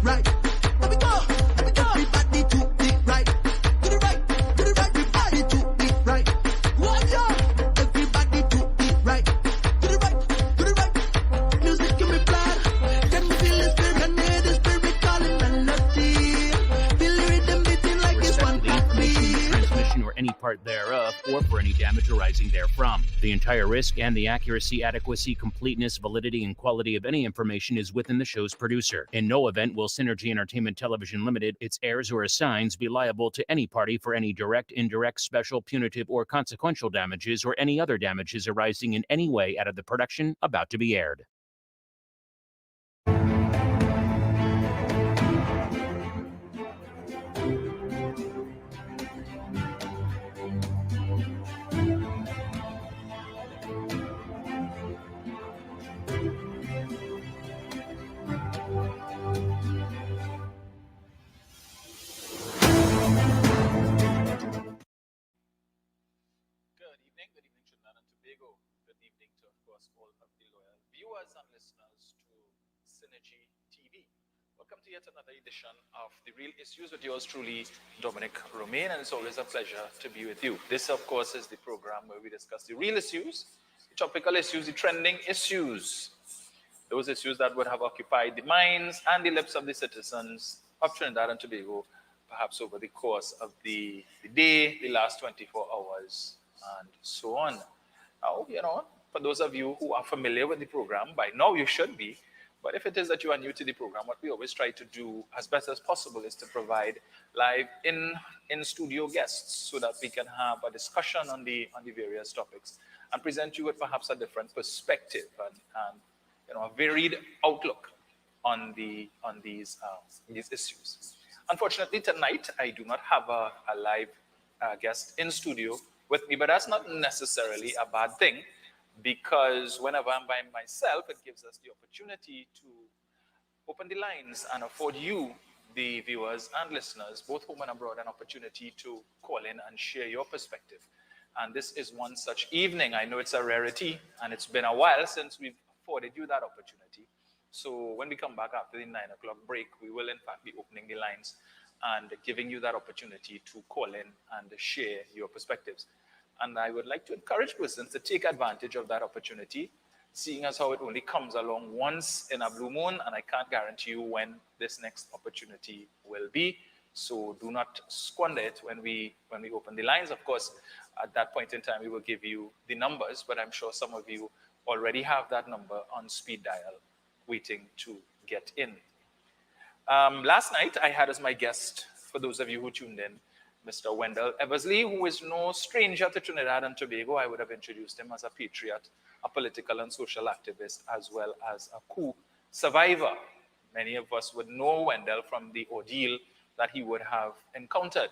right. Let me go. Everybody to the right. To the right. To the right. Everybody to the right. What ya? Everybody to the right. To the right. To the right. Music give me blood. Can me feel the spirit and hear the spirit calling melody. Feel the rhythm beating like it's one heartbeat. Transmission or any part thereof, or for any damage arising therefrom. The entire risk and the accuracy, adequacy, completeness, validity, and quality of any information is within the show's producer. In no event will Synergy Entertainment Television Limited, its heirs or assigns be liable to any party for any direct, indirect, special, punitive, or consequential damages or any other damages arising in any way out of the production about to be aired. Good evening Trinidad and Tobago. Good evening to, of course, all of the loyal viewers and listeners to Synergy TV. Welcome to yet another edition of The Real Issues with yours truly, Dominic Romain, and it's always a pleasure to be with you. This, of course, is the program where we discuss the real issues, the topical issues, the trending issues, those issues that would have occupied the minds and the lips of the citizens of Trinidad and Tobago, perhaps over the course of the day, the last 24 hours, and so on. Now, for those of you who are familiar with the program, by now you should be, but if it is that you are new to the program, what we always try to do as best as possible is to provide live in-studio guests so that we can have a discussion on the various topics and present you with perhaps a different perspective and a varied outlook on these issues. Unfortunately, tonight I do not have a live guest in studio with me, but that's not necessarily a bad thing, because whenever I'm by myself, it gives us the opportunity to open the lines and afford you, the viewers and listeners, both home and abroad, an opportunity to call in and share your perspective. And this is one such evening. I know it's a rarity, and it's been a while since we've afforded you that opportunity. So when we come back after the 9 o'clock break, we will in fact be opening the lines and giving you that opportunity to call in and share your perspectives. And I would like to encourage persons to take advantage of that opportunity, seeing as how it only comes along once in a blue moon, and I can't guarantee you when this next opportunity will be. So do not squander it when we open the lines. Of course, at that point in time, we will give you the numbers, but I'm sure some of you already have that number on speed dial waiting to get in. Last night, I had as my guest, for those of you who tuned in, Mr. Wendell Eversley, who is no stranger to Trinidad and Tobago. I would have introduced him as a patriot, a political and social activist, as well as a coup survivor. Many of us would know Wendell from the ordeal that he would have encountered,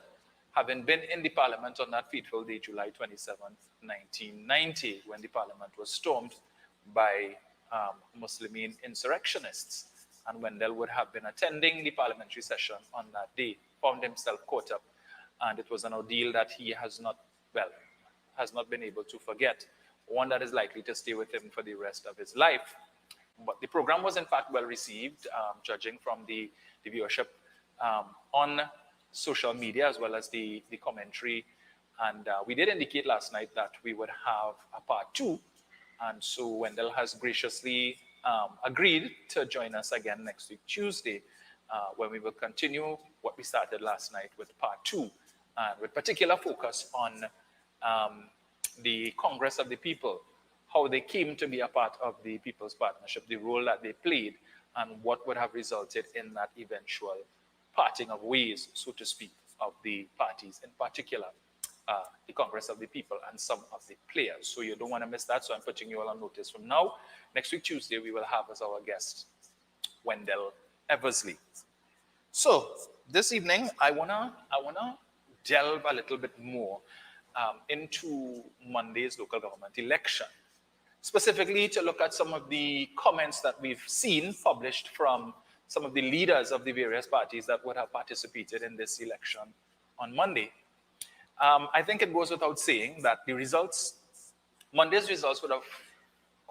having been in the parliament on that fateful day, July 27th, 1990, when the parliament was stormed by Muslim insurrectionists. And Wendell would have been attending the parliamentary session on that day, found himself caught up, and it was an ordeal that he has not been able to forget, one that is likely to stay with him for the rest of his life. But the program was in fact well received, judging from the viewership on social media, as well as the commentary. And we did indicate last night that we would have a part 2. And so Wendell has graciously agreed to join us again next week, Tuesday, when we will continue what we started last night with part 2, with particular focus on the Congress of the People, how they came to be a part of the People's Partnership, the role that they played, and what would have resulted in that eventual parting of ways, so to speak, of the parties, in particular, the Congress of the People and some of the players. So you don't want to miss that, so I'm putting you all on notice from now. Next week, Tuesday, we will have as our guest, Wendell Eversley. So this evening, I wanna delve a little bit more into Monday's local government election, specifically to look at some of the comments that we've seen published from some of the leaders of the various parties that would have participated in this election on Monday. I think it goes without saying that the results, Monday's results would have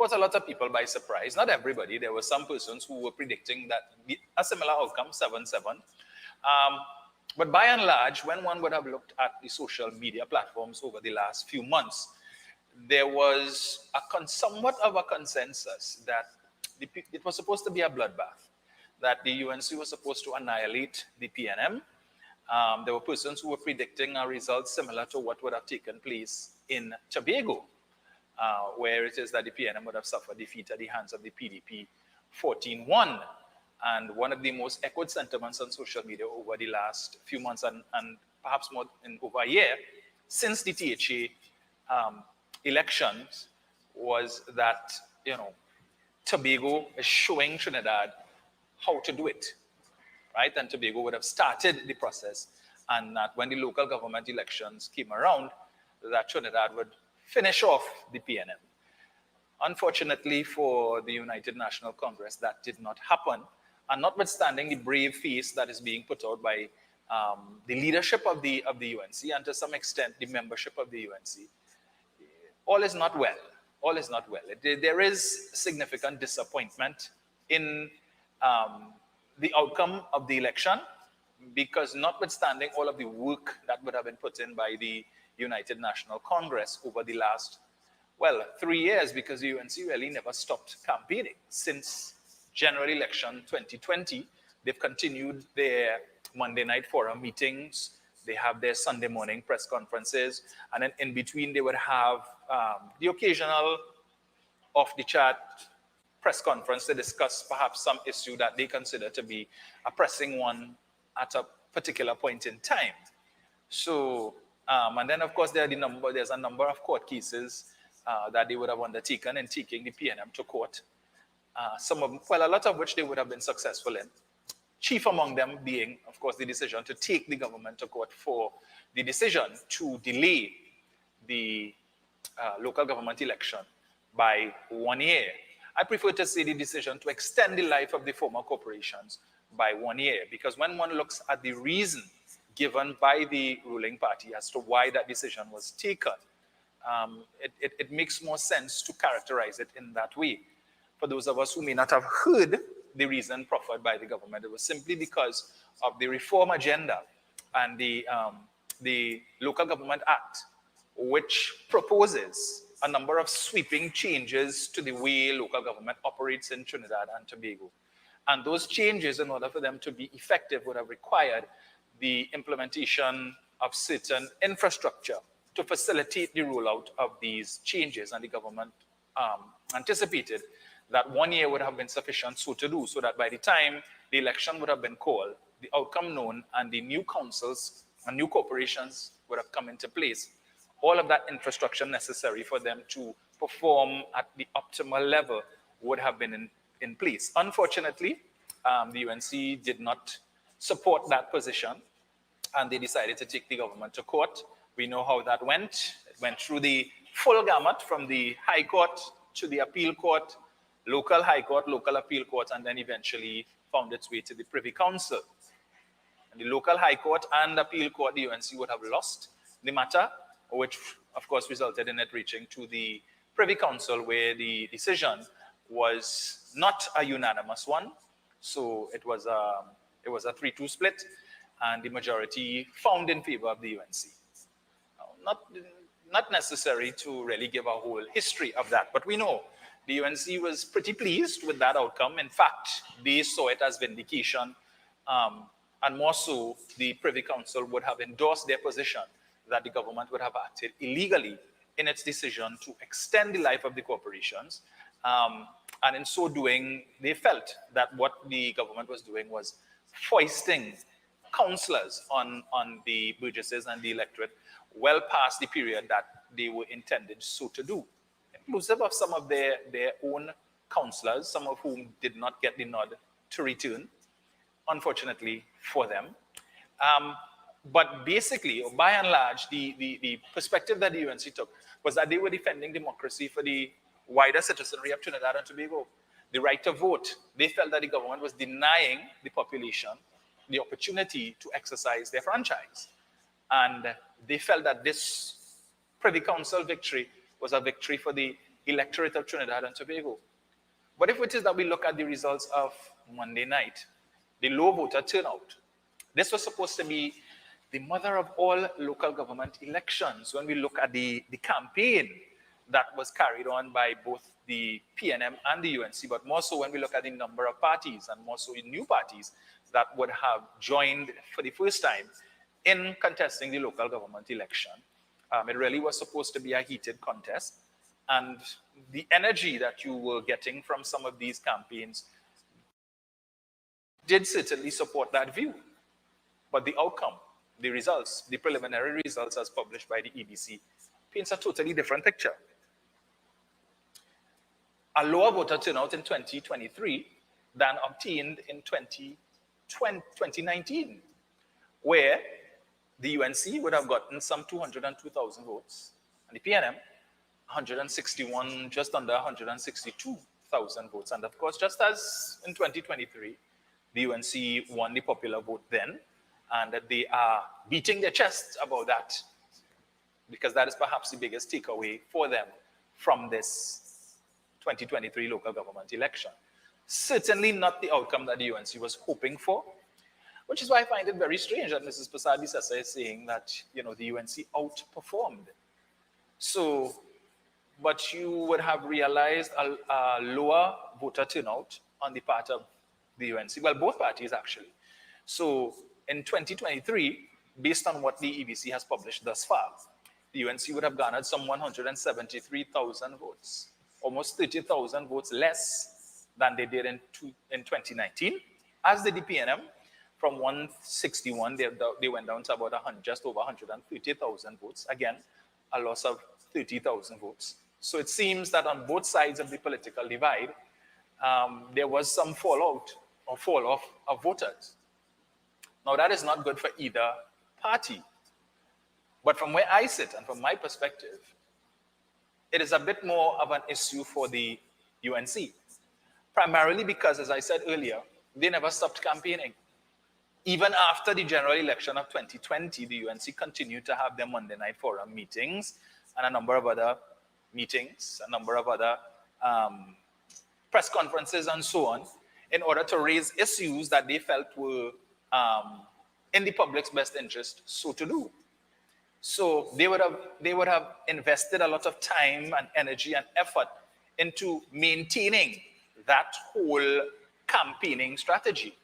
caught a lot of people by surprise. Not everybody. There were some persons who were predicting that a similar outcome, 7-7. But by and large, when one would have looked at the social media platforms over the last few months, there was somewhat of a consensus that it was supposed to be a bloodbath, that the UNC was supposed to annihilate the PNM. There were persons who were predicting a result similar to what would have taken place in Tobago, where it is that the PNM would have suffered defeat at the hands of the PDP 14-1. And one of the most echoed sentiments on social media over the last few months and perhaps more in over a year since the THA elections was that, Tobago is showing Trinidad how to do it, right? And Tobago would have started the process, and that when the local government elections came around, that Trinidad would finish off the PNM. Unfortunately for the United National Congress, that did not happen. And notwithstanding the brave face that is being put out by the leadership of the UNC and to some extent the membership of the UNC, all is not well. All is not well. There is significant disappointment in the outcome of the election, because notwithstanding all of the work that would have been put in by the United National Congress over the last, 3 years, because the UNC really never stopped campaigning since general election 2020. They've continued their Monday night forum meetings. They have their Sunday morning press conferences. And then in between, they would have the occasional off-the-chart press conference to discuss perhaps some issue that they consider to be a pressing one at a particular point in time. So, and then of course there's a number of court cases that they would have undertaken in taking the PNM to court. A lot of which they would have been successful in. Chief among them being, of course, the decision to take the government to court for the decision to delay the local government election by 1 year. I prefer to say the decision to extend the life of the former corporations by 1 year, because when one looks at the reason given by the ruling party as to why that decision was taken, it makes more sense to characterize it in that way. For those of us who may not have heard the reason proffered by the government, it was simply because of the reform agenda and the Local Government Act, which proposes a number of sweeping changes to the way local government operates in Trinidad and Tobago. And those changes, in order for them to be effective, would have required the implementation of certain infrastructure to facilitate the rollout of these changes. And the government anticipated that 1 year would have been sufficient so to do, so that by the time the election would have been called, the outcome known, and the new councils and new corporations would have come into place, all of that infrastructure necessary for them to perform at the optimal level would have been in place. Unfortunately, the UNC did not support that position, and they decided to take the government to court. We know how that went. It went through the full gamut from the High Court to the Appeal Court, local High Court, local Appeal Court, and then eventually found its way to the Privy Council. And the local High Court and Appeal Court, the UNC would have lost the matter, which of course resulted in it reaching to the Privy Council, where the decision was not a unanimous one. So it was a 3-2 split, and the majority found in favor of the UNC. Not necessary to really give a whole history of that, but we know the UNC was pretty pleased with that outcome. In fact, they saw it as vindication, and more so, the Privy Council would have endorsed their position that the government would have acted illegally in its decision to extend the life of the corporations. And in so doing, they felt that what the government was doing was foisting councillors on the burgesses and the electorate well past the period that they were intended so to do, inclusive of some of their own councillors, some of whom did not get the nod to return, unfortunately for them. But basically, by and large, the perspective that the UNC took was that they were defending democracy for the wider citizenry of Trinidad and Tobago, the right to vote. They felt that the government was denying the population the opportunity to exercise their franchise. And they felt that this Privy Council victory was a victory for the electorate of Trinidad and Tobago. But if it is that we look at the results of Monday night, the low voter turnout, this was supposed to be the mother of all local government elections. When we look at the campaign that was carried on by both the PNM and the UNC, but more so when we look at the number of parties and more so new parties that would have joined for the first time in contesting the local government election. It really was supposed to be a heated contest. And the energy that you were getting from some of these campaigns did certainly support that view. But the outcome, the results, the preliminary results as published by the EBC paints a totally different picture. A lower voter turnout in 2023 than obtained in 2019, where the UNC would have gotten some 202,000 votes, and the PNM 161, just under 162,000 votes. And of course, just as in 2023, the UNC won the popular vote then, and that they are beating their chests about that, because that is perhaps the biggest takeaway for them from this 2023 local government election. Certainly not the outcome that the UNC was hoping for, which is why I find it very strange that Mrs. Prasad-Bissessar is saying that, you know, the UNC outperformed. So, but you would have realized a lower voter turnout on the part of the UNC, well, both parties actually. So in 2023, based on what the EBC has published thus far, the UNC would have garnered some 173,000 votes, almost 30,000 votes less than they did in 2019, as did the PNM. From 161, they went down to about just over 130,000 votes. Again, a loss of 30,000 votes. So it seems that on both sides of the political divide, there was some fallout or fall off of voters. Now, that is not good for either party. But from where I sit and from my perspective, it is a bit more of an issue for the UNC. Primarily because, as I said earlier, they never stopped campaigning. Even after the general election of 2020, the UNC continued to have their Monday night forum meetings and a number of other meetings, a number of other press conferences and so on, in order to raise issues that they felt were in the public's best interest so to do. So they would have invested a lot of time and energy and effort into maintaining that whole campaigning strategy.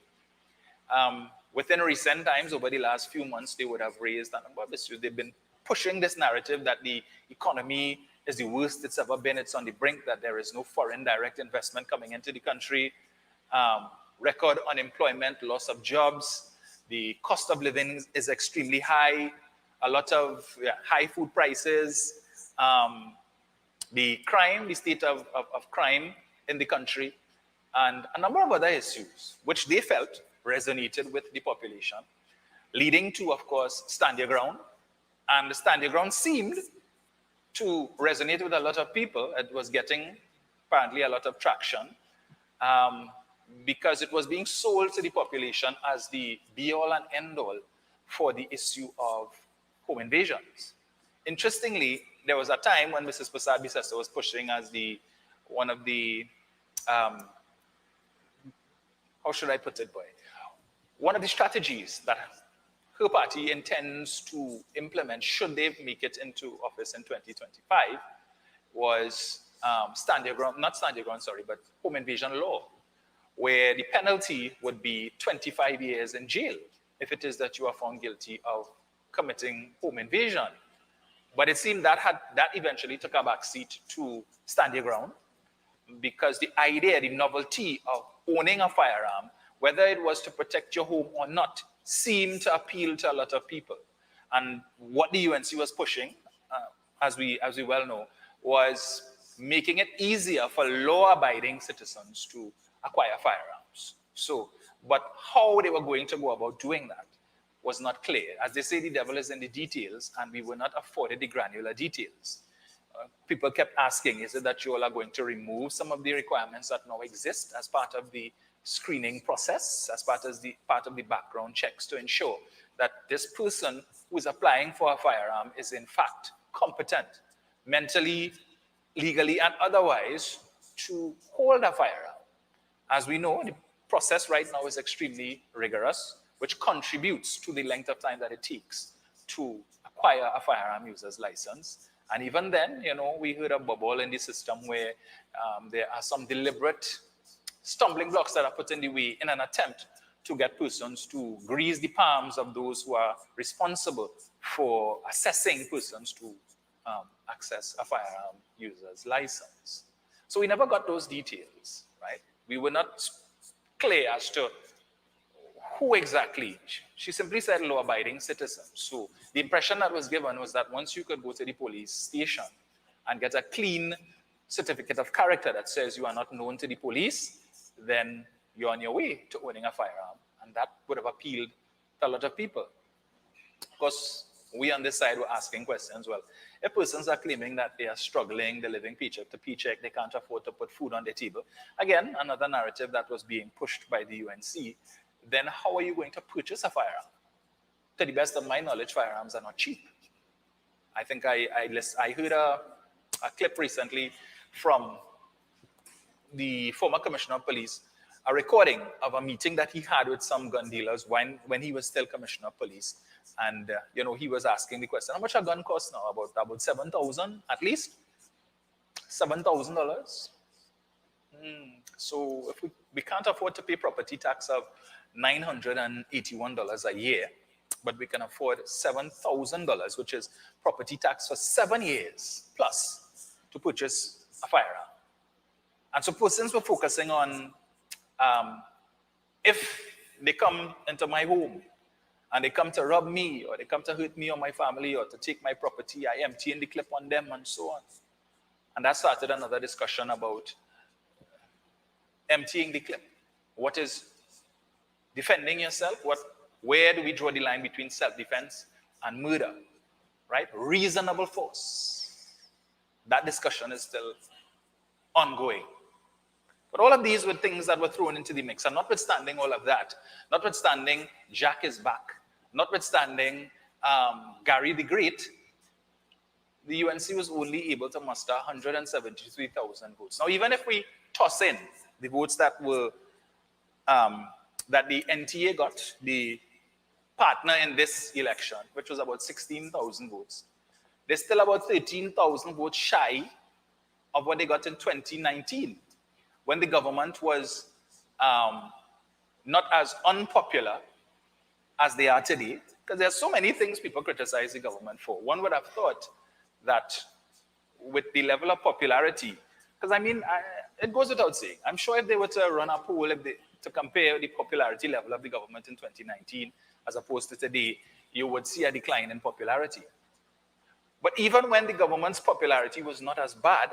Within recent times, over the last few months, they would have raised a number of issues. They've been pushing this narrative that the economy is the worst it's ever been. It's on the brink, that there is no foreign direct investment coming into the country. Record unemployment, loss of jobs. The cost of living is extremely high. A lot of high food prices. The crime, the state of crime in the country, and a number of other issues, which they felt resonated with the population, leading to, of course, Stand Your Ground. And the Stand Your Ground seemed to resonate with a lot of people. It was getting, apparently, a lot of traction because it was being sold to the population as the be-all and end-all for the issue of home invasions. Interestingly, there was a time when Mrs. Prasad-Bissessar was pushing as one of the, how should I put it, boy? One of the strategies that her party intends to implement, should they make it into office in 2025, was Stand Your Ground, not Stand Your Ground, sorry, but home invasion law, where the penalty would be 25 years in jail if it is that you are found guilty of committing home invasion. But it seemed that eventually took a backseat to Stand Your Ground, because the idea, the novelty of owning a firearm, whether it was to protect your home or not, seemed to appeal to a lot of people. And what the UNC was pushing, as we well know, was making it easier for law-abiding citizens to acquire firearms. So, but how they were going to go about doing that was not clear. As they say, the devil is in the details, and we were not afforded the granular details. People kept asking, is it that you all are going to remove some of the requirements that now exist as part of the screening process, as part of the background checks, to ensure that this person who is applying for a firearm is in fact competent, mentally legally and otherwise, to hold a firearm. As we know, the process right now is extremely rigorous, which contributes to the length of time that it takes to acquire a firearm user's license. And even then, we heard a bubble in the system where there are some deliberate stumbling blocks that are put in the way in an attempt to get persons to grease the palms of those who are responsible for assessing persons to access a firearm user's license. So we never got those details, right? We were not clear as to who exactly. She simply said law-abiding citizens. So the impression that was given was that once you could go to the police station and get a clean certificate of character that says you are not known to the police, then you're on your way to owning a firearm. And that would have appealed to a lot of people. Of course, we on this side were asking questions. Well, if persons are claiming that they are struggling, they're living paycheck to paycheck, they can't afford to put food on their table, again, another narrative that was being pushed by the UNC, then how are you going to purchase a firearm? To the best of my knowledge, firearms are not cheap. I think I heard a clip recently from the former commissioner of police, a recording of a meeting that he had with some gun dealers when he was still commissioner of police. And, he was asking the question, how much a gun costs now? About $7,000 at least? $7,000? So if we can't afford to pay property tax of $981 a year, but we can afford $7,000, which is property tax for 7 years plus to purchase a firearm. And so persons were focusing on if they come into my home and they come to rob me or they come to hurt me or my family or to take my property, I empty in the clip on them and so on. And that started another discussion about emptying the clip. What is defending yourself? Where do we draw the line between self-defense and murder, right? Reasonable force. That discussion is still ongoing. But all of these were things that were thrown into the mix. And notwithstanding all of that, notwithstanding Jack is back, notwithstanding Gary the Great, the UNC was only able to muster 173,000 votes. Now, even if we toss in the votes that were that the NTA got, the partner in this election, which was about 16,000 votes, they're still about 13,000 votes shy of what they got in 2019, when the government was not as unpopular as they are today, because there are so many things people criticize the government for. One would have thought that with the level of popularity, because it goes without saying, I'm sure if they were to run a poll to compare the popularity level of the government in 2019 as opposed to today, you would see a decline in popularity. But even when the government's popularity was not as bad,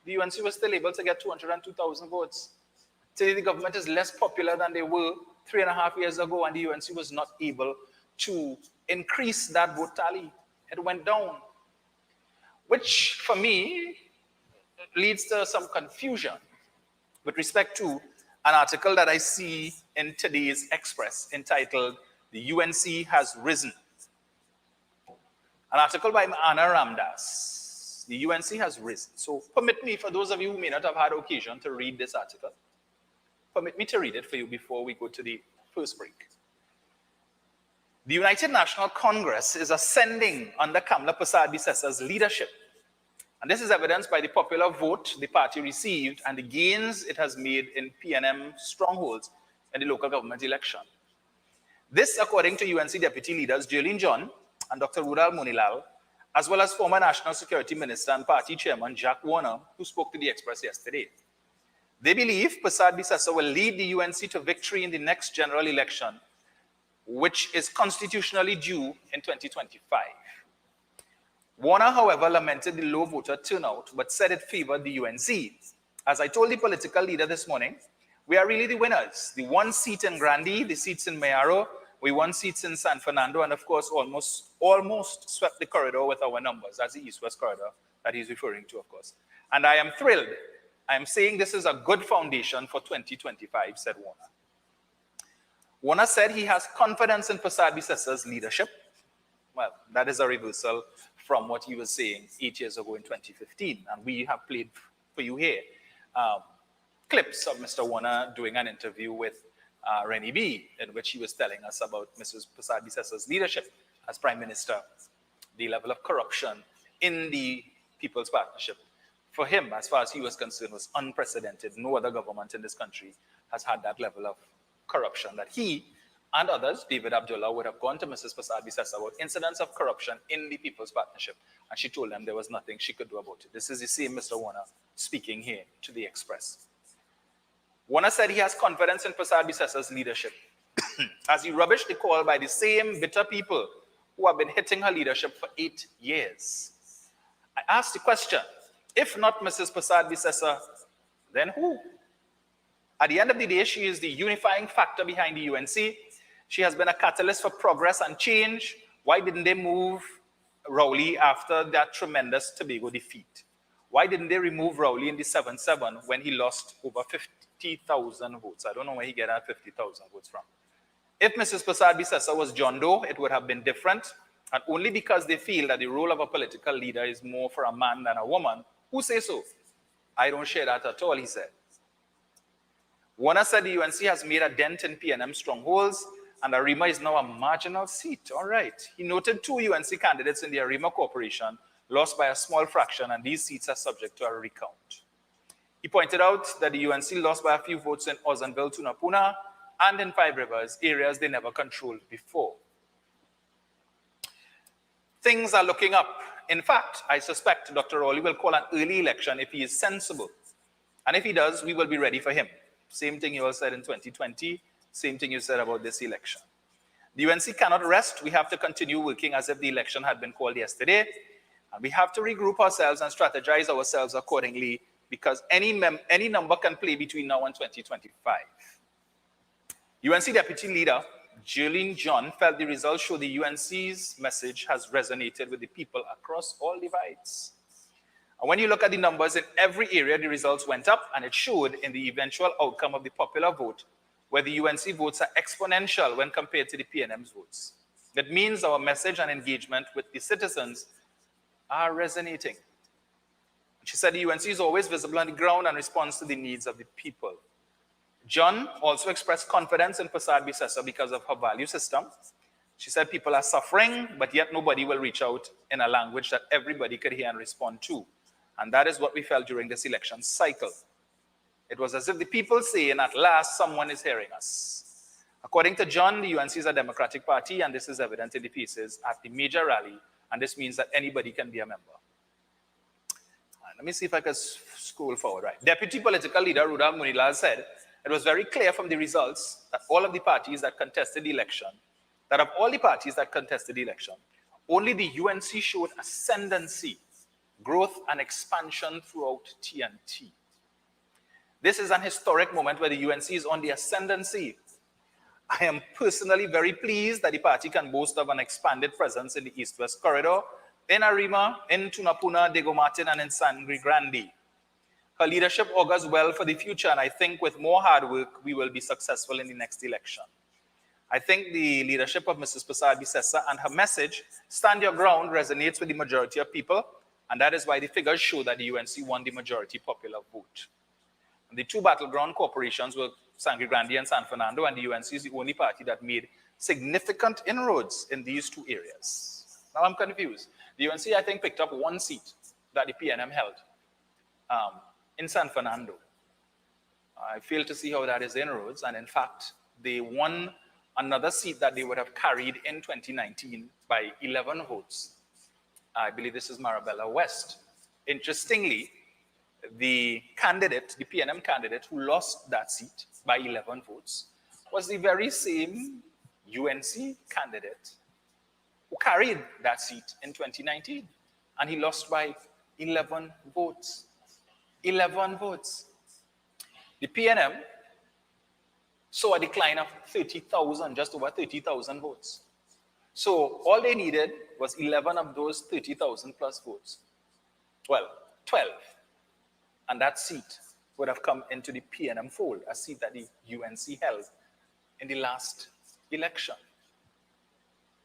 the UNC was still able to get 202,000 votes. Today, the government is less popular than they were 3.5 years ago, and the UNC was not able to increase that vote tally. It went down, which for me leads to some confusion with respect to an article that I see in today's Express entitled, "The UNC Has Risen." An article by Anna Ramdas. The UNC has risen. So permit me, for those of you who may not have had occasion to read this article, permit me to read it for you before we go to the first break. The United National Congress is ascending under Kamla Persad-Bissessa's leadership. And this is evidenced by the popular vote the party received and the gains it has made in PNM strongholds in the local government election. This, according to UNC deputy leaders Jerlene John and Dr. Rudal Monilal, as well as former National Security Minister and party chairman Jack Warner, who spoke to the Express yesterday. They believe Persad-Bissessa will lead the UNC to victory in the next general election, which is constitutionally due in 2025. Warner, however, lamented the low voter turnout, but said it favored the UNC. As I told the political leader this morning, we are really the winners. The one seat in Grandie, the seats in Mayaro, we won seats in San Fernando, and of course, almost swept the corridor with our numbers. That's the East-West corridor that he's referring to, of course. And I am thrilled. I am saying this is a good foundation for 2025, said Warner. Warner said he has confidence in Persad-Bissessa's leadership. Well, that is a reversal from what he was saying 8 years ago in 2015. And we have played for you here clips of Mr. Warner doing an interview with Rennie B, in which he was telling us about Mrs. Prasad-Bissasa's leadership as Prime Minister, the level of corruption in the People's Partnership. For him, as far as he was concerned, was unprecedented. No other government in this country has had that level of corruption that he and others, David Abdullah, would have gone to Mrs. Prasad-Bissassa about incidents of corruption in the People's Partnership, and she told them there was nothing she could do about it. This is the same Mr. Warner speaking here to the Express. Warner said he has confidence in Prasad-Bissassa's leadership as he rubbished the call by the same bitter people who have been hitting her leadership for 8 years. I asked the question, if not Mrs. Prasad-Bissassa, then who? At the end of the day, she is the unifying factor behind the UNC. She has been a catalyst for progress and change. Why didn't they move Rowley after that tremendous Tobago defeat? Why didn't they remove Rowley in the 7-7 when he lost over 50,000 votes? I don't know where he got that 50,000 votes from. If Mrs. Prasad-Bissassa was John Doe, it would have been different. And only because they feel that the role of a political leader is more for a man than a woman. Who say so? I don't share that at all, he said. Warner said the UNC has made a dent in PNM strongholds, and Arima is now a marginal seat. All right. He noted 2 UNC candidates in the Arima Corporation lost by a small fraction, and these seats are subject to a recount. He pointed out that the UNC lost by a few votes in Ozanville, Tunapuna, and in Five Rivers, areas they never controlled before. Things are looking up. In fact, I suspect Dr. Rowley will call an early election if he is sensible. And if he does, we will be ready for him. Same thing you all said in 2020, same thing you said about this election. The UNC cannot rest. We have to continue working as if the election had been called yesterday. And we have to regroup ourselves and strategize ourselves accordingly, because any number can play between now and 2025. UNC Deputy Leader Jolene John felt the results show the UNC's message has resonated with the people across all divides. And when you look at the numbers in every area, the results went up, and it showed in the eventual outcome of the popular vote, where the UNC votes are exponential when compared to the PNM's votes. That means our message and engagement with the citizens are resonating. She said the UNC is always visible on the ground and responds to the needs of the people. John also expressed confidence in Prasad-Bissassa because of her value system. She said people are suffering, but yet nobody will reach out in a language that everybody could hear and respond to. And that is what we felt during this election cycle. It was as if the people saying, at last, someone is hearing us. According to John, the UNC is a democratic party, and this is evident in the pieces at the major rally, and this means that anybody can be a member. Let me see if I can scroll forward. Right. Deputy Political Leader Rudolph Munilal said, it was very clear from the results that all of the parties that contested the election, only the UNC showed ascendancy, growth and expansion throughout TNT. This is an historic moment where the UNC is on the ascendancy. I am personally very pleased that the party can boast of an expanded presence in the East-West corridor, in Arima, in Tunapuna, Diego Martin, and in Sangre Grande. Her leadership augurs well for the future, and I think with more hard work, we will be successful in the next election. I think the leadership of Mrs. Prasad-Bissassa and her message, stand your ground, resonates with the majority of people, and that is why the figures show that the UNC won the majority popular vote. And the 2 battleground corporations were Sangre Grande and San Fernando, and the UNC is the only party that made significant inroads in these 2 areas. Now I'm confused. The UNC, I think, picked up 1 seat that the PNM held in San Fernando. I fail to see how that is inroads, and in fact, they won another seat that they would have carried in 2019 by 11 votes. I believe this is Marabella West. Interestingly, the candidate, the PNM candidate who lost that seat by 11 votes was the very same UNC candidate who carried that seat in 2019, and he lost by 11 votes. 11 votes. The PNM saw a decline of 30,000, just over 30,000 votes. So all they needed was 11 of those 30,000 plus votes. Well, 12. And that seat would have come into the PNM fold, a seat that the UNC held in the last election.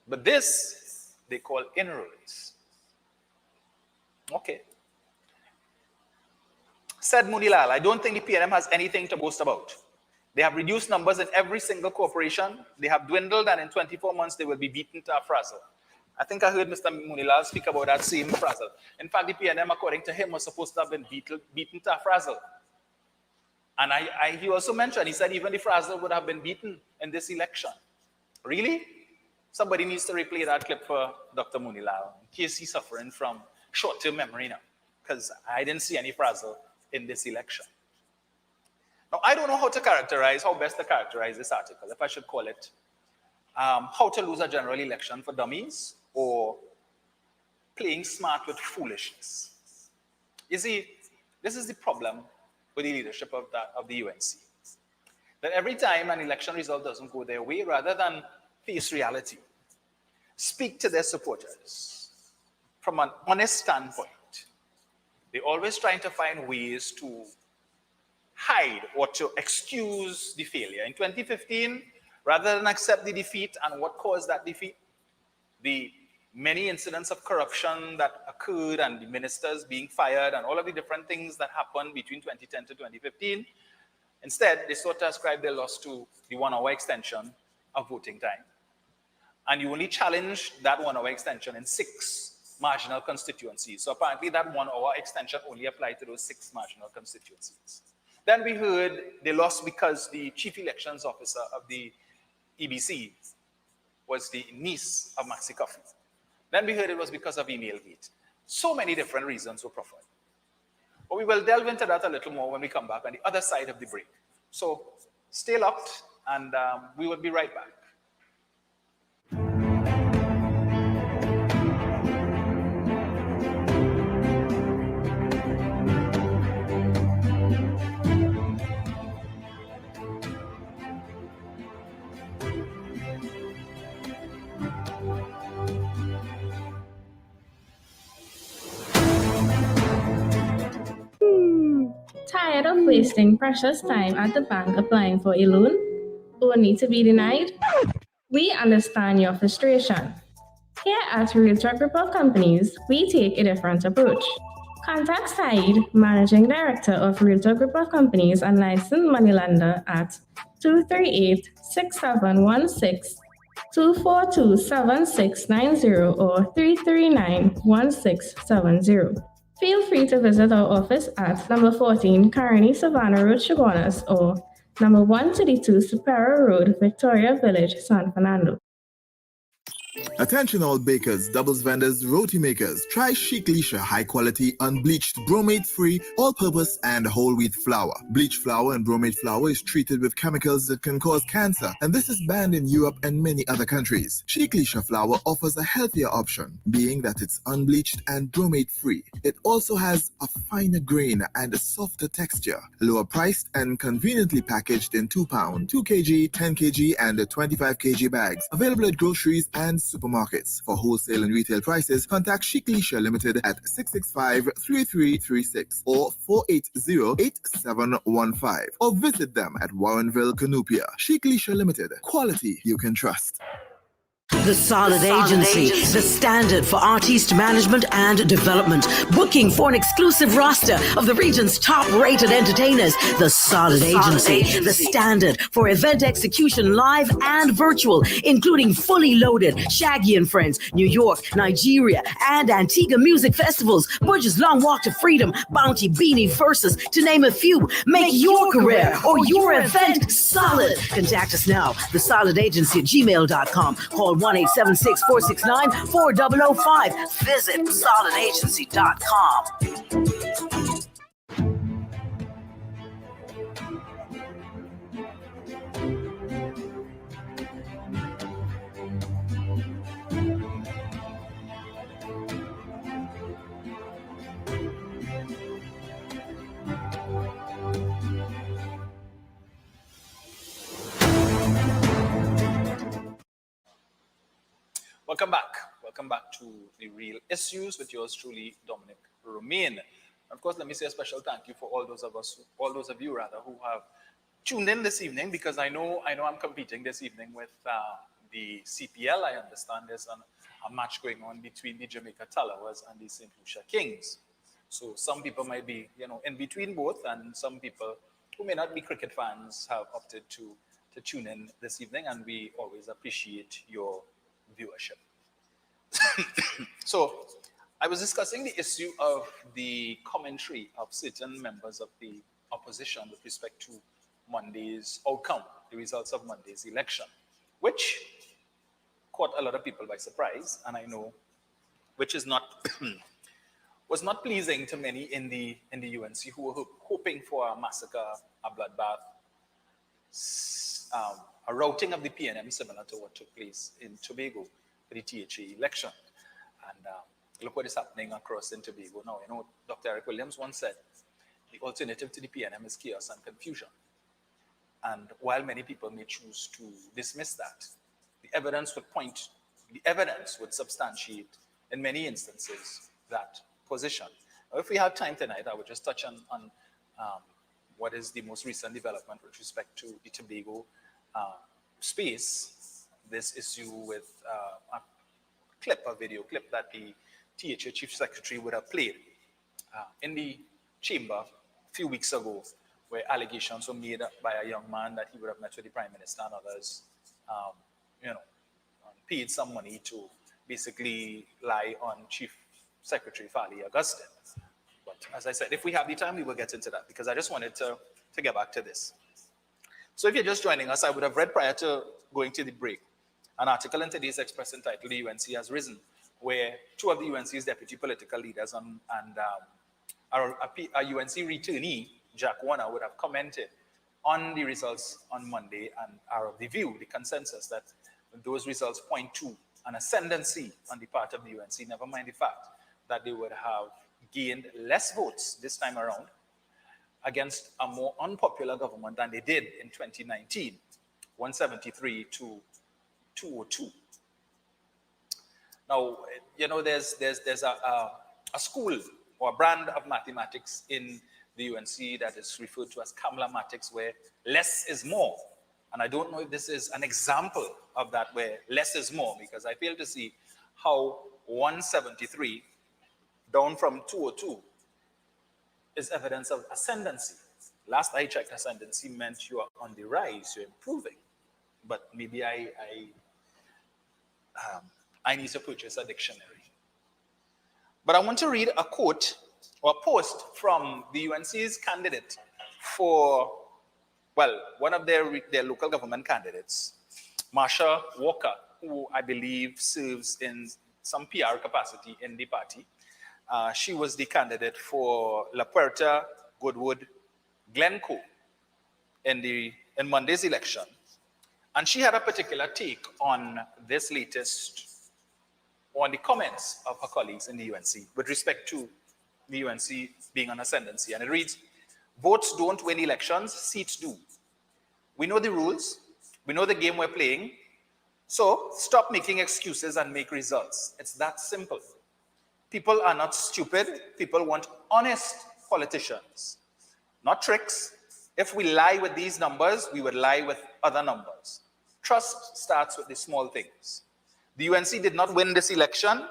But this, they call inroads. Okay. Said Munilal, I don't think the PNM has anything to boast about. They have reduced numbers in every single corporation. They have dwindled, and in 24 months, they will be beaten to a frazzle. I think I heard Mr. Munilal speak about that same frazzle. In fact, the PNM, according to him, was supposed to have been beaten to a frazzle. And he also mentioned, he said even the frazzle would have been beaten in this election. Really? Somebody needs to replay that clip for Dr. Munilal, in case he's suffering from short-term memory now, because I didn't see any frazzle in this election. Now, I don't know how best to characterize this article, if I should call it how to lose a general election for dummies or playing smart with foolishness. You see, this is the problem with the leadership of the UNC. That every time an election result doesn't go their way, rather than face reality, speak to their supporters from an honest standpoint, they're always trying to find ways to hide or to excuse the failure. In 2015, rather than accept the defeat and what caused that defeat, the many incidents of corruption that occurred and the ministers being fired and all of the different things that happened between 2010 to 2015, instead, they sought to ascribe their loss to the 1 hour extension of voting time. And you only challenged that 1 hour extension in 6 marginal constituencies. So apparently that 1 hour extension only applied to those 6 marginal constituencies. Then we heard they lost because the chief elections officer of the EBC was the niece of Maxi Coffee. Then we heard it was because of Emailgate. So many different reasons were proffered. But we will delve into that a little more when we come back on the other side of the break. So stay locked, and we will be right back. Tired of wasting precious time at the bank applying for a loan, only to be denied? We understand your frustration. Here at Realtor Group of Companies, we take a different approach. Contact Saeed, Managing Director of Realtor Group of Companies and licensed moneylender at 238-6716, 242-7690 or 339-1670. Feel free to visit our office at number 14 Caroni Savannah Road, Chaguanas, or number 132 Superior Road, Victoria Village, San Fernando. Attention all bakers, doubles vendors, roti makers. Try Chic Leisha high-quality, unbleached, bromate-free, all-purpose and whole wheat flour. Bleached flour and bromate flour is treated with chemicals that can cause cancer, and this is banned in Europe and many other countries. Chic Leisha flour offers a healthier option, being that it's unbleached and bromate-free. It also has a finer grain and a softer texture, lower priced and conveniently packaged in 2 pound, 2 kg, 10 kg and 25 kg bags. Available at groceries and supermarkets. For wholesale and retail prices, contact Chic Leisha Limited at 665-3336 or 480-8715 or visit them at Warrenville, Canupia. Chic Leisha Limited. Quality you can trust. The Solid Agency, the standard for artiste management and development. Booking for an exclusive roster of the region's top-rated entertainers. The Solid Agency, the standard for event execution live and virtual, including fully loaded Shaggy and Friends, New York, Nigeria, and Antigua music festivals, Burgess Long Walk to Freedom, Bounty, Beanie Versus, to name a few. Make your career or your event solid. Contact us now, thesolidagency@gmail.com. Call 1-876-469-4005. Visit solidagency.com. Welcome back. Welcome back to The Real Issues with yours truly, Dominic Romain. Of course, let me say a special thank you for all those of you who have tuned in this evening, because I know I'm competing this evening with the CPL, I understand there's a match going on between the Jamaica Tallawers and the St. Lucia Kings. So some people might be, in between both, and some people who may not be cricket fans have opted to tune in this evening, and we always appreciate your viewership. So I was discussing the issue of the commentary of certain members of the opposition with respect to Monday's outcome, the results of Monday's election, which caught a lot of people by surprise, and I know which is not was not pleasing to many in the UNC who were hoping for a massacre, a bloodbath, a routing of the PNM similar to what took place in Tobago for the THA election. And look what is happening across in Tobago now. Dr. Eric Williams once said, the alternative to the PNM is chaos and confusion. And while many people may choose to dismiss that, the evidence would substantiate in many instances that position. Now, if we have time tonight, I would just touch on what is the most recent development with respect to the Tobago space, this issue with a video clip that the THA Chief Secretary would have played in the chamber a few weeks ago, where allegations were made by a young man that he would have met with the Prime Minister and others, paid some money to basically lie on Chief Secretary Fali Augustine. But as I said, if we have the time, we will get into that, because I just wanted to get back to this. So if you're just joining us, I would have read prior to going to the break an article in today's Express entitled "The UNC Has Risen," where two of the UNC's deputy political leaders and a UNC returnee, Jack Warner, would have commented on the results on Monday and are of the view, the consensus, that those results point to an ascendancy on the part of the UNC, never mind the fact that they would have gained less votes this time around against a more unpopular government than they did in 2019, 173 to 202. Now, there's a school or a brand of mathematics in the UNC that is referred to as Kamla-matics, where less is more. And I don't know if this is an example of that, where less is more, because I fail to see how 173 down from 202 is evidence of ascendancy. Last I checked, ascendancy meant you are on the rise, you're improving. But maybe I need to purchase a dictionary. But I want to read a quote or a post from the UNC's candidate for, well, one of their local government candidates, Marsha Walker, who I believe serves in some PR capacity in the party. She was the candidate for La Puerta, Goodwood, Glencoe in Monday's election. And she had a particular take on this latest, on the comments of her colleagues in the UNC with respect to the UNC being on ascendancy. And it reads, "Votes don't win elections, seats do. We know the rules, we know the game we're playing, so stop making excuses and make results. It's that simple. People are not stupid, people want honest politicians, not tricks. If we lie with these numbers, we would lie with other numbers. Trust starts with the small things. The UNC did not win this election,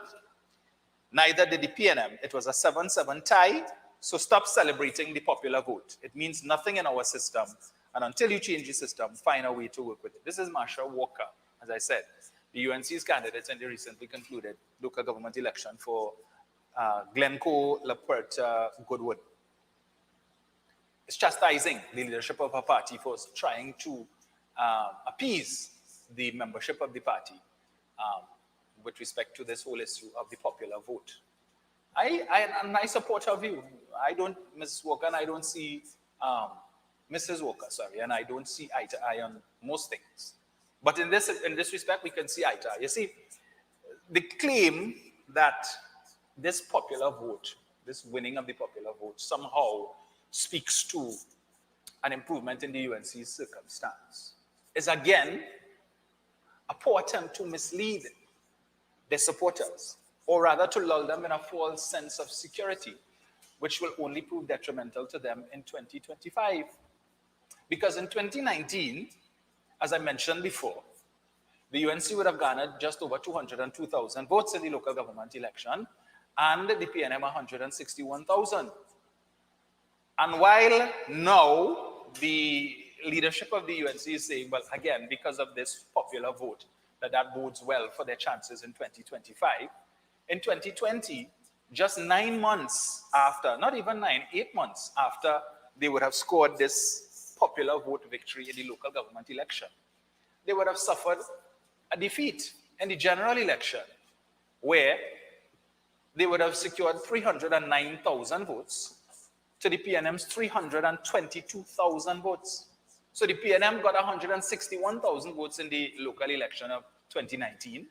neither did the PNM. It was a 7-7 tie, so stop celebrating the popular vote. It means nothing in our system, and until you change the system, find a way to work with it." This is Marsha Walker, as I said, the UNC's candidate in the recently concluded local government election for Glencoe, La Puerta, Goodwood. It's chastising the leadership of her party for trying to appease the membership of the party with respect to this whole issue of the popular vote. I support her view. I don't, Mrs. Walker, and I don't see Mrs. Walker, sorry, and I don't see eye to eye on most things. But in this respect, we can see eye to eye. You see, the claim that this popular vote, this winning of the popular vote, somehow speaks to an improvement in the UNC's circumstance is again a poor attempt to mislead their supporters, or rather to lull them in a false sense of security, which will only prove detrimental to them in 2025. Because in 2019, as I mentioned before, the UNC would have garnered just over 202,000 votes in the local government election, and the PNM 161,000. And while now the leadership of the UNC is saying, well, again, because of this popular vote, that bodes well for their chances in 2025. In 2020, just 9 months after, not even 9, 8 months after they would have scored this popular vote victory in the local government election, they would have suffered a defeat in the general election, where they would have secured 309,000 votes to the PNM's 322,000 votes. So the PNM got 161,000 votes in the local election of 2019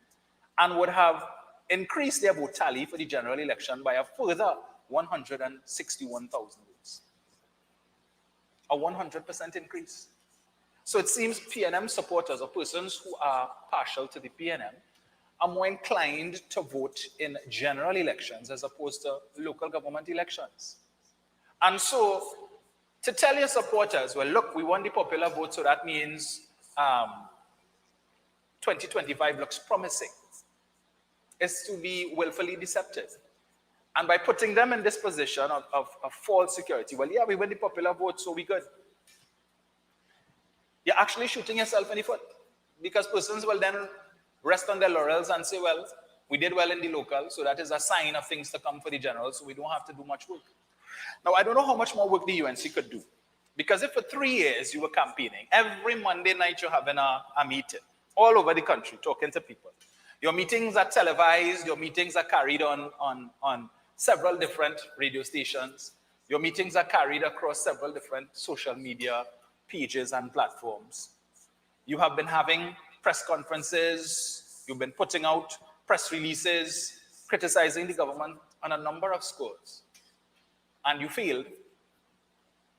and would have increased their vote tally for the general election by a further 161,000 votes. A 100% increase. So it seems PNM supporters, or persons who are partial to the PNM, are more inclined to vote in general elections as opposed to local government elections. And so, to tell your supporters, well, look, we won the popular vote, so that means 2025 looks promising, is to be willfully deceptive. And by putting them in this position of false security, well, yeah, we win the popular vote, so we good. You're actually shooting yourself in the foot, because persons will then rest on their laurels and say, well, we did well in the local, so that is a sign of things to come for the general, so we don't have to do much work. Now, I don't know how much more work the UNC could do, because if for 3 years you were campaigning, every Monday night you're having a meeting all over the country, talking to people. Your meetings are televised, your meetings are carried on several different radio stations. Your meetings are carried across several different social media pages and platforms. You have been having press conferences, you've been putting out press releases, criticizing the government on a number of scores. And you failed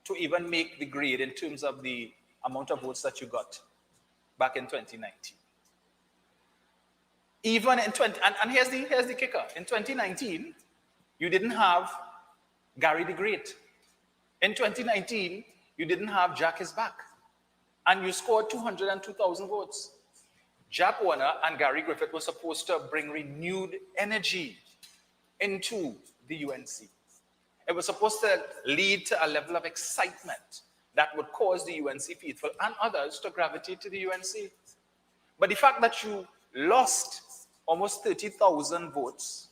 to even make the grade in terms of the amount of votes that you got back in 2019. Even in and here's the kicker. In 2019, you didn't have Gary the Great. In 2019, you didn't have Jack is back. And you scored 202,000 votes. Jack Warner and Gary Griffith were supposed to bring renewed energy into the UNC. It was supposed to lead to a level of excitement that would cause the UNC faithful and others to gravitate to the UNC. But the fact that you lost almost 30,000 votes,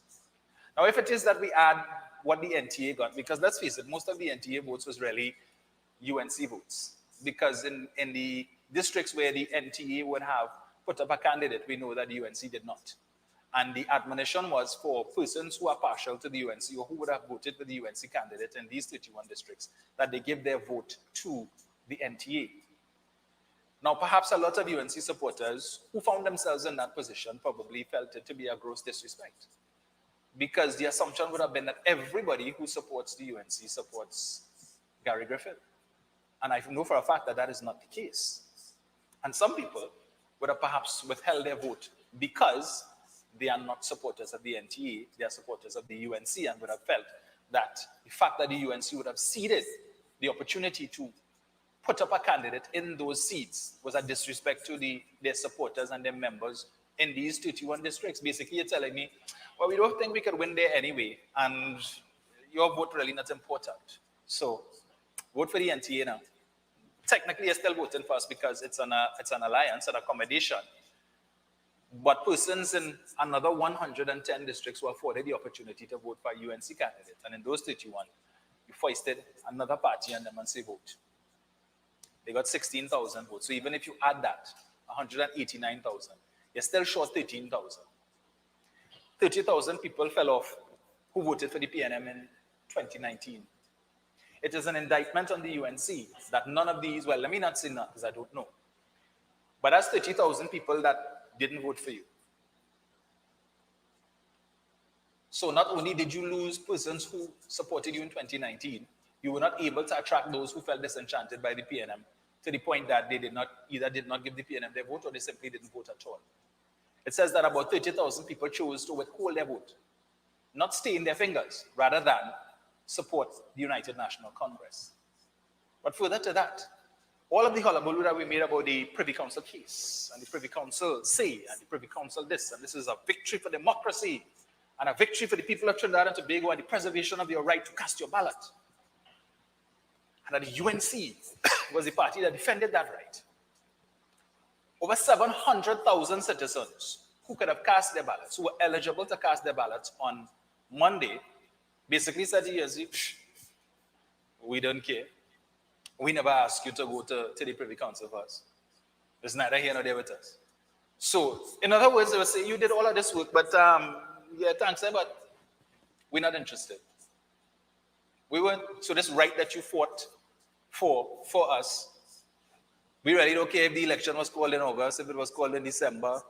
now if it is that we add what the NTA got, because let's face it, most of the NTA votes was really UNC votes, because in the districts where the NTA would have put up a candidate, we know that the UNC did not. And the admonition was for persons who are partial to the UNC or who would have voted for the UNC candidate in these 31 districts, that they give their vote to the NTA. Now, perhaps a lot of UNC supporters who found themselves in that position probably felt it to be a gross disrespect, because the assumption would have been that everybody who supports the UNC supports Gary Griffith. And I know for a fact that that is not the case. And some people would have perhaps withheld their vote because they are not supporters of the NTA, they are supporters of the UNC, and would have felt that the fact that the UNC would have ceded the opportunity to put up a candidate in those seats was a disrespect to their supporters and their members in these 31 districts. Basically, you're telling me, well, we don't think we could win there anyway, and your vote really not important. So vote for the NTA now. Technically, you're still voting first because it's an alliance, an accommodation. But persons in another 110 districts were afforded the opportunity to vote for a UNC candidate. And in those 31, you foisted another party on them and say vote. They got 16,000 votes. So even if you add that, 189,000, you're still short 13,000. 30,000 people fell off who voted for the PNM in 2019. It is an indictment on the UNC that none of these, well, let me not say none because I don't know. But that's 30,000 people that didn't vote for you. So not only did you lose persons who supported you in 2019, you were not able to attract those who felt disenchanted by the PNM to the point that they did not give the PNM their vote, or they simply didn't vote at all. It says that about 30,000 people chose to withhold their vote, not stain their fingers, rather than support the United National Congress. But further to that, all of the hullabaloo that we made about the Privy Council case, and the Privy Council say, and the Privy Council this, and this is a victory for democracy, and a victory for the people of Trinidad and Tobago, and the preservation of your right to cast your ballot. And that the UNC was the party that defended that right. Over 700,000 citizens who could have cast their ballots, who were eligible to cast their ballots on Monday, basically said to UNC, we don't care. We never asked you to go to the Privy Council first. It's neither here nor there with us. So, in other words, they would say, you did all of this work, but yeah, thanks, but we're not interested. We weren't, so this right that you fought for us, we really don't care if the election was called in August, if it was called in December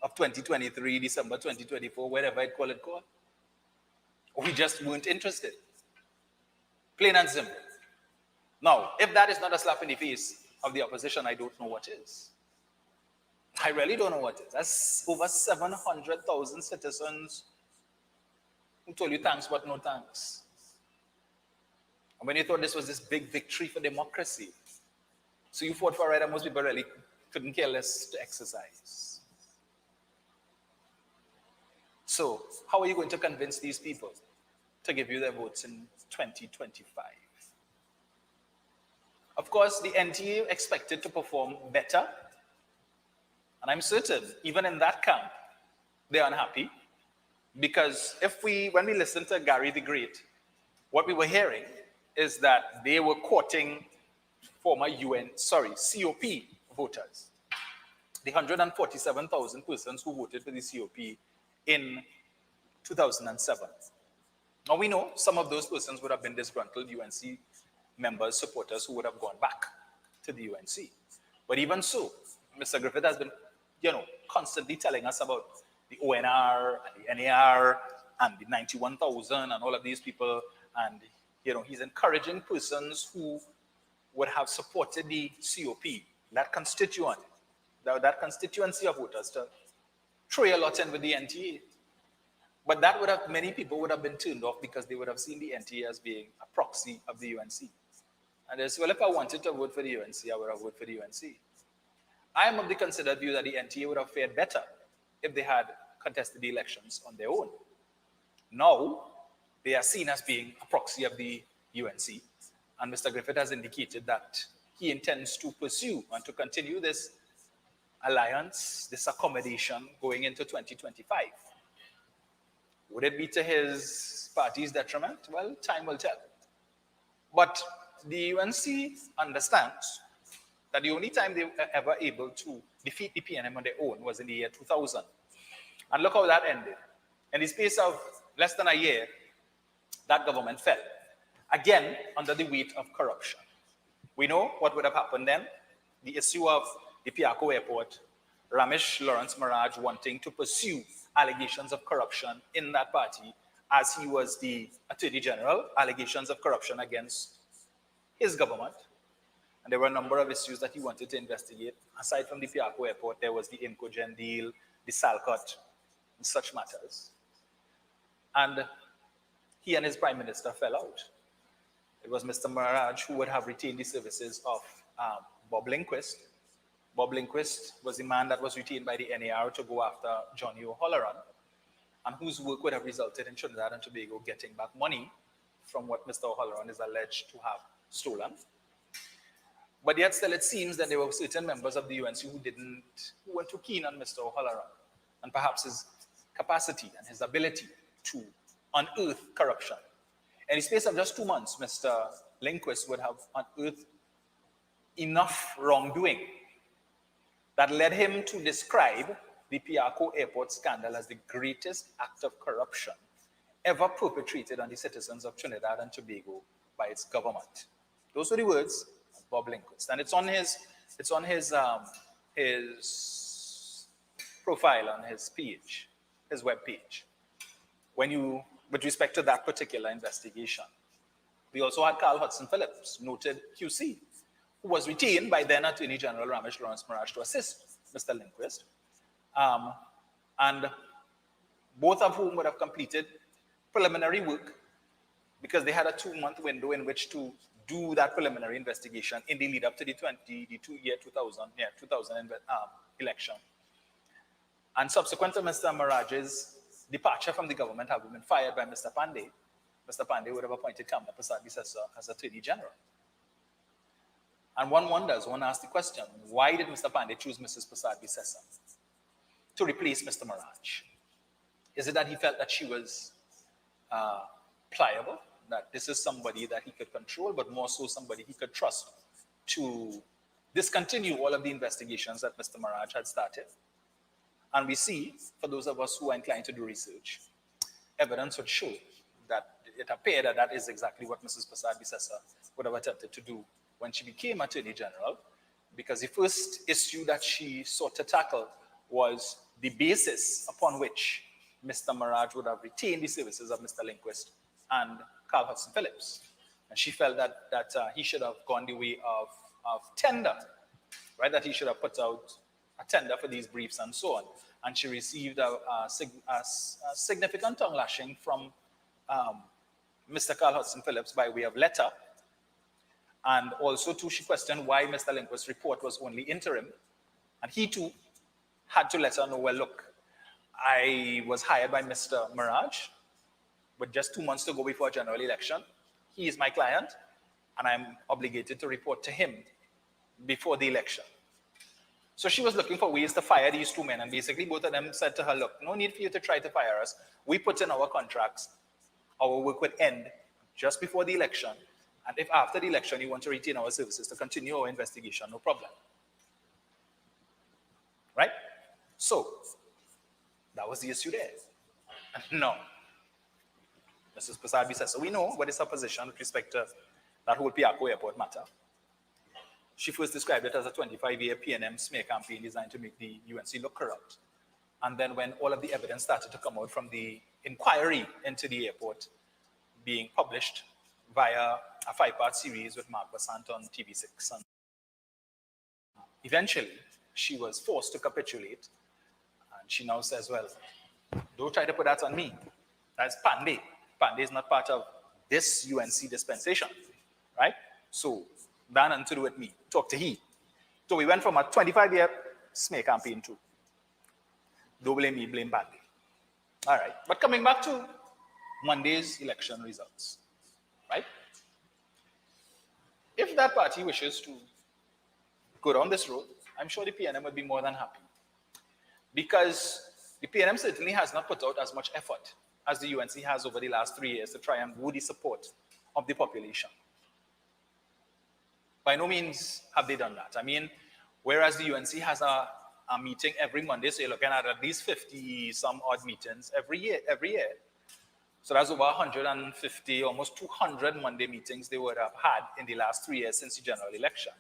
of 2023, December 2024, whatever it called. We just weren't interested. Plain and simple. Now, if that is not a slap in the face of the opposition, I don't know what is. I really don't know what is. That's over 700,000 citizens who told you thanks, but no thanks. And when you thought this was this big victory for democracy, so you fought for a right that most people really couldn't care less to exercise. So, how are you going to convince these people to give you their votes in 2025? Of course, the NTA expected to perform better. And I'm certain, even in that camp, they're unhappy. Because when we listened to Gary the Great, what we were hearing is that they were quoting former COP voters. The 147,000 persons who voted for the COP in 2007. Now we know some of those persons would have been disgruntled UNC members, supporters who would have gone back to the UNC. But even so, Mr. Griffith has been, constantly telling us about the ONR and the NAR and the 91,000 and all of these people. And, he's encouraging persons who would have supported the COP, that constituency of voters, to throw a lot in with the NTA. But many people would have been turned off because they would have seen the NTA as being a proxy of the UNC. And they say, well, if I wanted to vote for the UNC, I would have voted for the UNC. I am of the considered view that the NTA would have fared better if they had contested the elections on their own. Now, they are seen as being a proxy of the UNC. And Mr. Griffith has indicated that he intends to pursue and to continue this alliance, this accommodation going into 2025. Would it be to his party's detriment? Well, time will tell. But the UNC understands that the only time they were ever able to defeat the PNM on their own was in the year 2000. And look how that ended. In the space of less than a year, that government fell. Again, under the weight of corruption. We know what would have happened then. The issue of the Piarco Airport, Ramesh Lawrence Maraj wanting to pursue allegations of corruption in that party as he was the Attorney General, allegations of corruption against his government. And there were a number of issues that he wanted to investigate. Aside from the Piarco Airport, there was the Incogen deal, the Salcott, and such matters. And he and his Prime Minister fell out. It was Mr. Maraj who would have retained the services of Bob Lindquist. Bob Lindquist was the man that was retained by the NAR to go after Johnny O'Halloran, and whose work would have resulted in Trinidad and Tobago getting back money from what Mr. O'Halloran is alleged to have stolen. But yet still it seems that there were certain members of the UNC who weren't too keen on Mr. O'Halloran, and perhaps his capacity and his ability to unearth corruption. In the space of just 2 months, Mr. Lindquist would have unearthed enough wrongdoing that led him to describe the Piarco Airport scandal as the greatest act of corruption ever perpetrated on the citizens of Trinidad and Tobago by its government. Those were the words of Bob Lindquist, and it's on his profile on his page, his web page. With respect to that particular investigation, we also had Carl Hudson Phillips, noted QC, who was retained by then Attorney General Ramesh Lawrence Maraj to assist Mr. Lindquist, and both of whom would have completed preliminary work because they had a 2-month window in which to do that preliminary investigation in the lead up to the 2000 election. And subsequent to Mr. Maraj's departure from the government, having been fired by Mr. Pandey, Mr. Pandey would have appointed Kamla Prasad-Bissessar as Attorney General. And one wonders, one asks the question, why did Mr. Pandey choose Mrs. Prasad-Bissessar to replace Mr. Maraj? Is it that he felt that she was pliable, that this is somebody that he could control, but more so somebody he could trust to discontinue all of the investigations that Mr. Maraj had started? And we see, for those of us who are inclined to do research, evidence would show that it appeared that that is exactly what Mrs. Prasad-Bissessar would have attempted to do when she became Attorney General, because the first issue that she sought to tackle was the basis upon which Mr. Maraj would have retained the services of Mr. Lindquist and Carl Hudson Phillips. And she felt that he should have gone the way of tender, right? That he should have put out a tender for these briefs and so on. And she received a significant tongue lashing from Mr. Carl Hudson Phillips by way of letter. And also, too, she questioned why Mr. Lindquist's report was only interim. And he, too, had to let her know, well, look, I was hired by Mr. Maraj, with just 2 months to go before a general election. He is my client, and I'm obligated to report to him before the election. So she was looking for ways to fire these two men, and basically both of them said to her, look, no need for you to try to fire us. We put in our contracts. Our work would end just before the election, and if after the election you want to retain our services to continue our investigation, no problem. Right? So that was the issue there. And no. Mrs. Prasad-Bissessar, so we know what is her position with respect to that whole Piarco Airport matter. She first described it as a 25-year PNM smear campaign designed to make the UNC look corrupt. And then when all of the evidence started to come out from the inquiry into the airport being published via a 5-part series with Mark Basant on TV6. And eventually, she was forced to capitulate. And she now says, well, don't try to put that on me. That's Pandey. Pandey is not part of this UNC dispensation, right? So, that nothing to do with me. Talk to he. So we went from a 25-year smear campaign to don't blame me, blame Pandey. All right. But coming back to Monday's election results, right? If that party wishes to go down this road, I'm sure the PNM would be more than happy. Because the PNM certainly has not put out as much effort as the UNC has over the last 3 years to try and woo the support of the population. By no means have they done that. I mean, whereas the UNC has a meeting every Monday, so you're looking at least 50 some odd meetings every year. So that's over 150, almost 200 Monday meetings they would have had in the last 3 years since the general election.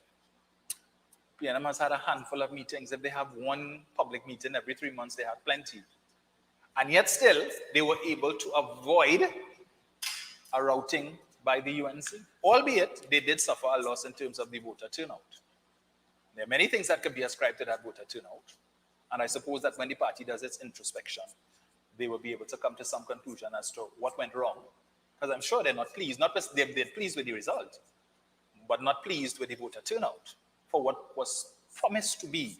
PNM has had a handful of meetings. If they have one public meeting every 3 months, they have plenty. And yet still, they were able to avoid a routing by the UNC, albeit they did suffer a loss in terms of the voter turnout. There are many things that could be ascribed to that voter turnout, and I suppose that when the party does its introspection, they will be able to come to some conclusion as to what went wrong, because I'm sure they're not pleased. They're pleased with the result, but not pleased with the voter turnout for what was promised to be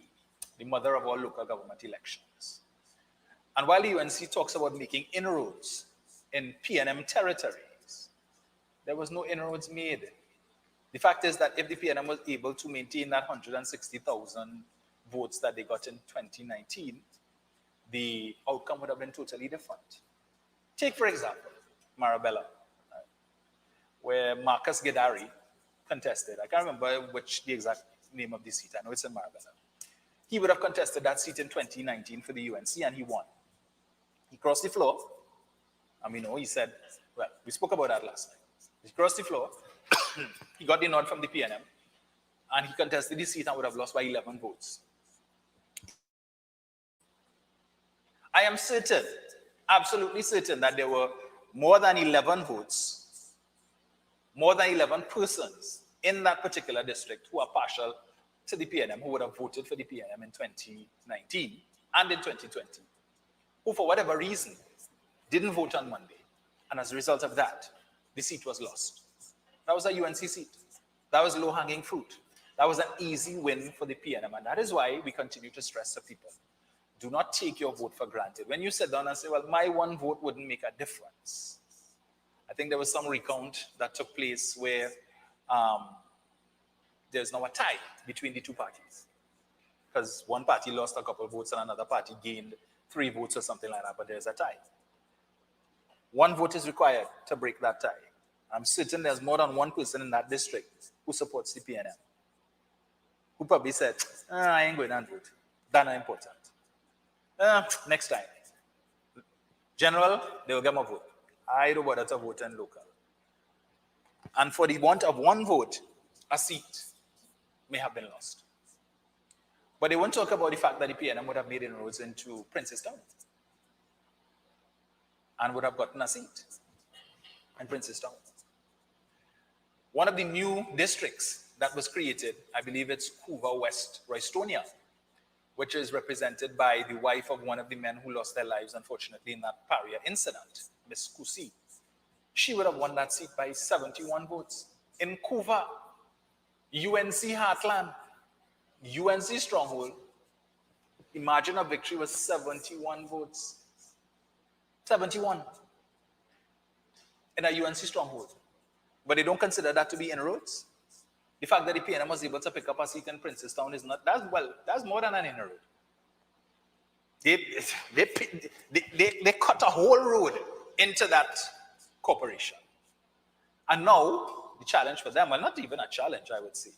the mother of all local government elections. And while the UNC talks about making inroads in PNM territory, there was no inroads made. The fact is that if the PNM was able to maintain that 160,000 votes that they got in 2019, the outcome would have been totally different. Take, for example, Marabella, where Marcus Gedari contested. I can't remember the exact name of the seat. I know it's in Marabella. He would have contested that seat in 2019 for the UNC, and he won. He crossed the floor, and we know he said, well, we spoke about that last night. He crossed the floor, he got the nod from the PNM, and he contested the seat and would have lost by 11 votes. I am certain, absolutely certain, that there were more than 11 votes, more than 11 persons in that particular district who are partial to the PNM, who would have voted for the PNM in 2019 and in 2020, who for whatever reason didn't vote on Monday. And as a result of that, the seat was lost. That was a UNC seat. That was low-hanging fruit. That was an easy win for the PNM, and that is why we continue to stress to people. Do not take your vote for granted. When you sit down and say, well, my one vote wouldn't make a difference. I think there was some recount that took place where there's now a tie between the two parties. Because one party lost a couple of votes and another party gained 3 votes or something like that, but there's a tie. One vote is required to break that tie. I'm certain there's more than one person in that district who supports the PNM, who probably said, I ain't going to vote. That's not important. Next time. General, they will get my vote. I don't bother to vote in local. And for the want of one vote, a seat may have been lost. But they won't talk about the fact that the PNM would have made inroads into Princestown and would have gotten a seat in Princestown. One of the new districts that was created, I believe it's Couva West Roystonia, which is represented by the wife of one of the men who lost their lives, unfortunately, in that Paria incident, Miss Kusi. She would have won that seat by 71 votes. In Couva, UNC Heartland, UNC Stronghold, the margin of victory was 71 votes. 71 in a UNC Stronghold. But they don't consider that to be inroads. The fact that the PNM was able to pick up a seat in Princestown is not, that's more than an inroad. They cut a whole road into that corporation. And now, the challenge for them, well, not even a challenge, I would say.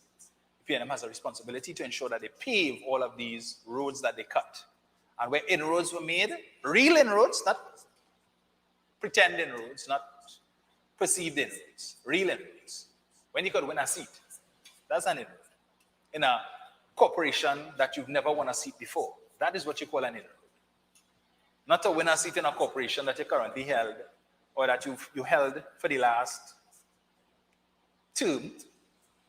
The PNM has a responsibility to ensure that they pave all of these roads that they cut. And where inroads were made, real inroads, not pretend inroads, not perceived inroads, real inroads. When you could win a seat, that's an inroad. In a corporation that you've never won a seat before, that is what you call an inroad. Not to win a seat in a corporation that you currently held or that you held for the last term,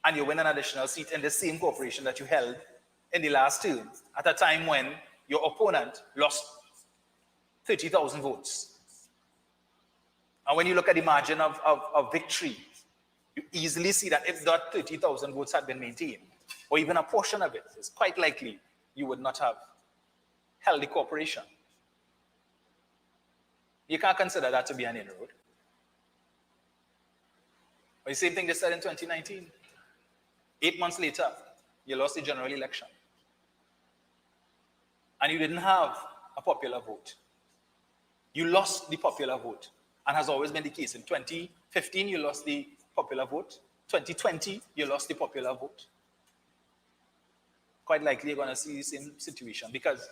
and you win an additional seat in the same corporation that you held in the last term at a time when your opponent lost 30,000 votes. And when you look at the margin of victory, you easily see that if that 30,000 votes had been maintained, or even a portion of it, it's quite likely you would not have held the corporation. You can't consider that to be an inroad. But the same thing they said in 2019. 8 months later, you lost the general election. And you didn't have a popular vote. You lost the popular vote. And has always been the case. In 2015, you lost the popular vote. 2020, you lost the popular vote. Quite likely you're going to see the same situation, because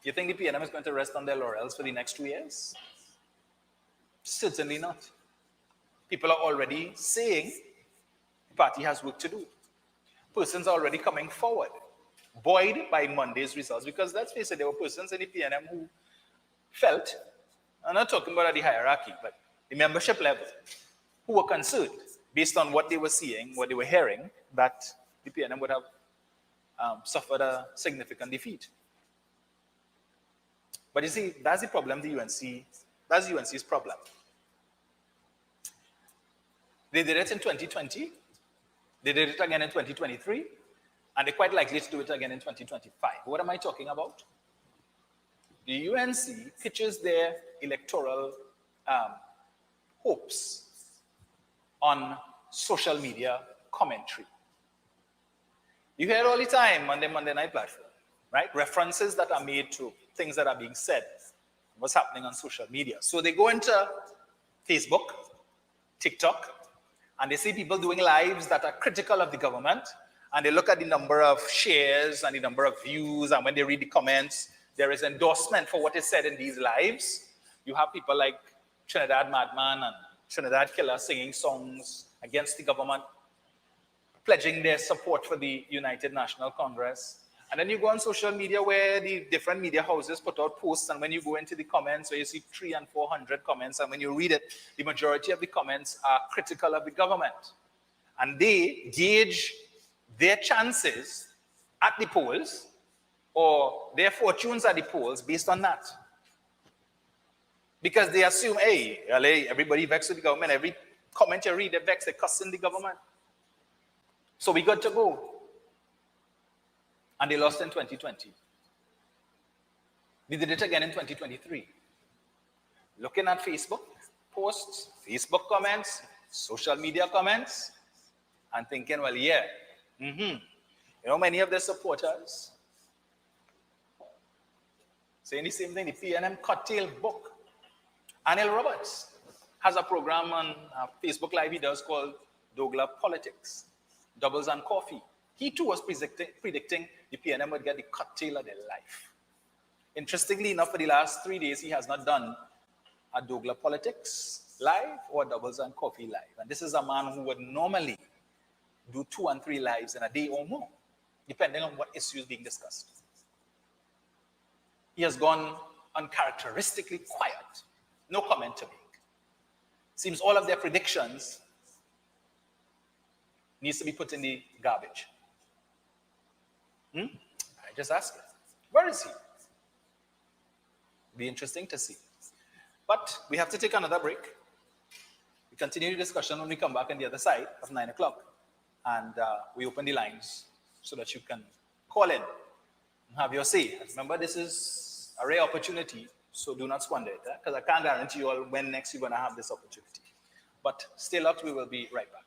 you think the PNM is going to rest on their laurels for the next 2 years? Certainly not. People are already saying the party has work to do. Persons are already coming forward, buoyed by Monday's results, because let's face it, there were persons in the PNM who felt, I'm not talking about the hierarchy, but the membership level, who were concerned based on what they were seeing, what they were hearing, that the PNM would have suffered a significant defeat. But you see, that's the problem, that's UNC's problem. They did it in 2020, they did it again in 2023, and they're quite likely to do it again in 2025. What am I talking about? The UNC pitches their electoral hopes on social media commentary. You hear all the time on the Monday night platform, right? References that are made to things that are being said, what's happening on social media. So they go into Facebook, TikTok, and they see people doing lives that are critical of the government, and they look at the number of shares and the number of views, and when they read the comments, there is endorsement for what is said in these lives. You have people like Trinidad Madman and Trinidad Killer singing songs against the government, pledging their support for the United National Congress. And then you go on social media where the different media houses put out posts, and when you go into the comments where you see 300 and 400 comments, and when you read it, the majority of the comments are critical of the government. And they gauge their chances at the polls, or their fortunes at the polls, based on that. Because they assume, hey, everybody vexed with the government, every comment you read, they vex, they cussing the government. So we got to go. And they lost in 2020. We did it again in 2023. Looking at Facebook posts, Facebook comments, social media comments, and thinking, well, yeah. You know, many of the supporters saying the same thing. The PNM curtail book. Anil Roberts has a program on Facebook Live he does called Douglas Politics, Doubles and Coffee. He too was predicting the PNM would get the curtail of their life. Interestingly enough, for the last 3 days, he has not done a Douglas Politics Live or Doubles and Coffee Live. And this is a man who would normally do 2 and 3 lives in a day or more, depending on what issues being discussed. He has gone uncharacteristically quiet. No comment to make. Seems all of their predictions needs to be put in the garbage. I just ask you, where is he? Be interesting to see. But we have to take another break. We continue the discussion when we come back on the other side of 9 o'clock. And we open the lines so that you can call in and have your say. Remember, this is a rare opportunity, so do not squander it, because I can't guarantee you all when next you're going to have this opportunity. But stay locked, we will be right back.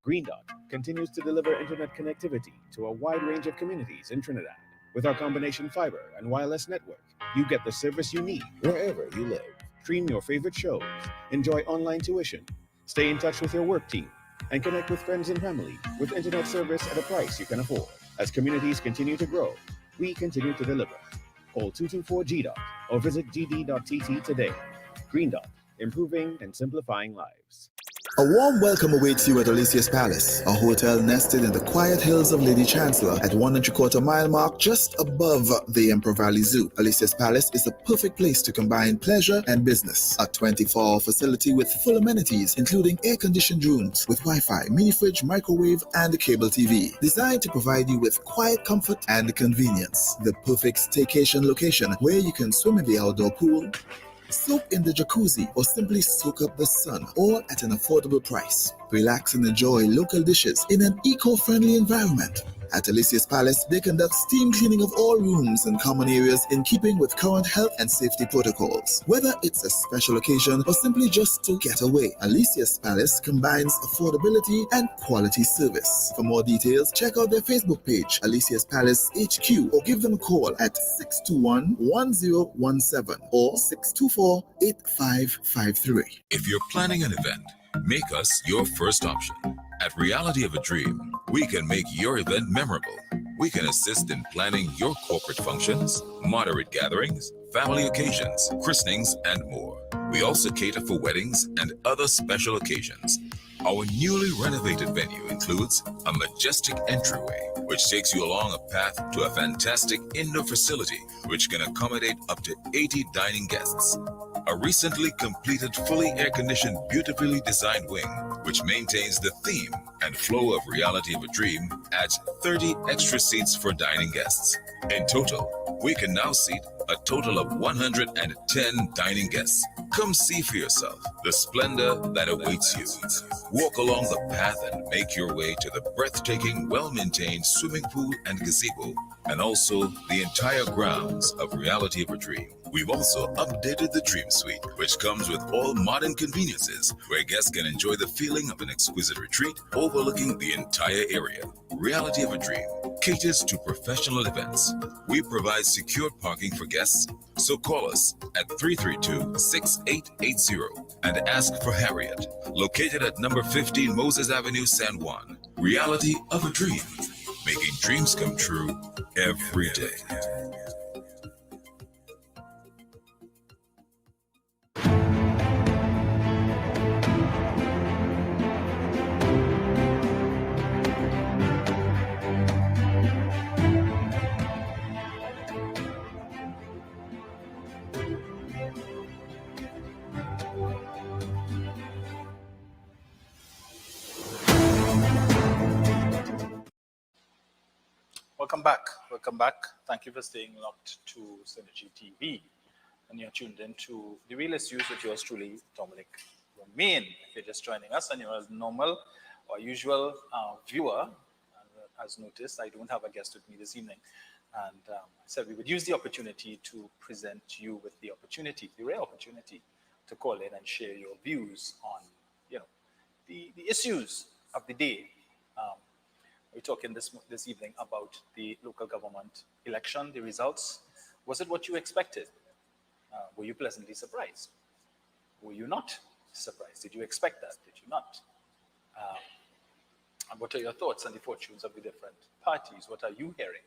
Green Dot continues to deliver internet connectivity to a wide range of communities in Trinidad. With our combination fiber and wireless network, you get the service you need wherever you live. Stream your favorite shows, enjoy online tuition, stay in touch with your work team, and connect with friends and family with internet service at a price you can afford. As communities continue to grow, we continue to deliver. Call 224-GDOT or visit gd.tt today. Green Dot, improving and simplifying lives. A warm welcome awaits you at Alicia's Palace, a hotel nested in the quiet hills of Lady Chancellor at 1 3/4 mile mark just above the Emperor Valley Zoo. Alicia's Palace is the perfect place to combine pleasure and business. A 24-hour facility with full amenities, including air-conditioned rooms with Wi-Fi, mini fridge, microwave, and cable TV. Designed to provide you with quiet comfort and convenience. The perfect staycation location where you can swim in the outdoor pool, soak in the jacuzzi, or simply soak up the sun, all at an affordable price. Relax and enjoy local dishes in an eco-friendly environment. At Alicia's Palace, they conduct steam cleaning of all rooms and common areas in keeping with current health and safety protocols. Whether it's a special occasion or simply just to get away, Alicia's Palace combines affordability and quality service. For more details, check out their Facebook page, Alicia's Palace HQ, or give them a call at 621-1017 or 624-8553. If you're planning an event, make us your first option. At Reality of a Dream, we can make your event memorable. We can assist in planning your corporate functions, moderate gatherings, family occasions, christenings, and more. We also cater for weddings and other special occasions. Our newly renovated venue includes a majestic entryway, which takes you along a path to a fantastic indoor facility, which can accommodate up to 80 dining guests. A recently completed, fully air-conditioned, beautifully designed wing, which maintains the theme and flow of Reality of a Dream, adds 30 extra seats for dining guests. In total, we can now seat a total of 110 dining guests. Come see for yourself the splendor that awaits you. Walk along the path and make your way to the breathtaking, well-maintained swimming pool and gazebo, and also the entire grounds of Reality of a Dream. We've also updated the Dream Suite, which comes with all modern conveniences, where guests can enjoy the feeling of an exquisite retreat overlooking the entire area. Reality of a Dream caters to professional events. We provide secure parking for guests, so call us at 332-6880 and ask for Harriet, located at number 15 Moses Avenue, San Juan. Reality of a Dream, making dreams come true every day. Welcome back. Welcome back. Thank you for staying locked to SynergyTV. And you're tuned into The Real Issues with yours truly, Dominic Romain. If you're just joining us and you're a normal or usual viewer, as noticed, I don't have a guest with me this evening. And I said we would use the opportunity to present you with the opportunity, the rare opportunity, to call in and share your views on, the issues of the day. We're talking this evening about the local government election, the results. Was it what you expected? Were you pleasantly surprised? Were you not surprised? Did you expect that? Did you not? And what are your thoughts on the fortunes of the different parties? What are you hearing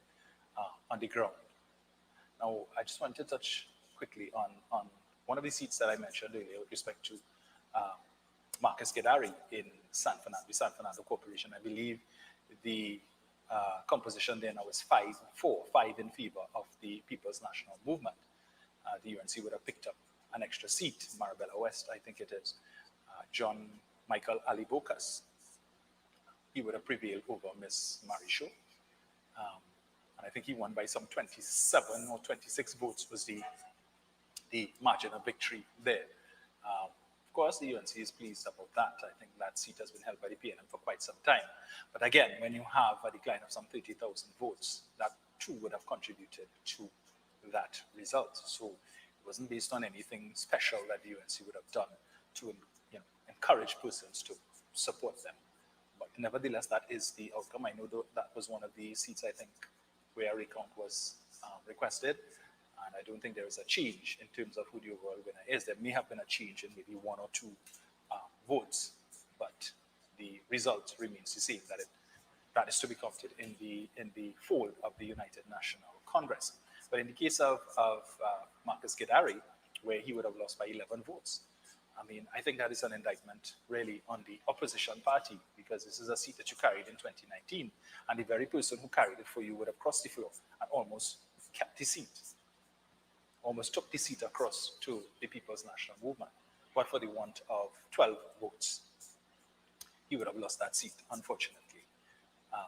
on the ground? Now, I just want to touch quickly on one of the seats that I mentioned earlier with respect to Marcus Gedari in San Fernando Corporation. I believe the composition there now is 5 in favor of the People's National Movement. The UNC would have picked up an extra seat, Marabella West, I think it is. John Michael Ali Bocas, he would have prevailed over Miss Marisho. And I think he won by some 27 or 26 votes was the margin of victory there. Of course, the UNC is pleased about that. I think that seat has been held by the PNM for quite some time. But again, when you have a decline of some 30,000 votes, that too would have contributed to that result. So it wasn't based on anything special that the UNC would have done to encourage persons to support them. But nevertheless, that is the outcome. I know that was one of the seats, I think, where a recount was requested. And I don't think there is a change in terms of who the overall winner is. There may have been a change in maybe 1 or 2 votes, but the result remains the same, that is to be counted in the fold of the United National Congress. But in the case of Marcus Gedari, where he would have lost by 11 votes, I mean, I think that is an indictment really on the opposition party, because this is a seat that you carried in 2019, and the very person who carried it for you would have crossed the floor and almost kept the seat, almost took the seat across to the People's National Movement. But for the want of 12 votes, he would have lost that seat, unfortunately.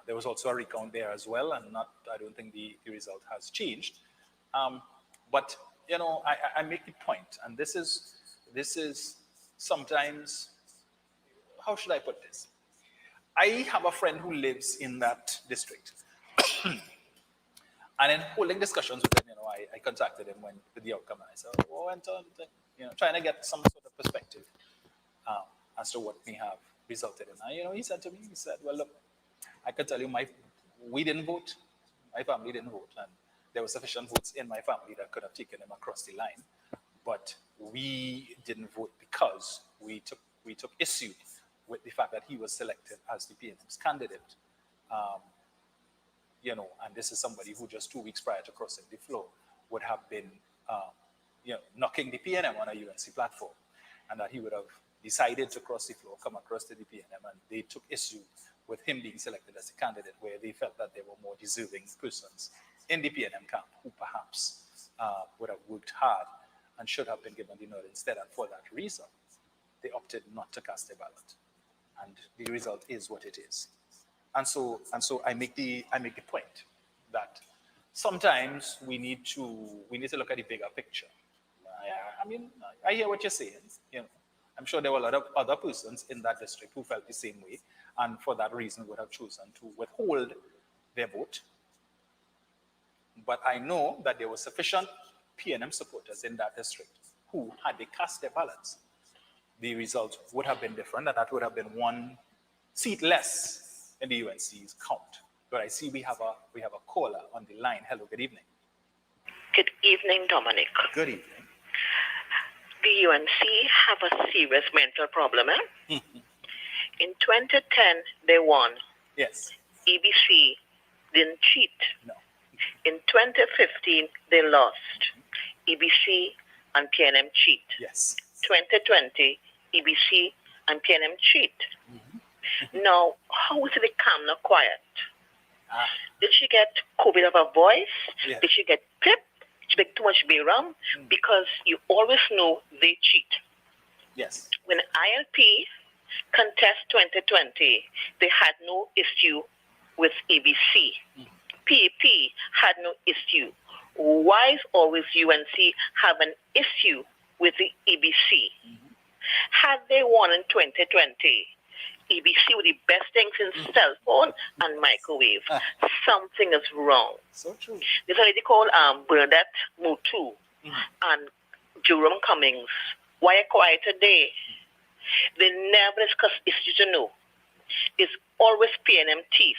There was also a recount there as well, and I don't think the result has changed. But, I make the point, and this is sometimes, how should I put this? I have a friend who lives in that district. And in holding discussions with him, I contacted him with the outcome, and I said, went on, trying to get some sort of perspective as to what may have resulted in. And, he said to me, he said, well, look, I can tell you we didn't vote. My family didn't vote. And there were sufficient votes in my family that could have taken him across the line. But we didn't vote because we took issue with the fact that he was selected as the PNM's candidate. And this is somebody who just 2 weeks prior to crossing the floor would have been, knocking the PNM on a UNC platform, and that he would have decided to cross the floor, come across to the PNM, and they took issue with him being selected as a candidate, where they felt that there were more deserving persons in the PNM camp who perhaps would have worked hard and should have been given the nod instead. And for that reason, they opted not to cast a ballot. And the result is what it is. And so I make the point that sometimes we need to look at the bigger picture. I mean, I hear what you're saying. I'm sure there were a lot of other persons in that district who felt the same way, and for that reason would have chosen to withhold their vote. But I know that there were sufficient PNM supporters in that district who, had they cast their ballots, the result would have been different, and that would have been 1 seat less in the UNC's count. But I see we have a caller on the line. Hello, good evening. Good evening, Dominic. Good evening. The UNC have a serious mental problem, eh? In 2010, they won. Yes. EBC didn't cheat. No. In 2015, they lost. EBC and PNM cheat. Yes. 2020, EBC and PNM cheat. Now, how is it calm or quiet? Did she get COVID of her voice? Yes. Did she get pip? Did she make too much around? Because you always know they cheat. Yes. When ILP contest 2020, they had no issue with EBC. PP had no issue. Why is always UNC have an issue with the EBC? Had they won in 2020, EBC with the best things in cell phone and microwave. Something is wrong. So true. This lady called Bernadette Mutu and Jerome Cummings. Why are quiet today? They never discuss issues to know. It's always PNM thief.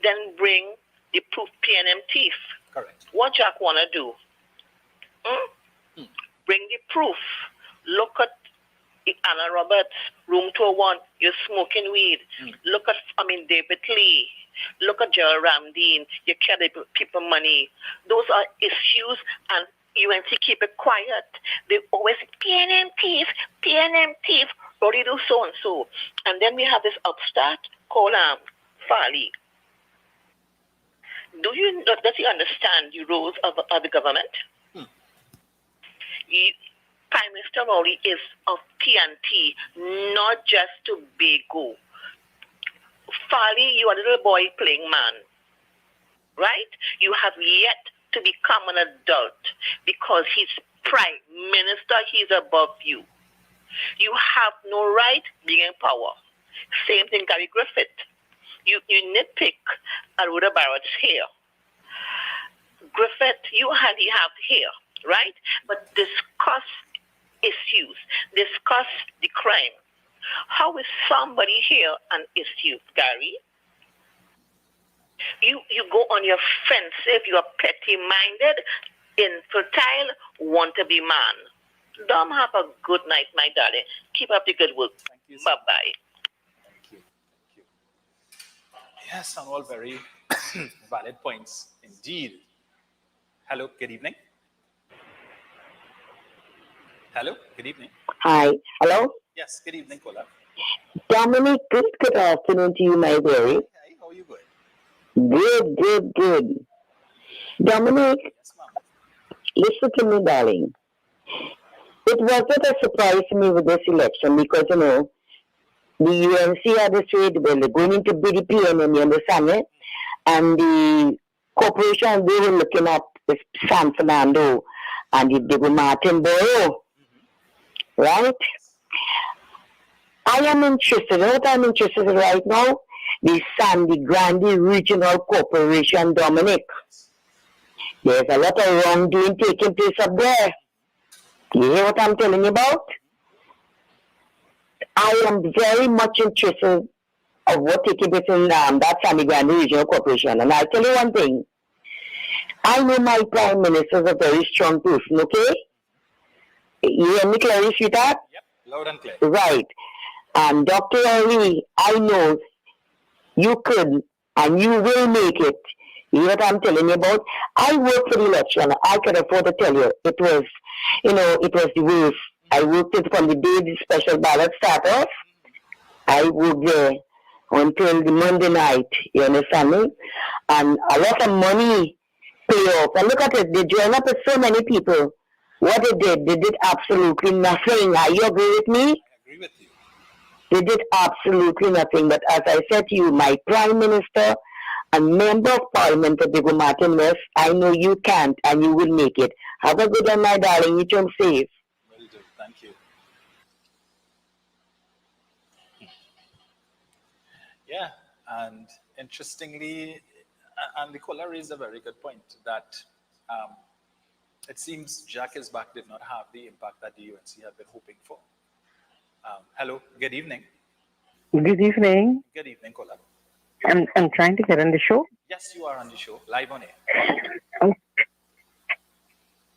Then bring the proof PNM thief. Correct. What Jack wanna do? Bring the proof. Look at Anna Roberts, room 201, you're smoking weed. Look at, David Lee. Look at Gerald Ramdeen, you carry people money. Those are issues, and UNC keep it quiet. They always say, PNM thief, what do you do so and so? And then we have this upstart called Farley. Does he understand the roles of the government? Prime Minister Rowley is of TNT, not just Tobago. Farley, you are a little boy playing man, right? You have yet to become an adult because he's Prime Minister, he's above you. You have no right being in power. Same thing, Gary Griffith. You nitpick Aruda Barrett's hair. Griffith, he have hair, right? But discuss issues, discuss the crime. How is somebody here an issue, Gary? You go on your offensive, you are petty-minded, infertile, want-to-be man. Dom, have a good night, my darling. Keep up the good work. Thank you. Bye-bye. Thank you. Yes, and all very valid points indeed. Hello, good evening. Hello, good evening. Hi. Hello? Yes, good evening, Kola. Dominic, good afternoon to you, my dearie. Hi, how are you going? Good. Dominic, Yes, ma'am. listen to me, darling. It wasn't a surprise to me with this election because, the UNC had decided, well, they're going into BDP, and you understand it? And the corporation, they were looking at San Fernando and the Martin Borough. Right? I am interested. What I'm interested in right now, the Sandy Grande Regional Corporation, Dominic. There's a lot of wrongdoing taking place up there. You hear what I'm telling you about? I am very much interested of what taking place in that Sandy Grande Regional Corporation. And I'll tell you one thing. I know my Prime Minister is a very strong person, okay? You hear me clearly, sweetheart? Yep, loud and clear. Right. And Dr. Ali, I know you could and you will make it. You know what I'm telling you about? I worked for the election. I can afford to tell you. It was, it was the worst. I worked it from the day the special ballot started off. I worked there until the Monday night. You understand me? And a lot of money pay off. And look at it. They joined up with so many people. What they did absolutely nothing. Are you agree with me? I agree with you. They did absolutely nothing. But as I said to you, my Prime Minister and Member of Parliament for Tobago Martin West, I know you can't and you will make it. Have a good one, my darling. You turn safe. Will do. Thank you. Yeah, and interestingly, and Nicola raised a very good point that it seems Jack is back did not have the impact that the UNC had been hoping for. Hello, good evening. Good evening. Good evening, Kola. I'm trying to get on the show. Yes, you are on the show, live on air.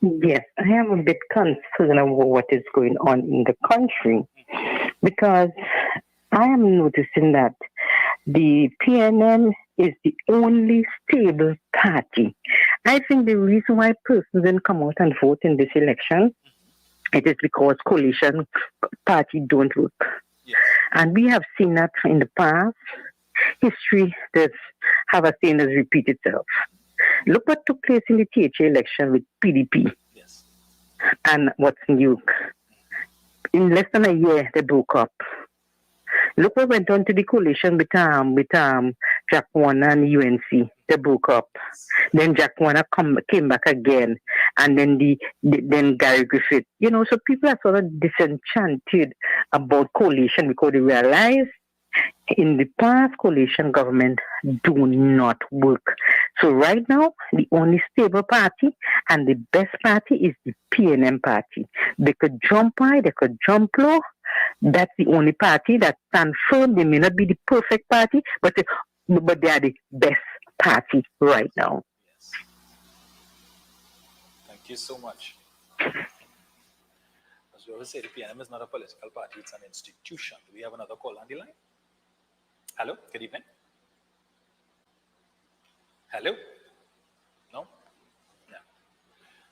Yes, I am a bit concerned about what is going on in the country because I am noticing that the PNM is the only stable party. I think the reason why persons didn't come out and vote in this election, it is because coalition party don't work. Yes. And we have seen that in the past. History does have a saying does repeat itself. Look what took place in the THA election with PDP. Yes. And what's new. In less than a year, they broke up. Look what went on to the coalition with John Jack Warner and UNC. They broke up. Then Jack Warner came back again, and then then Gary Griffith. You know, so people are sort of disenchanted about coalition because they realize in the past coalition government do not work. So right now, the only stable party and the best party is the PNM party. They could jump high, they could jump low. That's the only party that stands firm. They may not be the perfect party, but they are the best party right now. Yes. Thank you so much. As we always say, the PNM is not a political party, it's an institution. Do we have another call on the line? Hello, good evening. Hello? No? Yeah.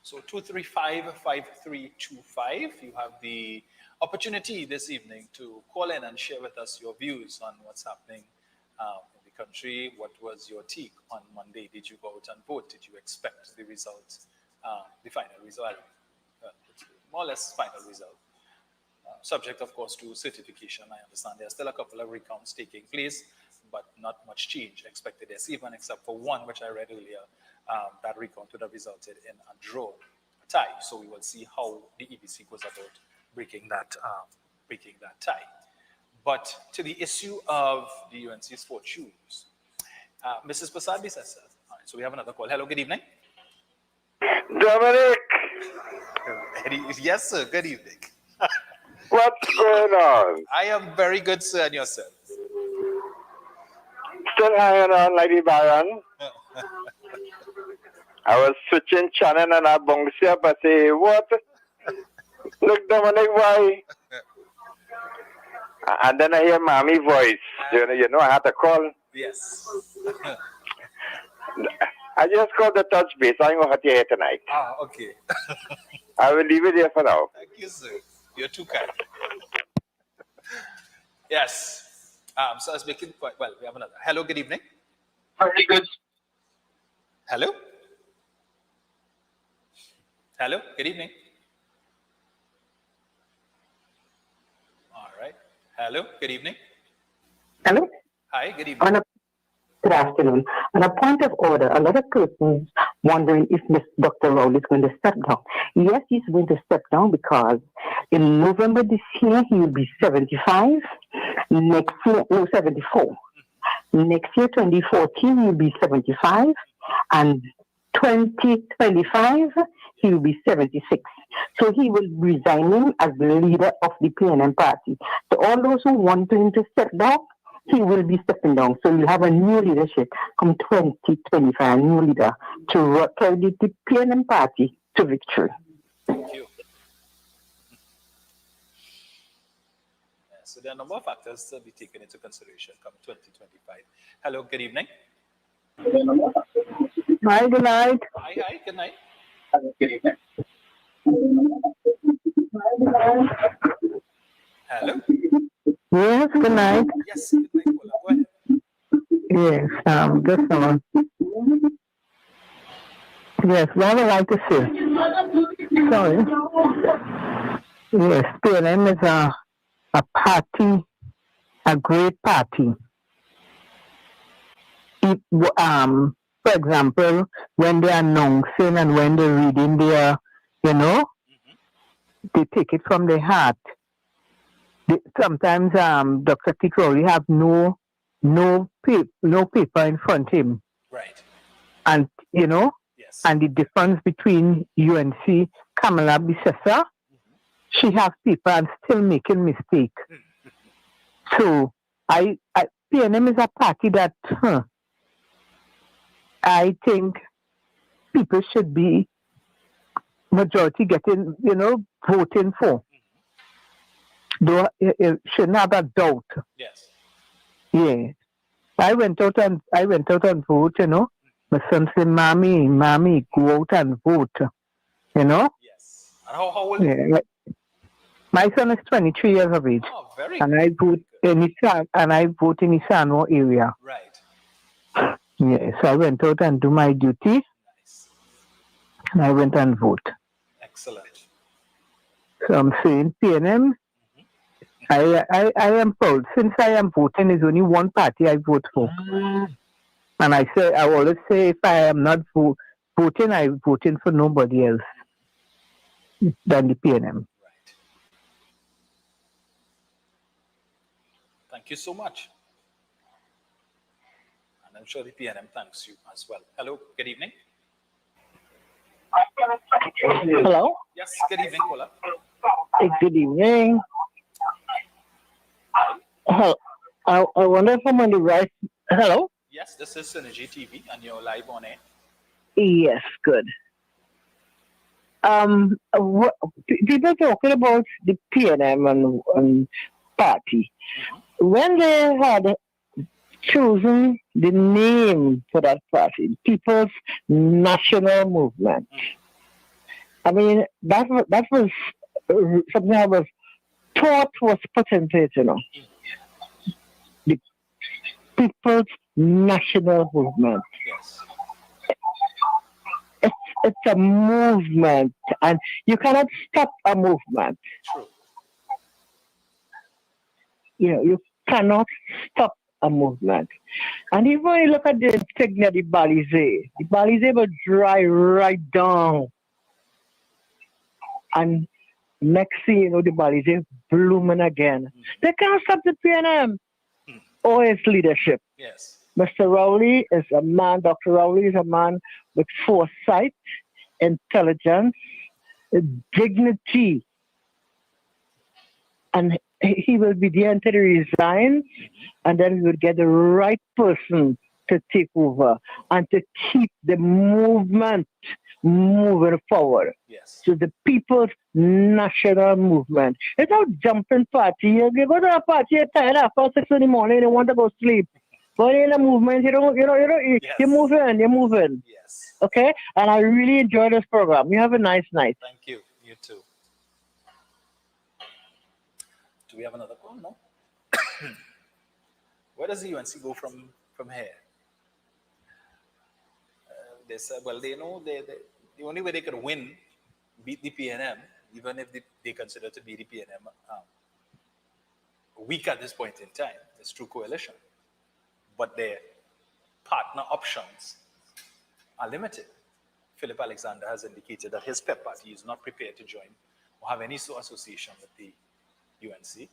So 235-5325, you have the opportunity this evening to call in and share with us your views on what's happening in the country. What was your take on Monday? Did you go out and vote? Did you expect the results, the final result? It's more or less final result. Subject, of course, to certification. I understand there are still a couple of recounts taking place, but not much change expected this evening, except for one, which I read earlier. That recount would have resulted in a draw, a tie. So we will see how the EBC goes about breaking that tie. But to the issue of the UNC's fortunes, Mrs. Prasad says, all right, so we have another call. Hello, good evening. Dominic. Yes, sir. Good evening. What's going on? I am very good, sir, and yourself? Still hanging on like the Baron. I was switching channel and I bounced up. I say, what? Look, Dominic, why? And then I hear Mommy voice. You know, I had to call. Yes. I just called the touch base. I ain't going to hurt you here tonight. Ah, okay. I will leave it there for now. Thank you, sir. You're too kind. Yes. So I was making quite well. We have another. Hello, good evening. Very good. Hello. Hello, good evening. All right. Hello, good evening. Hello? Hi, good evening. Good afternoon. On a point of order, a lot of persons wondering if Dr. Rowley is going to step down. Yes, he's going to step down because in November this year, he will be 75. Next year, 74. Next year, 2014, he will be 75. And 2025, he will be 76. So he will be resigning as the leader of the PNM party. So all those who want him to step down, he will be stepping down. So we'll have a new leadership come 2025, a new leader to carry the PNM party to victory. Thank you. So there are a number of factors to be taken into consideration come 2025. Hello, good evening. Hi, good night. Hi, good night. Good evening. Hello. Yes, good night. Yes, good night. Go ahead. Yes, just a moment. Yes, what I would like to say. Sorry. Yes, PNM is a party, a great party. It, for example, when they are announcing and when they're reading their, they take it from their heart. Sometimes Dr. Crowley have no paper in front of him. Right. And, yes. And the difference between UNC, Kamala Bissessa, she has paper and still making mistake. So, PNM is a party that I think people should be majority getting, voting for. Though it shouldn't have a doubt. Yes. Yeah. I went out and vote, My son said, Mommy, go out and vote. Yes. And how old are you? My son is 23 years of age. Oh, very and good. I vote in the Isano area. Right. Yeah. So I went out and do my duty. Nice. And I went and vote. Excellent. So I'm saying PNM, I am proud. Since I am voting, there's only one party I vote for. And I always say, if I am not voting, I'm voting for nobody else than the PNM. Right. Thank you so much. And I'm sure the PNM thanks you as well. Hello, good evening. Hello? Yes, good evening, caller. Good evening. I wonder if I'm on the right. Hello? Yes, this is SynergyTV and you're live on air. Yes, good. People talking about the PNM and party. When they had chosen the name for that party, People's National Movement, I mean, that was something I was thought was put in place, The People's National Movement. Yes. It's a movement, and you cannot stop a movement. True. You cannot stop a movement. And even when you look at the thing of the Balizé will dry right down. And next thing you know, the Balizé blooming again. They can't stop the PNM or its leadership. Yes. Mr. Rowley is a man, Dr. Rowley is a man with foresight, intelligence, dignity. And he will be there until he resigns, and then we will get the right person to take over and to keep the movement moving forward. Yes. So the People's National Movement. It's not jumping party. You go to a party, you're tired after 6 in the morning, you want to go sleep. But in a movement, you're moving. Yes. Okay? And I really enjoy this program. You have a nice night. Thank you. You too. Do we have another call? No? Where does the UNC go from here? They said, well, they know the only way they could win, beat the PNM, even if they consider to be the PNM weak at this point in time, is through coalition. But their partner options are limited. Philip Alexander has indicated that his PEP party is not prepared to join or have any sort of association with the UNC.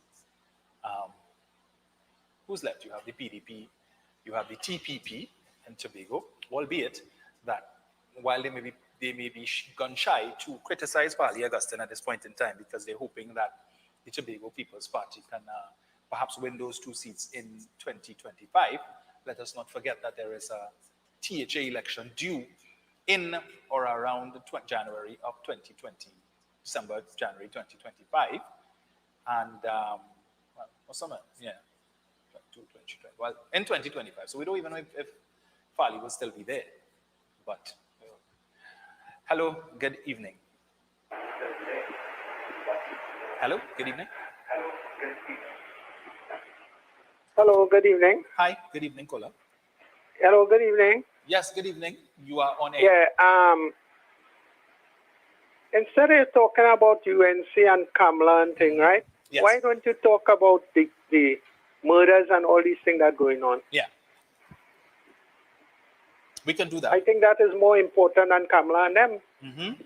Who's left? You have the PDP, you have the TPP in Tobago, albeit that while they may be gun shy to criticize Pali Augustine at this point in time because they're hoping that the Tobago People's Party can perhaps win those 2 seats in 2025. Let us not forget that there is a THA election due in or around January of 2020, December, January 2025. And, or summer, yeah, well, in 2025. So we don't even know if Fali will still be there. But, hello, good evening. Hello, good evening. Hello, good evening. Hi, good evening, caller. Hello, good evening. Yes, good evening. You are on air. Yeah, instead of talking about UNC and Kamala and thing, right? Yes. Why don't you talk about the murders and all these things that are going on? Yeah. We can do that. I think that is more important than Kamala and them. Mm-hmm.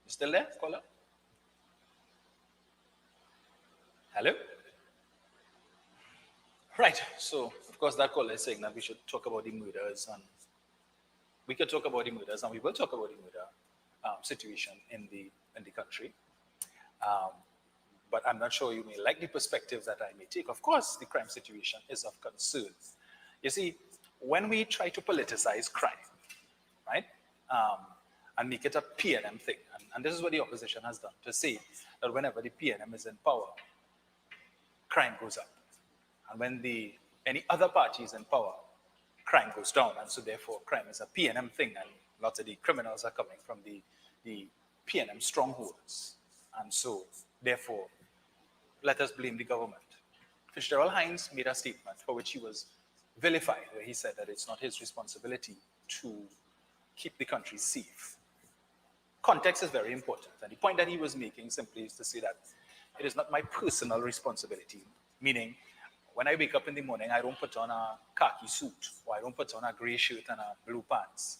Still there, caller? Hello? Right. So, of course, that caller is saying that we should talk about the murders, and we could talk about the murders, and we will talk about the murder situation in the country. But I'm not sure you may like the perspective that I may take. Of course, the crime situation is of concern. You see, when we try to politicize crime, right, and make it a PNM thing, and this is what the opposition has done, to say that whenever the PNM is in power, crime goes up. And when any other party is in power, crime goes down. And so therefore, crime is a PNM thing, and lots of the criminals are coming from the PNM strongholds. And so, therefore, let us blame the government. Fitzgerald Hines made a statement for which he was vilified, where he said that it's not his responsibility to keep the country safe. Context is very important. And the point that he was making simply is to say that it is not my personal responsibility Meaning, when I wake up in the morning, I don't put on a khaki suit, or I don't put on a gray shirt and a blue pants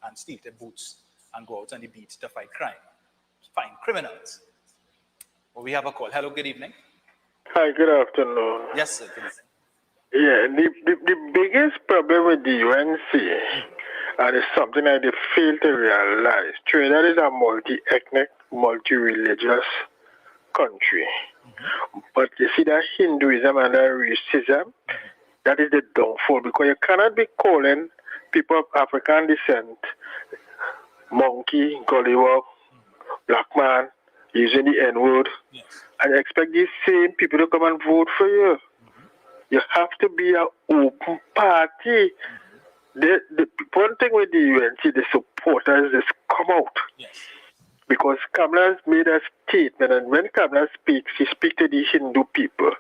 and steel-toed boots and go out on the beat to fight crime, find criminals. Well, we have a call. Hello, good evening. Hi, good afternoon. Yes, sir. Good evening. Yeah, the biggest problem with the UNC, and it's something that they fail to realize, Trinidad is a multi-ethnic, multi-religious country. But you see that Hinduism and that racism, that is the downfall, because you cannot be calling people of African descent monkey, gollywog, black man, using the N-word, and expect these same people to come and vote for you. You have to be an open party. The one thing with the UNC, the supporters just come out. Because Kamala has made a statement, and when Kamala speaks, she speaks to the Hindu people.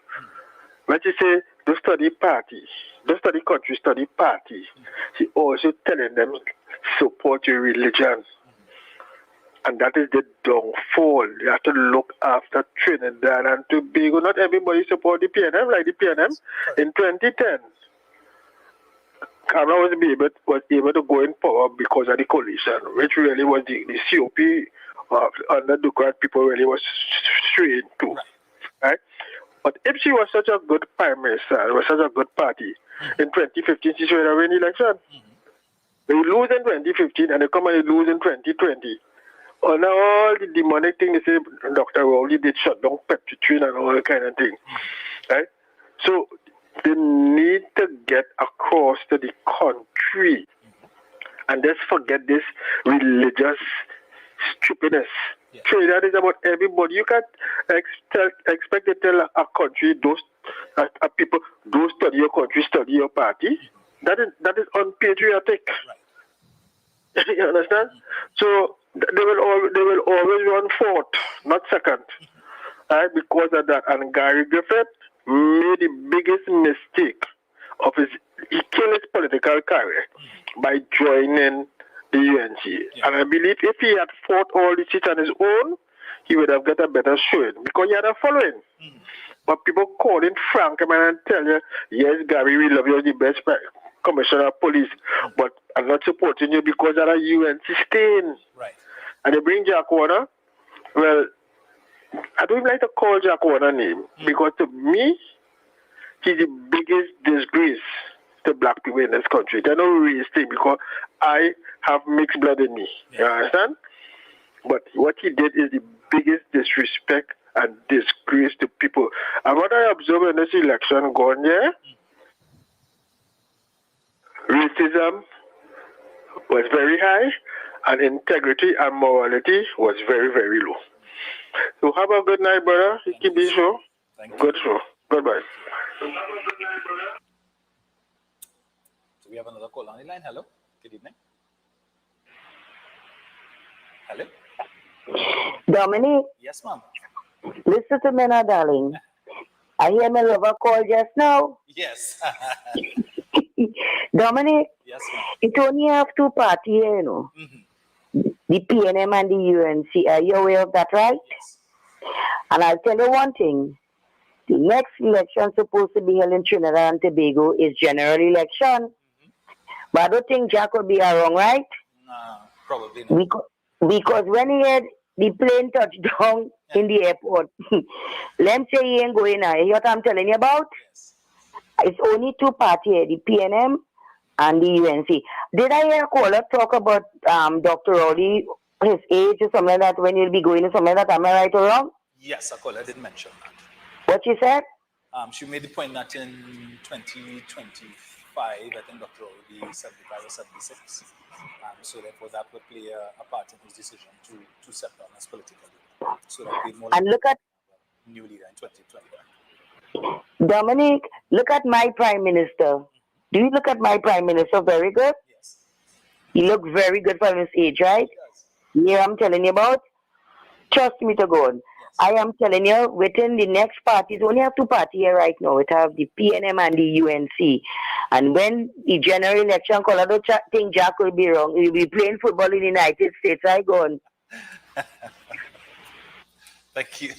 When she says, don't study party, don't study country, study party, she also telling them, support your religion. And that is the downfall. You have to look after Trinidad and Tobago. Not everybody support the PNM like the PNM. In 2010, Kamala was able to go in power because of the coalition, which really was the COP under the Democrat people really was straight to. Right? But if she was such a good prime minister, was such a good party, in 2015 she should have won the election. They lose in 2015 and they come and they lose in 2020. Oh, now all the demonic thing, they say Dr. Rowley did shut down Peptitrin and all that kind of thing. Right? So they need to get across to the country and just forget this religious stupidness. Trinidad is about everybody. You can't expect to tell a country, people, don't study your country, study your party. That is unpatriotic. You understand? So they will always run fourth, not second, right? Because of that. And Gary Griffith made the biggest mistake of he killed his political career by joining the UNC. And I believe if he had fought all the seats on his own, he would have got a better showing because he had a following. But people call him Frank and tell you, yes, Gary, we love you, you're the best commissioner of police, but I'm not supporting you because of a UNC stain. Right. And they bring Jack Warner. Well, I don't even like to call Jack Warner name because to me, he's the biggest disgrace to black people in this country. They're not race thing because I have mixed blood in me. You understand? But what he did is the biggest disrespect and disgrace to people. And what I observed in this election gone here, racism was very high and integrity and morality was very, very low. So have a good night, brother. Keep the show. Good show. Goodbye. So we have another call on the line. Hello. Good evening. Hello. Dominic. Yes, ma'am. Listen to me now, darling. I hear my lover call just now. Yes. Dominic. Yes, ma'am. It only have two parties here, you know. The PNM and the UNC. Are you aware of that, right? Yes. And I'll tell you one thing. The next election supposed to be held in Trinidad and Tobago is general election. But I don't think Jack will be wrong, right? No, probably not. Because when he had the plane touched down in the airport, let him say he ain't going now. You hear what I'm telling you about? Yes. It's only two parties here, the PNM and the UNC. Did I hear a caller talk about Dr. Rowley, his age or something like that, when he'll be going or something like that? Am I right or wrong? Yes, a caller did mention that. What she said? She made the point that in 2025, I think Dr. Rowley will be 75 or 76. So therefore that would play a part in his decision to step down as political leader. So that would be more and look at new leader in 2025. Dominic, look at my prime minister. Do you look at my prime minister very good? Yes. He look very good for his age, right? Yeah, I'm telling you about. Trust me to God. Yes. I am telling you, within the next parties, only have two parties here right now. It have the PNM and the UNC. And when the general election call, I don't think Jack will be wrong. He'll be playing football in the United States. I go on. Thank you.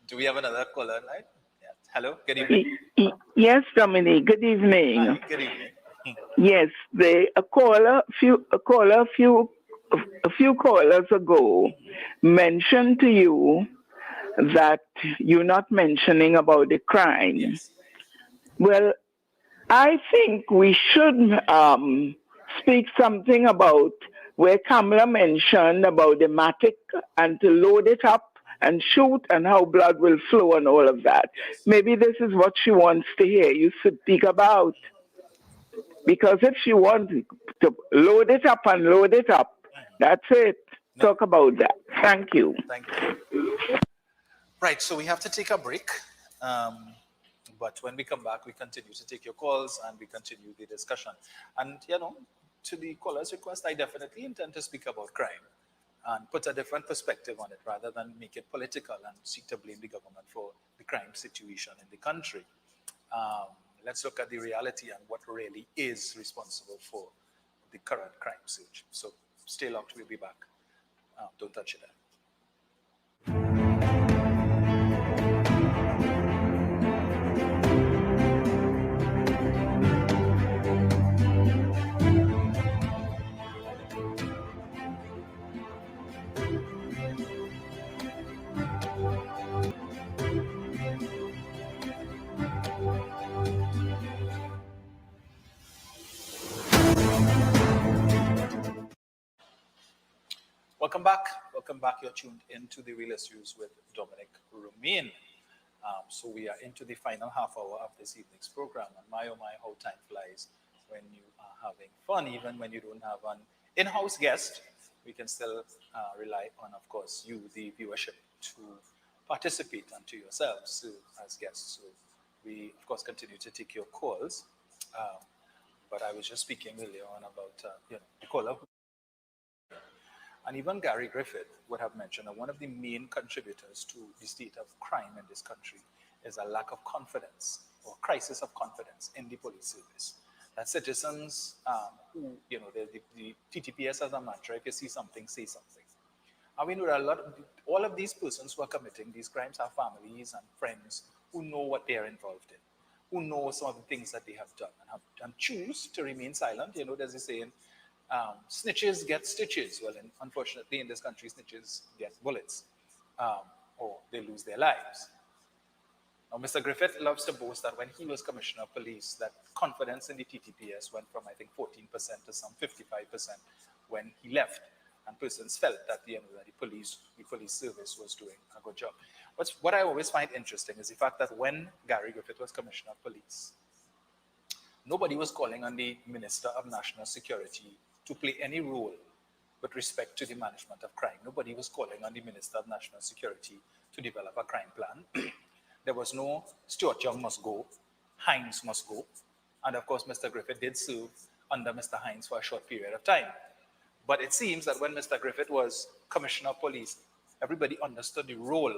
Do we have another caller line? Yeah. Hello, good evening. Yes, Dominic. Good evening. Hi, good evening. Yes, a few callers ago mentioned to you that you're not mentioning about the crime. Yes. Well, I think we should speak something about where Kamala mentioned about the matic and to load it up and shoot and how blood will flow and all of that. Yes. Maybe this is what she wants to hear you speak about. Because if she wants to load it up and load it up, that's it. No. Talk about that. Thank you. Thank you. Right, so we have to take a break. But when we come back, we continue to take your calls and we continue the discussion. And, you know, to the caller's request, I definitely intend to speak about crime and put a different perspective on it rather than make it political and seek to blame the government for the crime situation in the country. Let's look at the reality and what really is responsible for the current crime surge. So stay locked, we'll be back. Don't touch it. Welcome back. Welcome back. You're tuned into The Real Issues with Dominic Romain. So we are into the final half hour of this evening's program. And my, oh my, how time flies when you are having fun. Even when you don't have an in-house guest, we can still rely on, of course, you, the viewership, to participate and to yourselves as guests. So we, of course, continue to take your calls. But I was just speaking earlier on about the caller who, and even Gary Griffith would have mentioned that one of the main contributors to the state of crime in this country is a lack of confidence or crisis of confidence in the police service. That citizens who, you know, the TTPS has a mantra, if you see something, say something. And we know that all of these persons who are committing these crimes have families and friends who know what they are involved in, who know some of the things that they have done and choose to remain silent. You know, there's a saying, snitches get stitches. Well, unfortunately, in this country, snitches get bullets or they lose their lives. Now, Mr. Griffith loves to boast that when he was Commissioner of Police, that confidence in the TTPS went from, I think, 14% to some 55% when he left. And persons felt that, you know, that the police service was doing a good job. What I always find interesting is the fact that when Gary Griffith was Commissioner of Police, nobody was calling on the Minister of National Security to play any role with respect to the management of crime. Nobody was calling on the Minister of National Security to develop a crime plan. There was no Stuart Young must go, Hines must go. And of course, Mr. Griffith did serve under Mr. Hines for a short period of time. But it seems that when Mr. Griffith was Commissioner of Police, everybody understood the role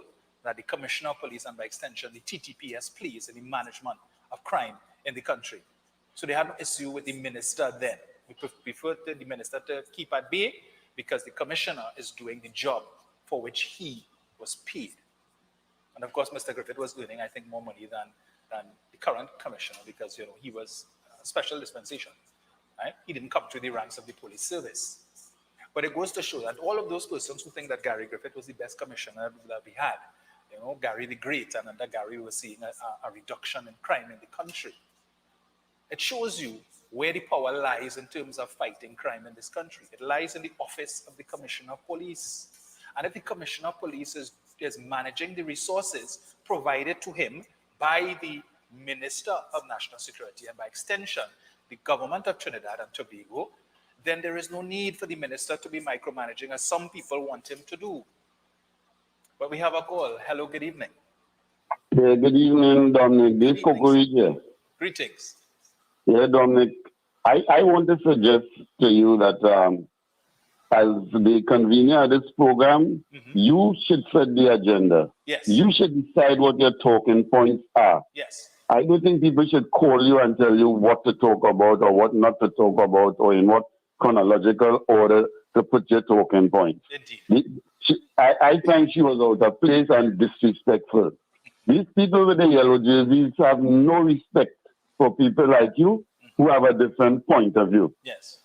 that the Commissioner of Police and by extension the TTPS plays in the management of crime in the country. So they had no issue with the minister then. We preferred the minister to keep at bay because the commissioner is doing the job for which he was paid. And of course, Mr. Griffith was earning, I think, more money than the current commissioner because, you know, he was a special dispensation. Right? He didn't come through the ranks of the police service. But it goes to show that all of those persons who think that Gary Griffith was the best commissioner that we had, you know, Gary the Great, and under Gary we were seeing a reduction in crime in the country. It shows you where the power lies in terms of fighting crime in this country. It lies in the office of the Commissioner of Police. And if the Commissioner of Police is managing the resources provided to him by the Minister of National Security and by extension, the government of Trinidad and Tobago, then there is no need for the minister to be micromanaging as some people want him to do. But we have a call. Hello, good evening. Yeah, good evening, Dominic. This is Kokorija. Greetings. Yeah, Dominic. I want to suggest to you that as the convener of this program, you should set the agenda. Yes. You should decide what your talking points are. Yes. I don't think people should call you and tell you what to talk about or what not to talk about or in what chronological order to put your talking points. Indeed. I think she was out of place and disrespectful. These people with the yellow jerseys have no respect for people like you who have a different point of view. Yes.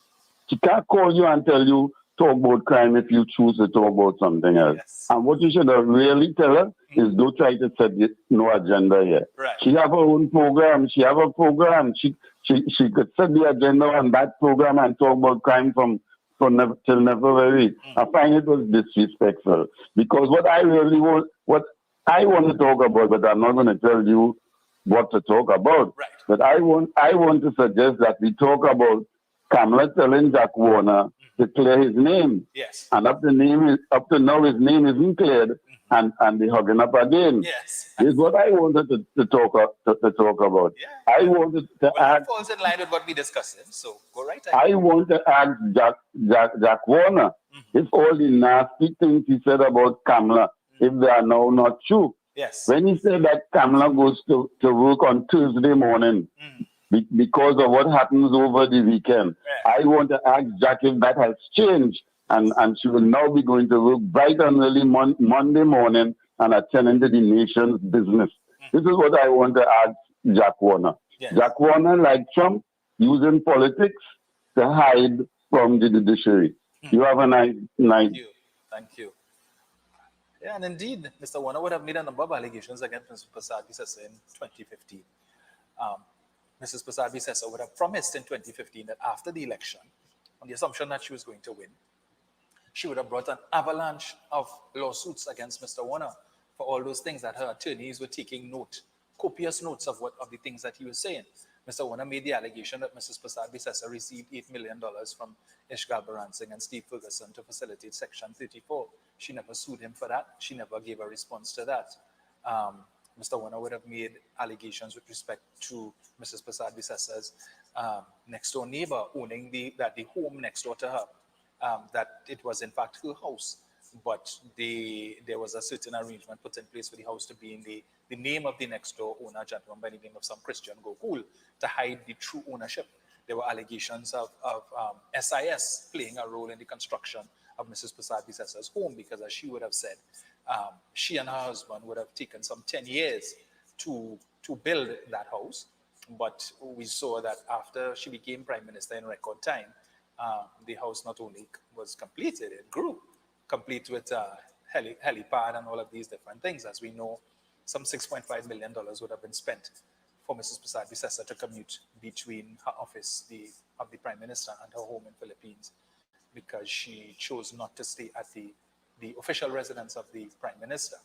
She can't call you and tell you talk about crime if you choose to talk about something else. Yes. And what you should have really tell her is don't try to set no agenda here. Right. She have her own program. She have a program. She could set the agenda on that program and talk about crime from never till never very. I find it was disrespectful because what I want to talk about, but I'm not going to tell you what to talk about. Right. But I want to suggest that we talk about Kamala telling Jack Warner to clear his name. Yes. And up to now his name isn't cleared, and they're hugging up again. Yes. This is what I wanted to talk about. Yeah. I wanted to ask. That falls in line with what we discussed. So go right ahead. I want to ask Jack Warner if all the nasty things he said about Kamala, if they are now not true. Yes. When he said that Kamala goes to work on Thursday morning because of what happens over the weekend, I want to ask Jack if that has changed and she will now be going to work bright and early Monday morning and attending to the nation's business. This is what I want to ask Jack Warner. Yes. Jack Warner, like Trump, using politics to hide from the judiciary. You have a nice night. Thank you. Yeah, and indeed, Mr. Warner would have made a number of allegations against Mrs. Prasad-Bissessar in 2015. Mrs. Prasad-Bissessar would have promised in 2015 that after the election, on the assumption that she was going to win, she would have brought an avalanche of lawsuits against Mr. Warner for all those things that her attorneys were taking note, copious notes of the things that he was saying. Mr. Warner made the allegation that Mrs. Prasad-Bissessar received $8 million from Ishgal Baransing and Steve Ferguson to facilitate Section 34. She never sued him for that. She never gave a response to that. Mr. Warner would have made allegations with respect to Mrs. Prasad-Bissessar's next door neighbor owning the home next door to her, that it was in fact her house, but there was a certain arrangement put in place for the house to be in the name of the next door owner, gentleman by the name of some Christian Gokul, to hide the true ownership. There were allegations of SIS playing a role in the construction of Mrs. Prasad-Bissessar's home, because as she would have said, she and her husband would have taken some 10 years to build that house. But we saw that after she became prime minister in record time, the house not only was completed, it grew, complete with helipad and all of these different things. As we know, some $6.5 million would have been spent for Mrs. Prasad-Bissessar to commute between her office of the prime minister and her home in Philippines, because she chose not to stay at the official residence of the prime minister.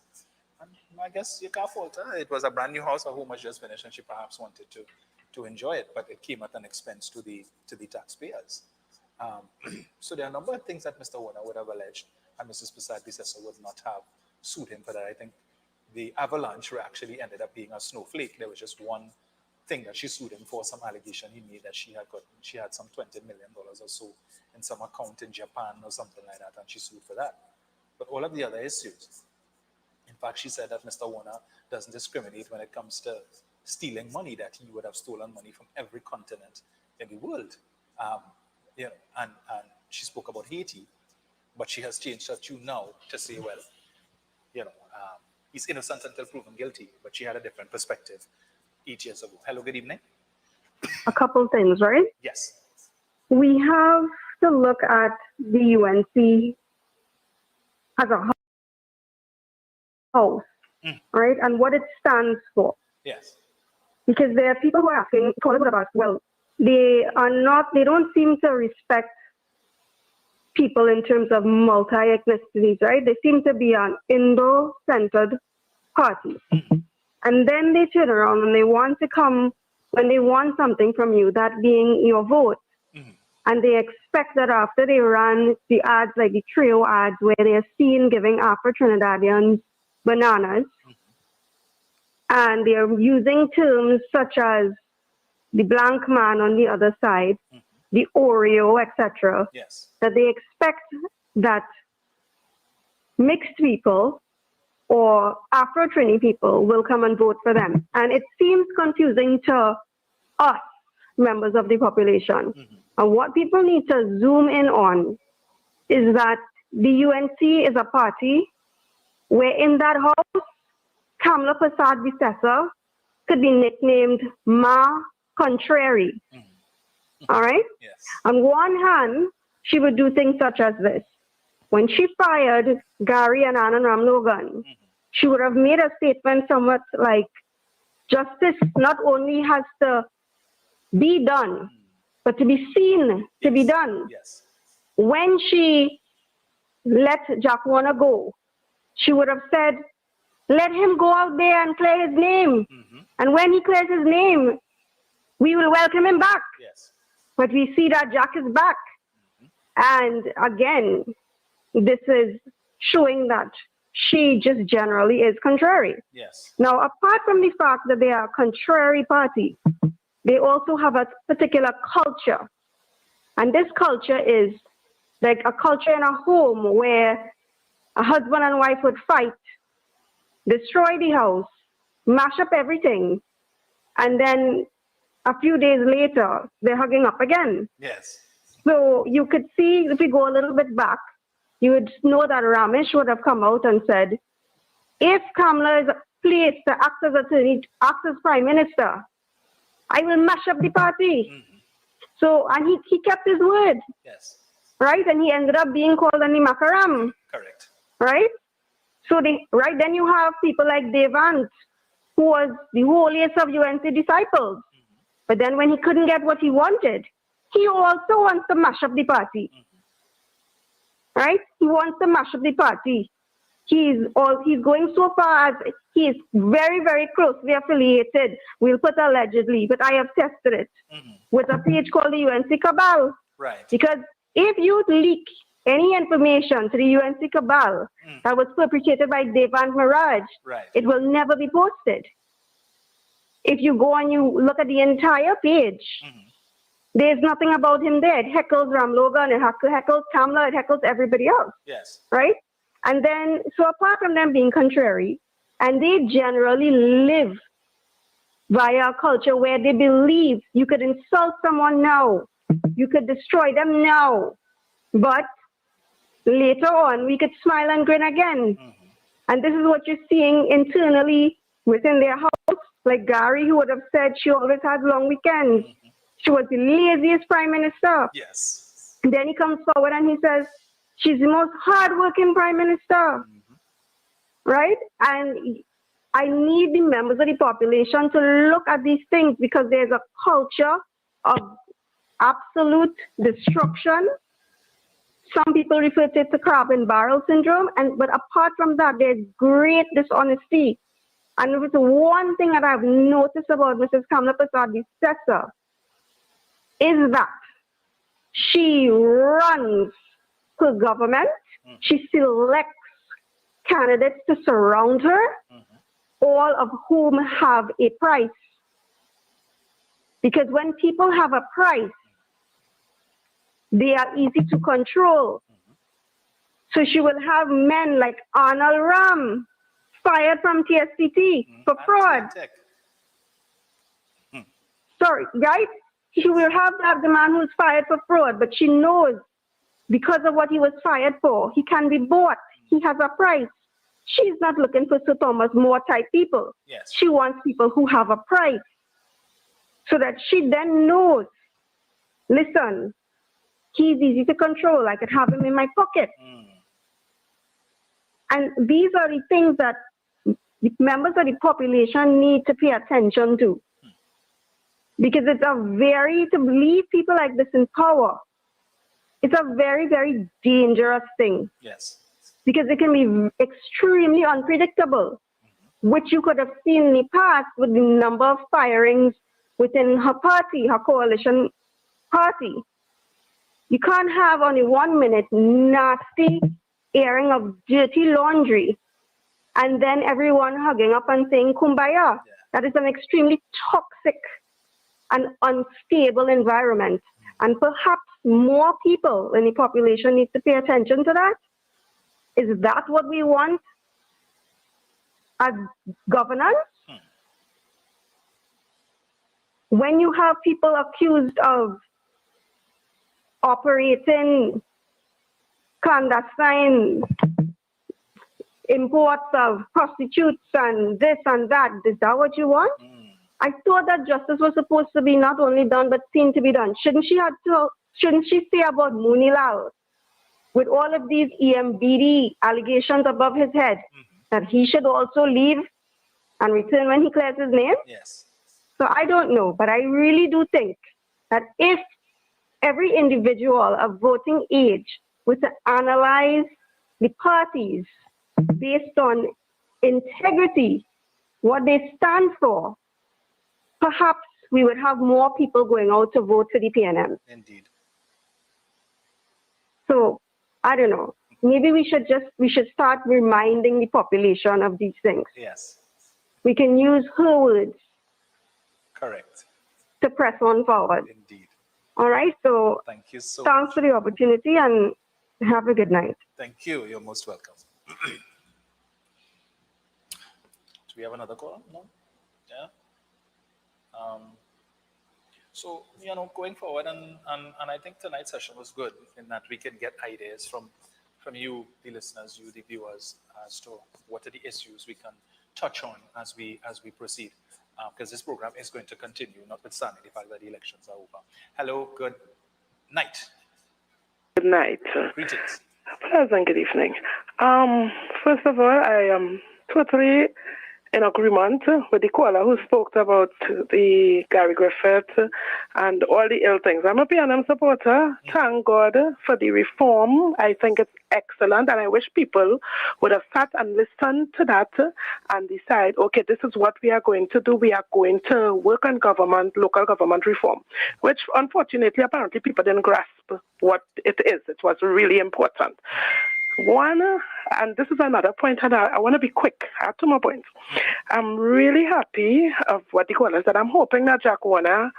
And I guess you can't fault her. It was a brand new house, her home was just finished, and she perhaps wanted to enjoy it, but it came at an expense to the taxpayers. So there are a number of things that Mr. Warner would have alleged, and Mrs. Prasad-Bissessar would not have sued him for that. I think the avalanche actually ended up being a snowflake. There was just one thing that she sued him for, some allegation he made that she had some $20 million or so in some account in Japan or something like that, and she sued for that. But all of the other issues, in fact, she said that Mr. Warner doesn't discriminate when it comes to stealing money, that he would have stolen money from every continent in the world. And she spoke about Haiti, but she has changed her tune now to say, well, he's innocent until proven guilty, but she had a different perspective 8 years ago. Hello, good evening. A couple things, right? Yes. We have to look at the UNC as a house, right? And what it stands for. Yes. Because there are people who are asking, well, they don't seem to respect people in terms of multi-ethnicities, right? They seem to be an Indo-centered party. And then they turn around and they want something from you, that being your vote. And they expect that after they ran the ads, like the trio ads, where they're seen giving Afro-Trinidadians bananas, and they're using terms such as the blank man on the other side, the Oreo, etc., that they expect that mixed people or Afro-Trini people will come and vote for them. And it seems confusing to us, members of the population. And what people need to zoom in on is that the UNC is a party where in that house, Kamala Persad-Bissessar could be nicknamed Ma Contrary. All right? Yes. On one hand, she would do things such as this. When she fired Gary and Anand Ramlogan, she would have made a statement somewhat like, justice not only has to be done, but to be seen to be done. Yes. When she let Jack Warner go, she would have said, let him go out there and clear his name. And when he clears his name, we will welcome him back. Yes. But we see that Jack is back. And again, this is showing that she just generally is contrary. Yes. Now, apart from the fact that they are a contrary party, they also have a particular culture. And this culture is like a culture in a home where a husband and wife would fight, destroy the house, mash up everything, and then a few days later, they're hugging up again. Yes. So you could see, if we go a little bit back, you would know that Ramesh would have come out and said, if Kamala is placed to act as attorney, act as prime minister, I will mash up the party. So, and he kept his word. Yes. Right? And he ended up being called Ani Makaram. Correct. Right? So, right then you have people like Devant, who was the holiest of UNC disciples. But then when he couldn't get what he wanted, he also wants to mash up the party. Right? He wants to mash up the party. He's going so far as he is very, very closely affiliated. We'll put allegedly, but I have tested it with a page called the UNC Cabal. Right. Because if you leak any information to the UNC Cabal that was perpetrated by Devant Miraj, it will never be posted. If you go and you look at the entire page, there's nothing about him there. It heckles Ramlogan, it heckles Kamala, it heckles everybody else. Yes. Right? And then, so apart from them being contrary, and they generally live via a culture where they believe you could insult someone now, you could destroy them now, but later on we could smile and grin again. And this is what you're seeing internally within their house, like Gary, who would have said she always had long weekends. She was the laziest prime minister. Yes. And then he comes forward and he says, she's the most hardworking prime minister. Right? And I need the members of the population to look at these things because there's a culture of absolute destruction. Some people refer to it as crab and barrel syndrome. But apart from that, there's great dishonesty. And if it's one thing that I've noticed about Mrs. Kamala Persad-Bissessar is that she runs her government. She selects candidates to surround her, all of whom have a price. Because when people have a price, they are easy to control. So she will have men like Arnold Ram fired from TSCT for fraud. Sorry, guys. She will have to have the man who's fired for fraud, but she knows because of what he was fired for, he can be bought. He has a price. She's not looking for Sir Thomas More type people. Yes. She wants people who have a price so that she then knows, listen, he's easy to control. I could have him in my pocket. And these are the things that the members of the population need to pay attention to. Because it's to leave people like this in power, it's a very, very dangerous thing. Yes. Because it can be extremely unpredictable, which you could have seen in the past with the number of firings within her party, her coalition party. You can't have only 1 minute nasty airing of dirty laundry and then everyone hugging up and saying kumbaya. That is an extremely toxic and unstable environment. And perhaps more people in the population need to pay attention to that. Is that what we want as governance? When you have people accused of operating clandestine imports of prostitutes and this and that. Is that what you want? I thought that justice was supposed to be not only done but seen to be done. Shouldn't she say about Moonilal, with all of these EMBD allegations above his head, that he should also leave and return when he clears his name? Yes. So I don't know, but I really do think that if every individual of voting age were to analyze the parties based on integrity, what they stand for, perhaps we would have more people going out to vote for the PNM. Indeed. So I don't know. Maybe we should start reminding the population of these things. Yes. We can use her words. Correct. To press on forward. Indeed. All right. So thank you so thanks for the opportunity and have a good night. Thank you. You're most welcome. Do we have another call? No? Yeah. So, going forward, and I think tonight's session was good in that we can get ideas from you, the listeners, you, the viewers, as to what are the issues we can touch on as we proceed. Because this program is going to continue, notwithstanding the fact that the elections are over. Hello, good night. Good night. Greetings. Pleasant good evening. First of all, I am totally in agreement with the caller who spoke about the Gary Griffith and all the ill things. I'm a PNM supporter. Thank God for the reform. I think it's excellent, and I wish people would have sat and listened to that and decide, okay, this is what we are going to do. We are going to work on government, local government reform, which unfortunately, apparently people didn't grasp what it is. It was really important. One, and this is another point, and I want to be quick. I have two more points. I'm really happy of what the caller said. I'm hoping that Jack Warner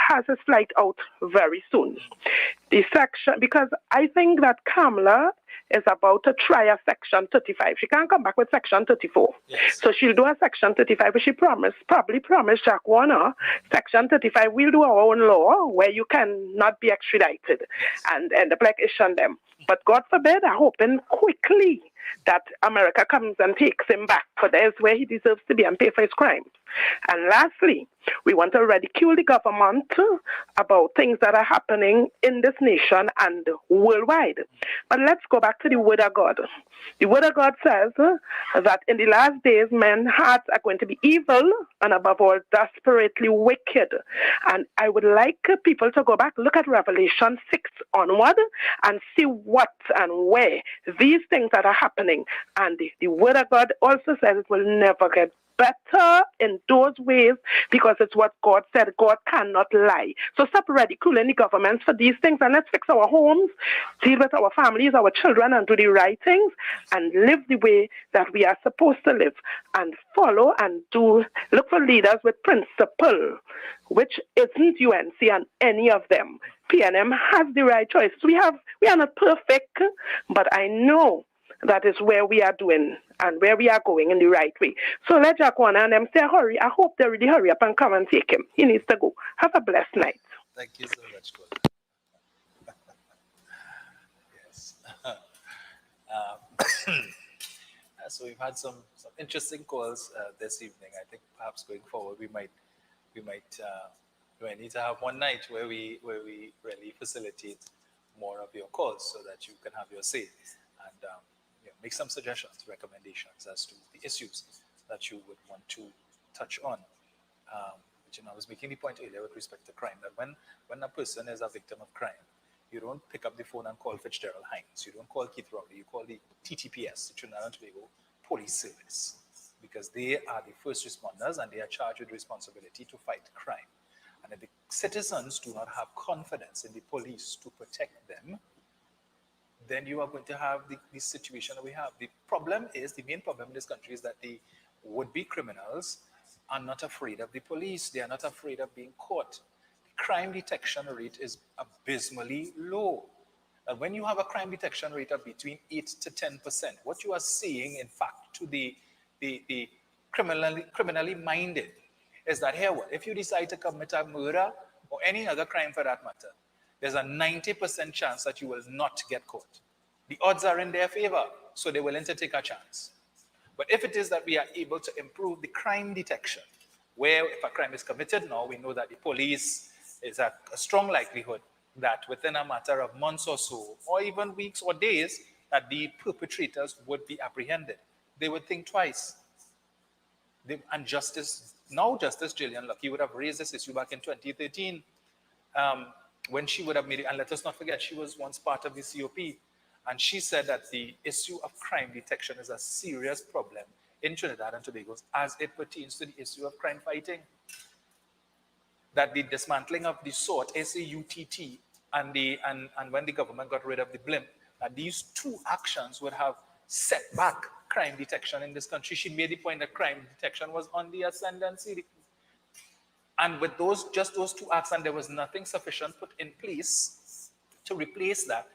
has his flight out very soon. The section, because I think that Kamala is about to try a Section 35. She can't come back with Section 34. Yes. So she'll do a Section 35, but she probably promised Jack Warner, Section 35, we'll do our own law where you cannot be extradited and end up like issue them. But God forbid, I'm hoping quickly that America comes and takes him back, for there's where he deserves to be and pay for his crimes. And lastly, we want to ridicule the government about things that are happening in this nation and worldwide. But let's go back to the Word of God. The Word of God says that in the last days, men's hearts are going to be evil and above all, desperately wicked. And I would like people to go back, look at Revelation 6 onward and see what and where these things that are happening. And the Word of God also says it will never get better in those ways because it's what God said. God cannot lie. So stop ridiculing the governments for these things and let's fix our homes, deal with our families, our children, and do the right things and live the way that we are supposed to live and follow and look for leaders with principle, which isn't UNC and any of them. PNM has the right choice. We are not perfect, but I know that is where we are doing and where we are going in the right way. So let Jack Warner and them say hurry. I hope they really hurry up and come and take him. He needs to go. Have a blessed night. Thank you so much, Cole. Yes. So we've had some interesting calls this evening. I think perhaps going forward we might need to have one night where we really facilitate more of your calls so that you can have your say and make some suggestions, recommendations as to the issues that you would want to touch on. Which, I was making the point earlier with respect to crime, that when a person is a victim of crime, you don't pick up the phone and call Fitzgerald Hines. You don't call Keith Rowley. You call the TTPS, the Trinidad and Tobago Police Service, because they are the first responders and they are charged with responsibility to fight crime. And if the citizens do not have confidence in the police to protect them, then you are going to have the situation that we have. The main problem in this country is that the would-be criminals are not afraid of the police. They are not afraid of being caught. The crime detection rate is abysmally low. And when you have a crime detection rate of between 8 to 10%, what you are seeing, in fact, to the criminally minded is that here, if you decide to commit a murder or any other crime for that matter, there's a 90% chance that you will not get caught. the odds are in their favor, so they're willing to take a chance. But if it is that we are able to improve the crime detection, where if a crime is committed now, we know that the police is at a strong likelihood that within a matter of months or so, or even weeks or days, that the perpetrators would be apprehended. They would think twice. And Justice Gillian Lucky would have raised this issue back in 2013 when she would have made it, and let us not forget, she was once part of the COP, and she said that the issue of crime detection is a serious problem in Trinidad and Tobago as it pertains to the issue of crime fighting. That the dismantling of the SORT, SAUTT, and when the government got rid of the blimp, that these two actions would have set back crime detection in this country. She made the point that crime detection was on the ascendancy. And with just those two acts, and there was nothing sufficient put in place to replace that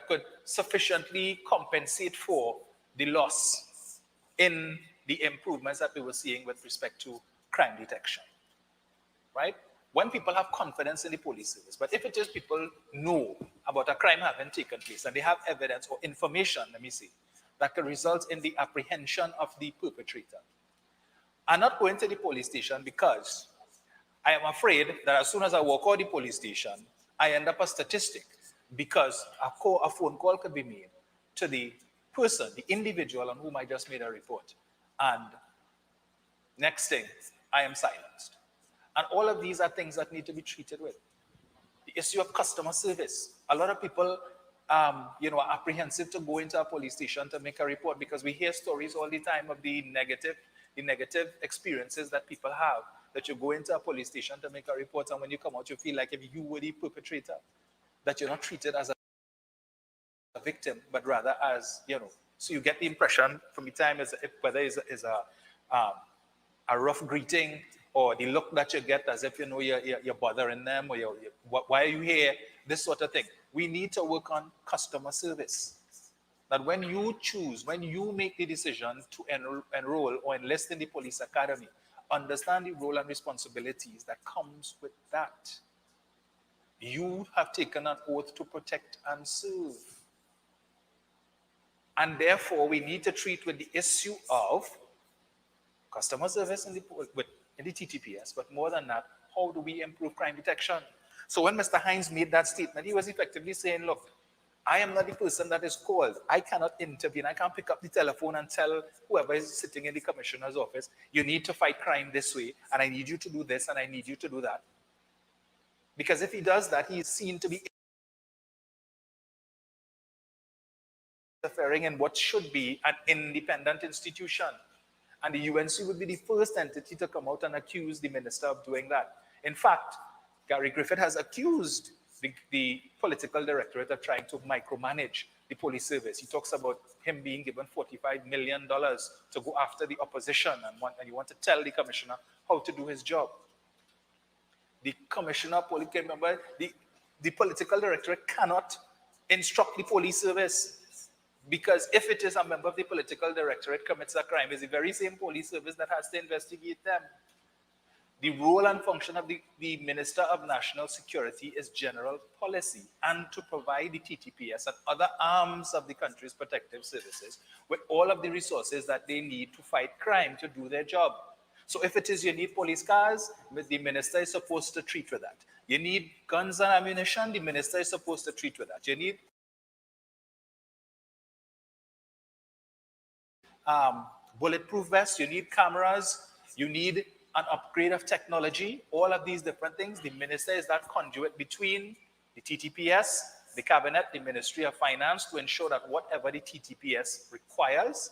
could sufficiently compensate for the loss in the improvements that we were seeing with respect to crime detection, right? When people have confidence in the police service, but if it is people know about a crime having taken place and they have evidence or information, let me see, that could result in the apprehension of the perpetrator, I'm not going to the police station because I am afraid that as soon as I walk out the police station, I end up a statistic because a phone call could be made to the person, the individual on whom I just made a report. And next thing, I am silenced. And all of these are things that need to be treated with. The issue of customer service. A lot of people are apprehensive to go into a police station to make a report because we hear stories all the time of the negative experiences that people have, that you go into a police station to make a report, and when you come out, you feel like if you were the perpetrator, that you're not treated as a victim, but rather as, so you get the impression from the time whether it's a rough greeting or the look that you get as if, you're bothering them, or why are you here, this sort of thing. We need to work on customer service. That when you make the decision to enroll or enlist in the police academy, understand the role and responsibilities that comes with that. You have taken an oath to protect and serve. And therefore, we need to treat with the issue of customer service in the TTPS, but more than that, how do we improve crime detection? So when Mr. Hines made that statement, he was effectively saying, look, I am not the person that is called. I cannot intervene. I can't pick up the telephone and tell whoever is sitting in the commissioner's office, you need to fight crime this way, and I need you to do this, and I need you to do that. Because if he does that, he is seen to be interfering in what should be an independent institution. And the UNC would be the first entity to come out and accuse the minister of doing that. In fact, Gary Griffith has accused the political directorate of trying to micromanage the police service. He talks about him being given $45 million to go after the opposition, and you want to tell the commissioner how to do his job. The commissioner, remember, the political directorate cannot instruct the police service, because if it is a member of the political directorate commits a crime, it's the very same police service that has to investigate them. The role and function of the Minister of National Security is general policy and to provide the TTPS and other arms of the country's protective services with all of the resources that they need to fight crime, to do their job. So if it is you need police cars, the minister is supposed to treat with that. You need guns and ammunition, the minister is supposed to treat with that. You need bulletproof vests, you need cameras, you need an upgrade of technology, all of these different things. The minister is that conduit between the TTPS, the cabinet, the Ministry of Finance, to ensure that whatever the TTPS requires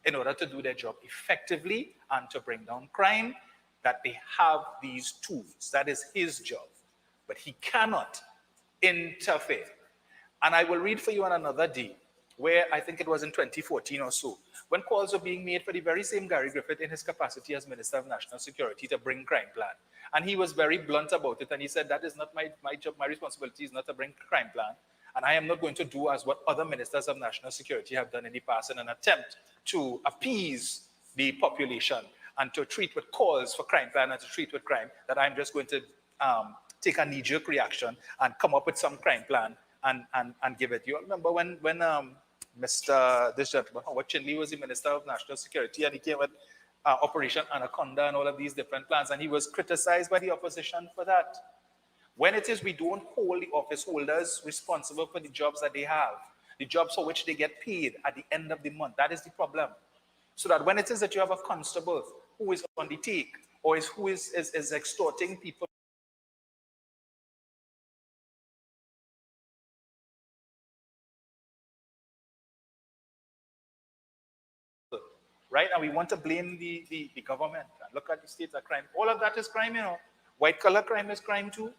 in order to do their job effectively and to bring down crime, that they have these tools. That is his job. But he cannot interfere. And I will read for you on another day, where I think it was in 2014 or so, when calls were being made for the very same Gary Griffith in his capacity as Minister of National Security to bring crime plan. And he was very blunt about it, and he said, that is not my job, my responsibility is not to bring crime plan, and I am not going to do as what other ministers of national security have done in the past in an attempt to appease the population and to treat with calls for crime plan and to treat with crime, that I'm just going to take a knee-jerk reaction and come up with some crime plan and give it. You remember when this gentleman, Howard Chinley, was the Minister of National Security, and he came with Operation Anaconda and all of these different plans, and he was criticized by the opposition for that. When it is we don't hold the office holders responsible for the jobs that they have, the jobs for which they get paid at the end of the month, that is the problem. So that when it is that you have a constable who is on the take, or who is extorting people, right? And we want to blame the government. And look at the states of crime. All of that is crime, you know. White collar crime is crime too.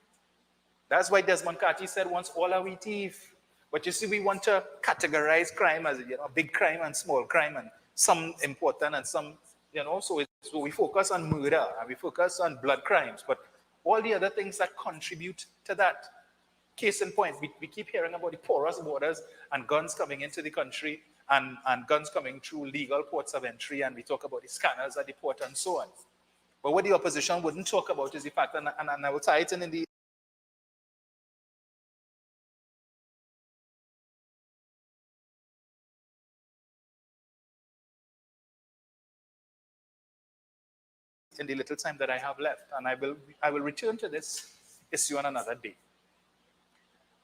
That's why Desmond Carty said once, all are we thief. But you see, we want to categorize crime as, you know, big crime and small crime, and some important and some, you know, so we focus on murder and we focus on blood crimes, but all the other things that contribute to that. Case in point, we keep hearing about the porous borders and guns coming into the country and guns coming through legal ports of entry, and we talk about the scanners at the port and so on. But what the opposition wouldn't talk about is the fact, and I will tie it in the little time that I have left, and I will return to this issue on another day.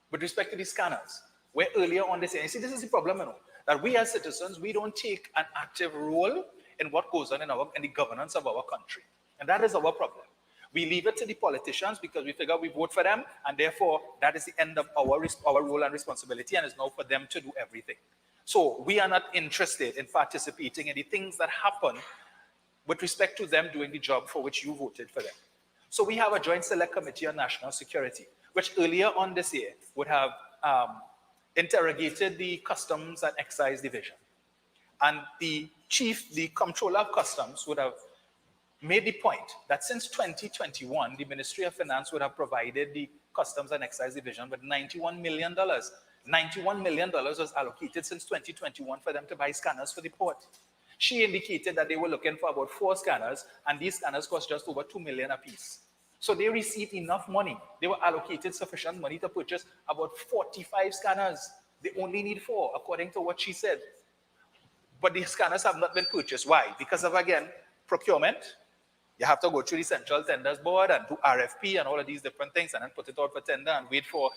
With respect to the scanners, where earlier on they say, you see, this is the problem, you know, that we as citizens, we don't take an active role in what goes on in the governance of our country. And that is our problem. We leave it to the politicians because we figure we vote for them, and therefore that is the end of our role and responsibility, and it's now for them to do everything. So we are not interested in participating in the things that happen with respect to them doing the job for which you voted for them. So we have a Joint Select Committee on National Security, which earlier on this year would have interrogated the Customs and Excise Division. And the Comptroller of Customs would have made the point that since 2021, the Ministry of Finance would have provided the Customs and Excise Division with $91 million. $91 million was allocated since 2021 for them to buy scanners for the port. She indicated that they were looking for about 4 scanners, and these scanners cost just over $2 million apiece. So they received enough money. They were allocated sufficient money to purchase about 45 scanners. They only need 4, according to what she said. But the scanners have not been purchased. Why? Because of, again, procurement. You have to go through the Central Tenders Board and do RFP and all of these different things, and then put it out for tender and wait for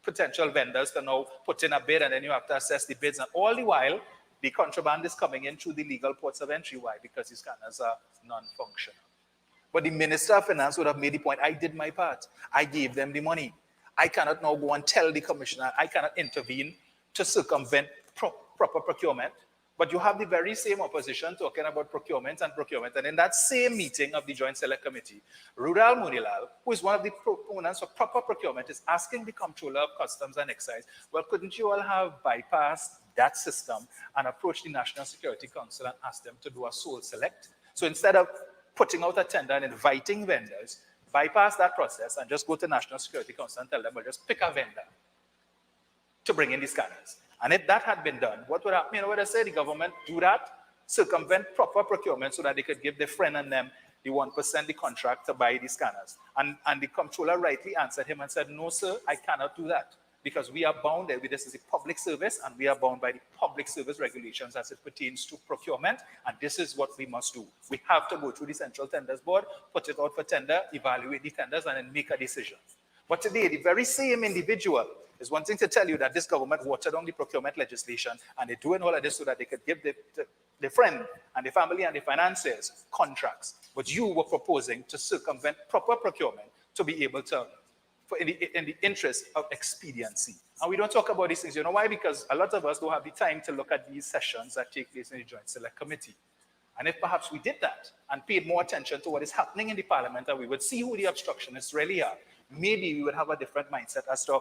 potential vendors to now put in a bid, and then you have to assess the bids. And all the while, the contraband is coming in through the legal ports of entry. Why? Because the scanners are non-functional. But the Minister of Finance would have made the point, I did my part. I gave them the money. I cannot now go and tell the commissioner, I cannot intervene to circumvent proper procurement. But you have the very same opposition talking about procurement. And in that same meeting of the Joint Select Committee, Rudal Munilal, who is one of the proponents of proper procurement, is asking the Comptroller of Customs and Excise, well, couldn't you all have bypassed that system and approach the National Security Council and ask them to do a sole select? So instead of putting out a tender and inviting vendors, bypass that process and just go to National Security Council and tell them, well, just pick a vendor to bring in the scanners. And if that had been done, what would happen? You know what I say? The government do that, circumvent proper procurement so that they could give their friend and them the 1% the contract to buy the scanners. And the comptroller rightly answered him and said, no, sir, I cannot do that, because we are bound, this is a public service, and we are bound by the public service regulations as it pertains to procurement, and this is what we must do. We have to go through the Central Tenders Board, put it out for tender, evaluate the tenders, and then make a decision. But today, the very same individual is wanting to tell you that this government watered down the procurement legislation, and they're doing all of this so that they could give the friend and the family and the financiers contracts. But you were proposing to circumvent proper procurement to be able to, in the interest of expediency. And we don't talk about these things. You know why? Because a lot of us don't have the time to look at these sessions that take place in the Joint Select Committee. And if perhaps we did that and paid more attention to what is happening in the parliament, and we would see who the obstructionists really are, maybe we would have a different mindset as to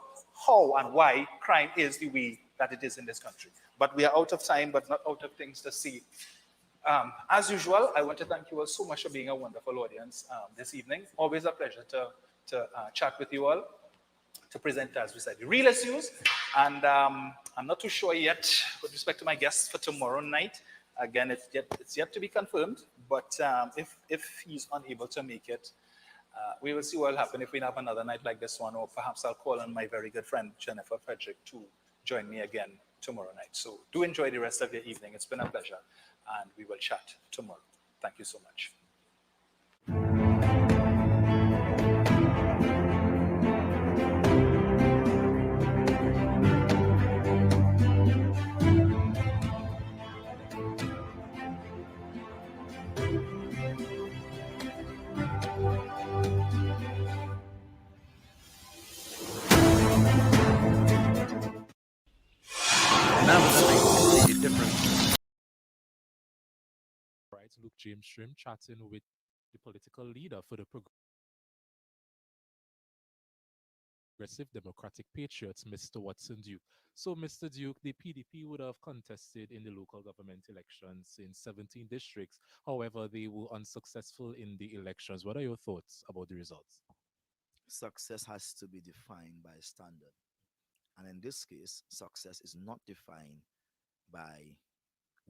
how and why crime is the way that it is in this country. But we are out of time, but not out of things to see. As usual, I want to thank you all so much for being a wonderful audience this evening. Always a pleasure to chat with you all, to present, as we said, the real issues. And I'm not too sure yet with respect to my guests for tomorrow night. Again, it's yet to be confirmed, but if he's unable to make it, we will see what will happen if we have another night like this one, or perhaps I'll call on my very good friend, Jennifer Frederick, to join me again tomorrow night. So do enjoy the rest of your evening. It's been a pleasure, and we will chat tomorrow. Thank you so much. Right, Luke James Shrim chatting with the political leader for the Progressive Democratic Patriots, Mr. Watson Duke. So, Mr. Duke, the PDP would have contested in the local government elections in 17 districts. However, they were unsuccessful in the elections. What are your thoughts about the results? Success has to be defined by a standard. And in this case, success is not defined by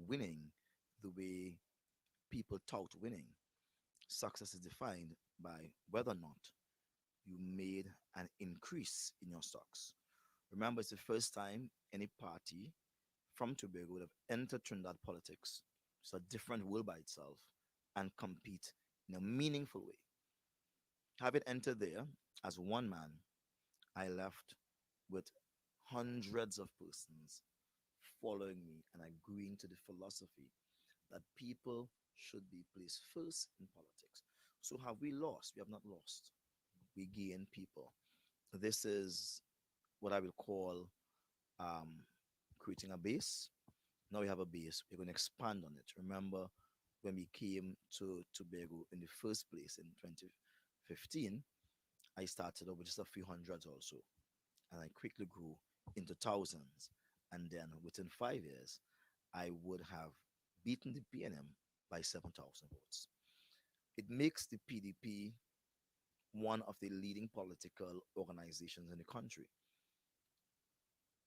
winning the way people tout winning. Success is defined by whether or not you made an increase in your stocks. Remember, it's the first time any party from Tobago would have entered Trinidad politics. It's a different world by itself and compete in a meaningful way. Having entered there as one man, I left with hundreds of persons following me and agreeing to the philosophy that people should be placed first in politics. So have we lost? We have not lost. We gain people. This is what I will call creating a base. Now we have a base. We're going to expand on it. Remember when we came to Tobago in the first place in 2015, I started off with just a few hundreds also. And I quickly grew into thousands. And then within 5 years, I would have beaten the PNM by 7,000 votes. It makes the PDP one of the leading political organizations in the country.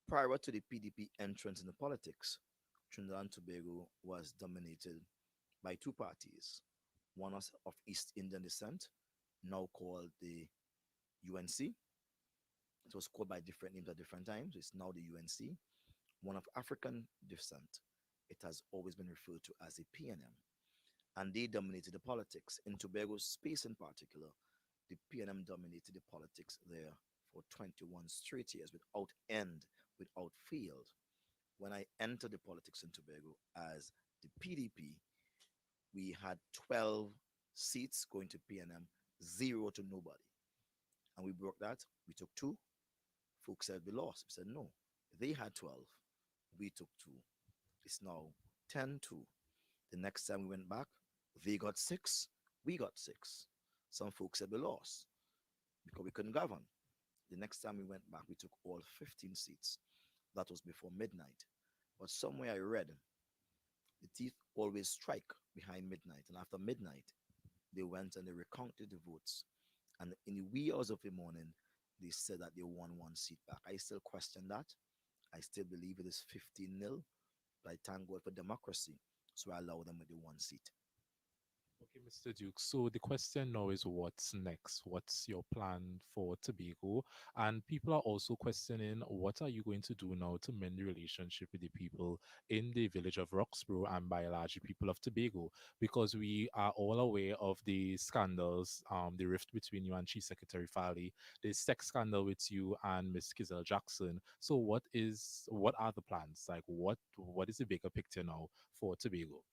Prior to the PDP entrance into politics, Trinidad and Tobago was dominated by two parties. One was of East Indian descent, now called the UNC. It was called by different names at different times. It's now the UNC. One of African descent. It has always been referred to as the PNM. And they dominated the politics. In Tobago's space in particular, the PNM dominated the politics there for 21 straight years without end, without failed. When I entered the politics in Tobago as the PDP, we had 12 seats going to PNM, 0 to nobody. And we broke that. We took 2. Folks said we lost. We said no. They had 12. We took 2. It's now 10-2. The next time we went back, they got 6. We got 6. Some folks said we lost because we couldn't govern. The next time we went back, we took all 15 seats. That was before midnight. But somewhere I read, the thief always strike behind midnight. And after midnight, they went and they recounted the votes. And in the wee hours of the morning, they said that they won 1 seat back. I still question that. I still believe it is 15-0. But I thank God for democracy. So I allow them with the 1 seat. Okay, Mr. Duke. So the question now is what's next? What's your plan for Tobago? And people are also questioning what are you going to do now to mend the relationship with the people in the village of Roxborough and by large the people of Tobago? Because we are all aware of the scandals, the rift between you and Chief Secretary Farley, the sex scandal with you and Miss Kizelle Jackson. So what are the plans? Like what is the bigger picture now for Tobago?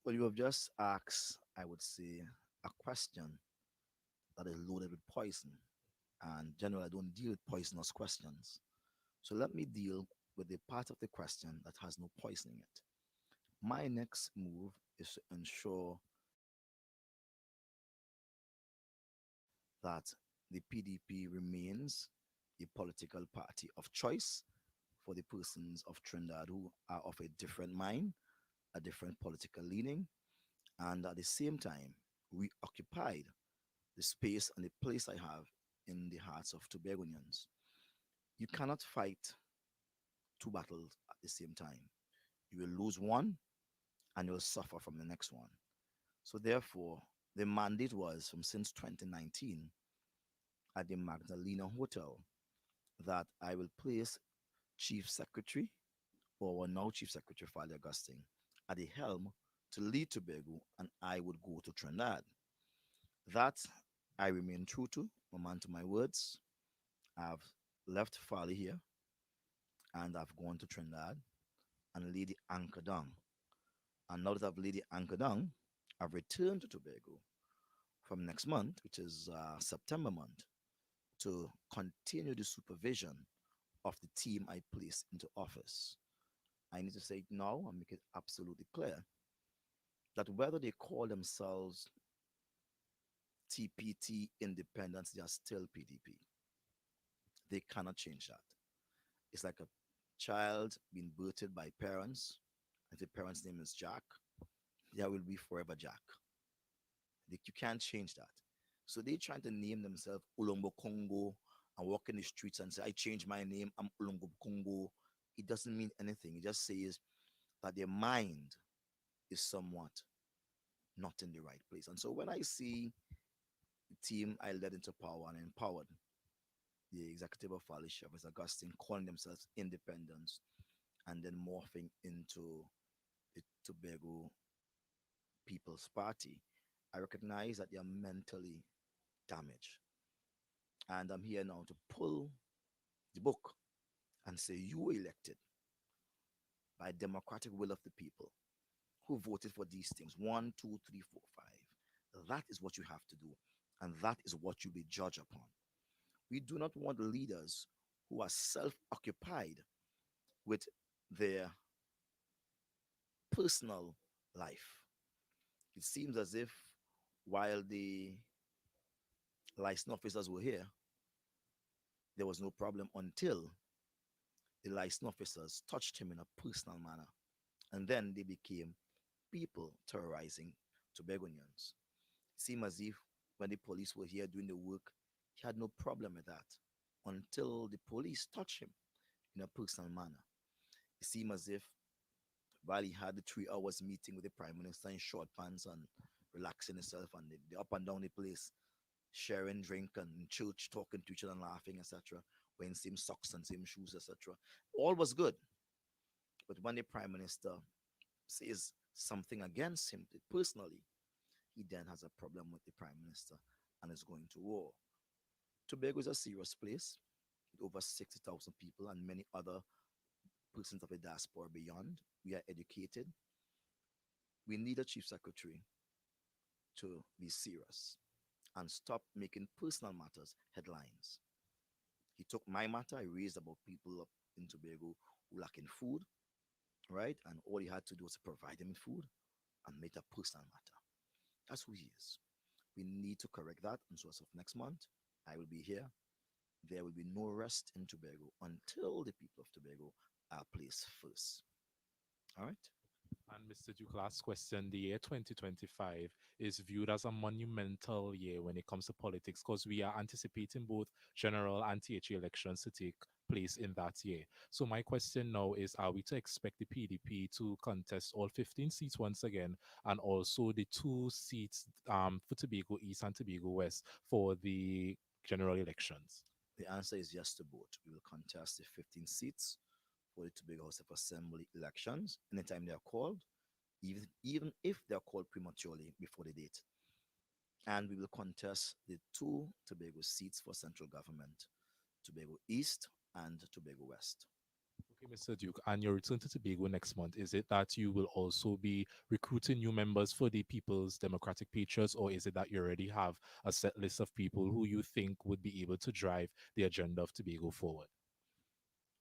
Well, you have just asked, I would say, a question that is loaded with poison. And generally, I don't deal with poisonous questions. So let me deal with the part of the question that has no poison in it. My next move is to ensure that the PDP remains a political party of choice for the persons of Trinidad who are of a different mind, a different political leaning, and at the same time, we occupied the space and the place I have in the hearts of Tobagonians. You cannot fight 2 battles at the same time. You will lose one and you'll suffer from the next one. So therefore, the mandate was from since 2019 at the Magdalena Hotel that I will place Chief Secretary or now Chief Secretary Fali Augustine, at the helm to lead Tobago, and I would go to Trinidad. That I remain true to, a man to my words. I've left Fali here, and I've gone to Trinidad and laid the anchor down. And now that I've laid the anchor down, I've returned to Tobago from next month, which is September month, to continue the supervision of the team I placed into office. I need to say it now and make it absolutely clear that whether they call themselves TPT independents, they are still PDP. They cannot change that. It's like a child being birthed by parents. If the parent's name is Jack, there will be forever Jack. You can't change that. So they're trying to name themselves Ulongo Congo and walk in the streets and say, I changed my name, I'm Ulongo Congo. It doesn't mean anything. It just says that their mind is somewhat not in the right place. And so when I see the team I led into power and empowered, the executive of Fali Sh. Augustine calling themselves independents and then morphing into the Tobago People's Party, I recognize that they are mentally damaged. And I'm here now to pull the book and say, you were elected by democratic will of the people who voted for these things. 1, 2, 3, 4, 5. That is what you have to do. And that is what you'll be judged upon. We do not want leaders who are self-occupied with their personal life. It seems as if while the license officers were here, there was no problem until the license officers touched him in a personal manner. And then they became people terrorizing Tobagonians. It seemed as if when the police were here doing the work, he had no problem with that until the police touched him in a personal manner. It seemed as if while he had the 3 hours meeting with the Prime Minister in short pants and relaxing himself and the up and down the place, sharing drink and in church, talking to each other and laughing, etc., wearing same socks and same shoes, etc., all was good. But when the Prime Minister says something against him personally, he then has a problem with the Prime Minister and is going to war. Tobago is a serious place with over 60,000 people and many other persons of the diaspora beyond. We are educated. We need a chief secretary to be serious and stop making personal matters headlines. He took my matter. I raised about people up in Tobago who lack in food, right? And all he had to do was provide them with food and make a personal matter. That's who he is. We need to correct that. And so as of next month, I will be here. There will be no rest in Tobago until the people of Tobago are placed first. All right? And Mr. Duke, last question. The year 2025 is viewed as a monumental year when it comes to politics because we are anticipating both general and THA elections to take place in that year. So my question now is, are we to expect the PDP to contest all 15 seats once again and also the 2 seats for Tobago East and Tobago West for the general elections? The answer is yes to both. We will contest the 15 seats for the Tobago House of Assembly elections anytime they are called, even if they are called prematurely before the date. And we will contest the 2 Tobago seats for central government, Tobago East and Tobago West. Okay, Mr. Duke, and your return to Tobago next month, is it that you will also be recruiting new members for the People's Democratic Patriots, or is it that you already have a set list of people who you think would be able to drive the agenda of Tobago forward?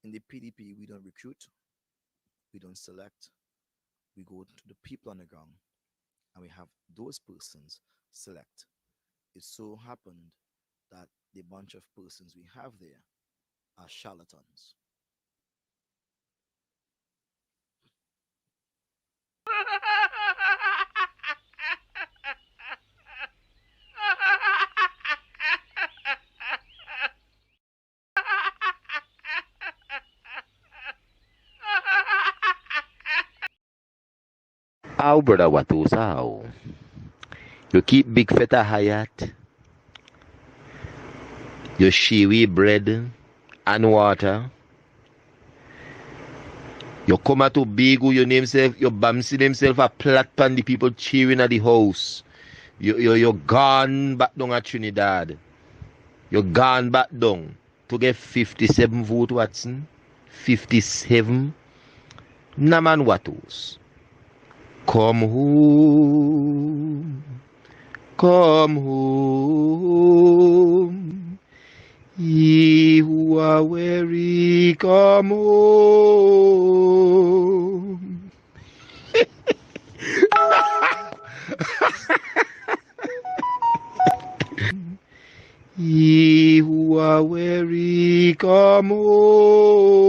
In the PDP, we don't recruit, we don't select, we go to the people on the ground and we have those persons select. It so happened that the bunch of persons we have there are charlatans. How brother Watusa, how? You keep big feta hayat. You shiwi bread and water. You come at Tobago, your Bamsi himself a plat pan the people cheering at the house. You're gone back down at Trinidad. You're gone back down to get 57 vote, Watson. 57. Naman Watos. Come home. Come home. Ye who are weary, come home. Ye who are weary, come home.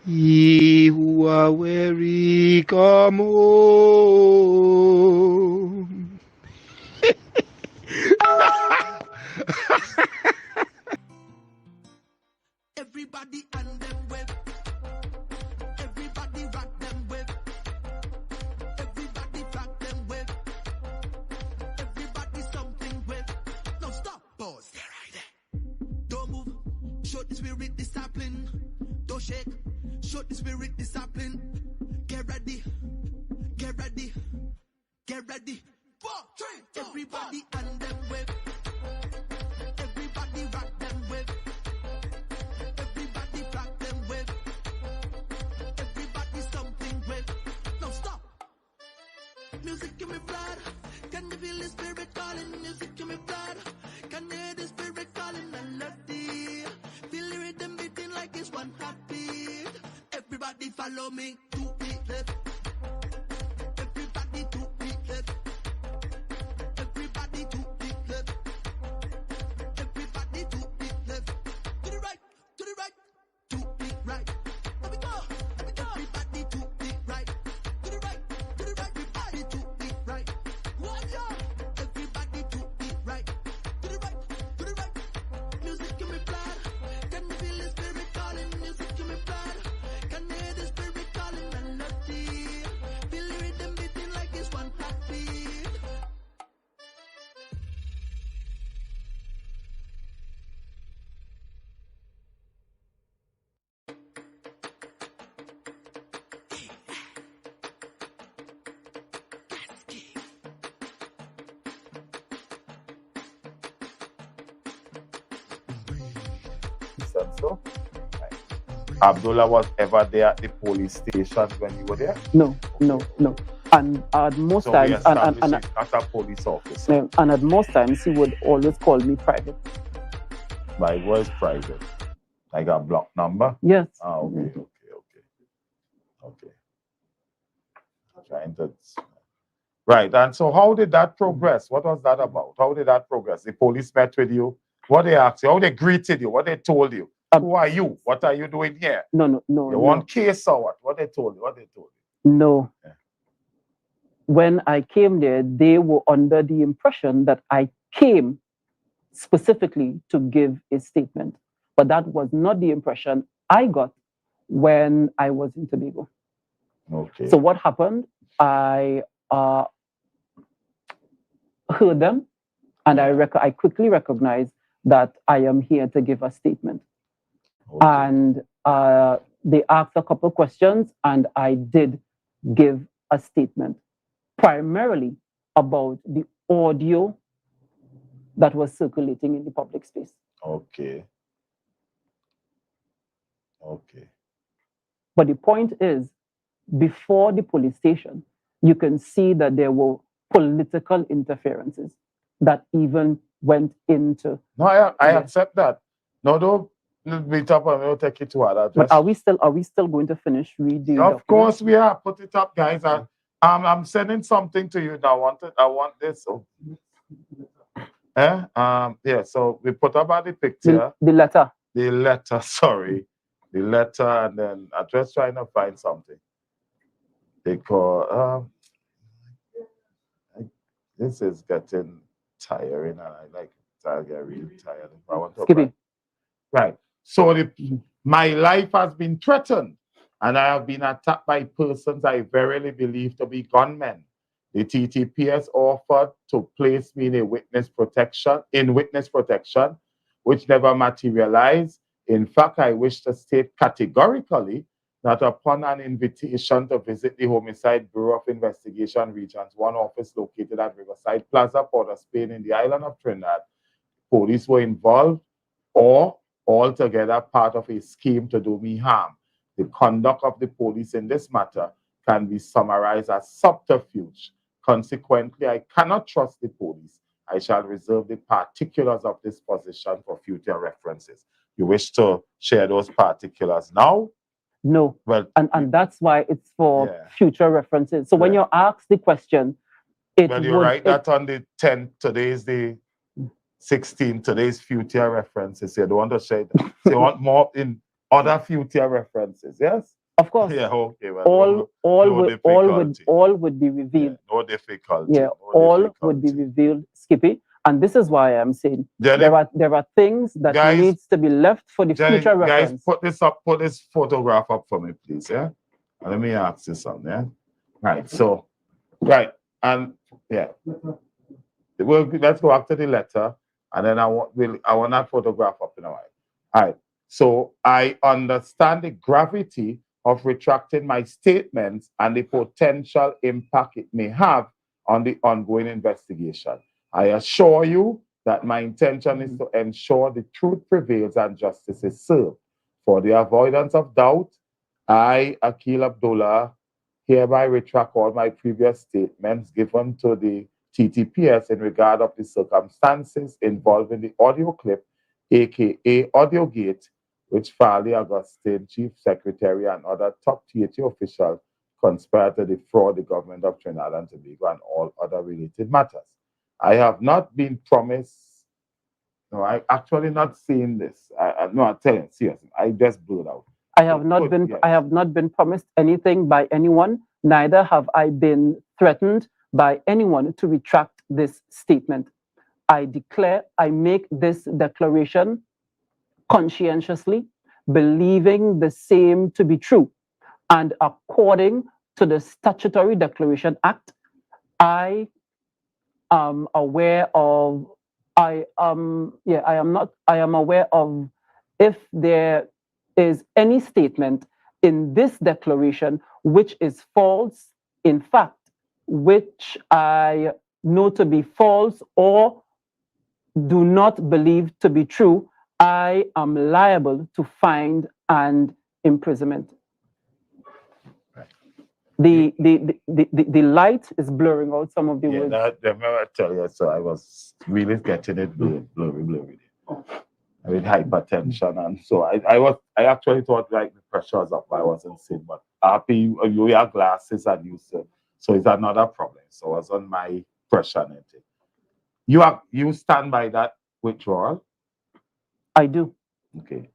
Ye who are weary, come home. Everybody and them with. Everybody rock them with. Everybody rock them with. Everybody something with. No stop, pause. Stay right there. Don't move. Show the spirit discipline. Don't shake. Show the spirit discipline. Get ready. Get ready. Get ready. 4, 3, 4, everybody and them with. Everybody rock them with. Everybody rock them with. Everybody something with. No stop. Music in my blood. Can you feel the spirit calling? Music in my blood. Can you hear the spirit calling? I love the feel the rhythm beating like it's one heartbeat. Everybody follow me. 2 feet left. Everybody 2 feet left. Everybody 2 feet left. Everybody 2 feet left. To the right, 2 feet right. Let me go, let me go. Everybody 2 feet right. To the right, everybody 2 feet right. One more. Everybody 2 feet right. To the right, music in my blood. Can you feel the spirit calling? Music in my blood. Can you hear the spirit calling? I love the feel the rhythm beating like it's one heartbeat. He said so. Right. Abdullah was ever there at the police station when you were there? No. And at most So times, we established it as a police officer. and at most times, he would always call me private. My was private. Like a block number? Yes. Okay. Trying to... Right, and so how did that progress? What was that about? How did that progress? The police met with you. What they asked you? How they greeted you? What they told you? Who are you? What are you doing here? No. You want case or what? What they told you? No. Yeah. When I came there, they were under the impression that I came specifically to give a statement. But that was not the impression I got when I was in Tobago. Okay. So what happened? I heard them, and I quickly recognized that I am here to give a statement. Okay. And they asked a couple of questions, and I did give a statement, primarily about the audio that was circulating in the public space. Okay. But the point is, before the police station, you can see that there were political interferences that even went into... No, I accept that. No, don't beat up and we'll take it to other. But are we still going to finish reading? Of course we are. Put it up, guys. I'm sending something to you now. I want this. Oh. Yeah, so we put up the picture. The letter. The letter, sorry. The letter, and then I'm just trying to find something. Because this is getting tiring, and I get really tired. If I want to right. So my life has been threatened, and I have been attacked by persons I verily believe to be gunmen. The TTPS offered to place me in witness protection, which never materialized. In fact, I wish to state categorically that upon an invitation to visit the Homicide Bureau of Investigation Regions 1 office located at Riverside Plaza, Port of Spain in the island of Trinidad, police were involved or altogether part of a scheme to do me harm. The conduct of the police in this matter can be summarized as subterfuge. Consequently, I cannot trust the police. I shall reserve the particulars of this position for future references. You wish to share those particulars now? No. Well, and that's why it's for future references. So when you're asked the question, well, you write that on the 10th, today is the 16th, today's future references. You don't want to share that. So you want more in other future references, yes? Of course. Yeah, okay. Well, all would be revealed. Yeah, no difficulty. Yeah, all would be revealed, Skippy. And this is why I'm saying there are things that needs to be left for the future reference. Guys, put this photograph up for me, please. Yeah. And let me ask you something. Yeah. Right. So, right, and yeah. Well, let's go after the letter, and then I want that photograph up in a while. All right. So I understand the gravity of retracting my statements and the potential impact it may have on the ongoing investigation. I assure you that my intention is to ensure the truth prevails and justice is served. For the avoidance of doubt, I, Akil Abdullah, hereby retract all my previous statements given to the TTPS in regard of the circumstances involving the audio clip, aka Audiogate, which Farley Augustine, Chief Secretary, and other top THE officials conspired to defraud the government of Trinidad and Tobago and all other related matters. I have not been promised, no, I actually not seen this. No, I'm telling you, seriously, I just blew it out. I have not been promised anything by anyone, neither have I been threatened by anyone to retract this statement. I make this declaration conscientiously, believing the same to be true. And according to the Statutory Declaration Act, I am aware of, I am aware of if there is any statement in this declaration which is false, in fact, which I know to be false or do not believe to be true, I am liable to fine and imprisonment. The light is blurring out some of the words. I tell you, so I was really getting it blurry. With hypertension, and so I actually thought like the pressure was up. I wasn't seeing, but happy you wear glasses and you said so it's another problem. So I was on my pressure and everything. You stand by that withdrawal? I do. Okay.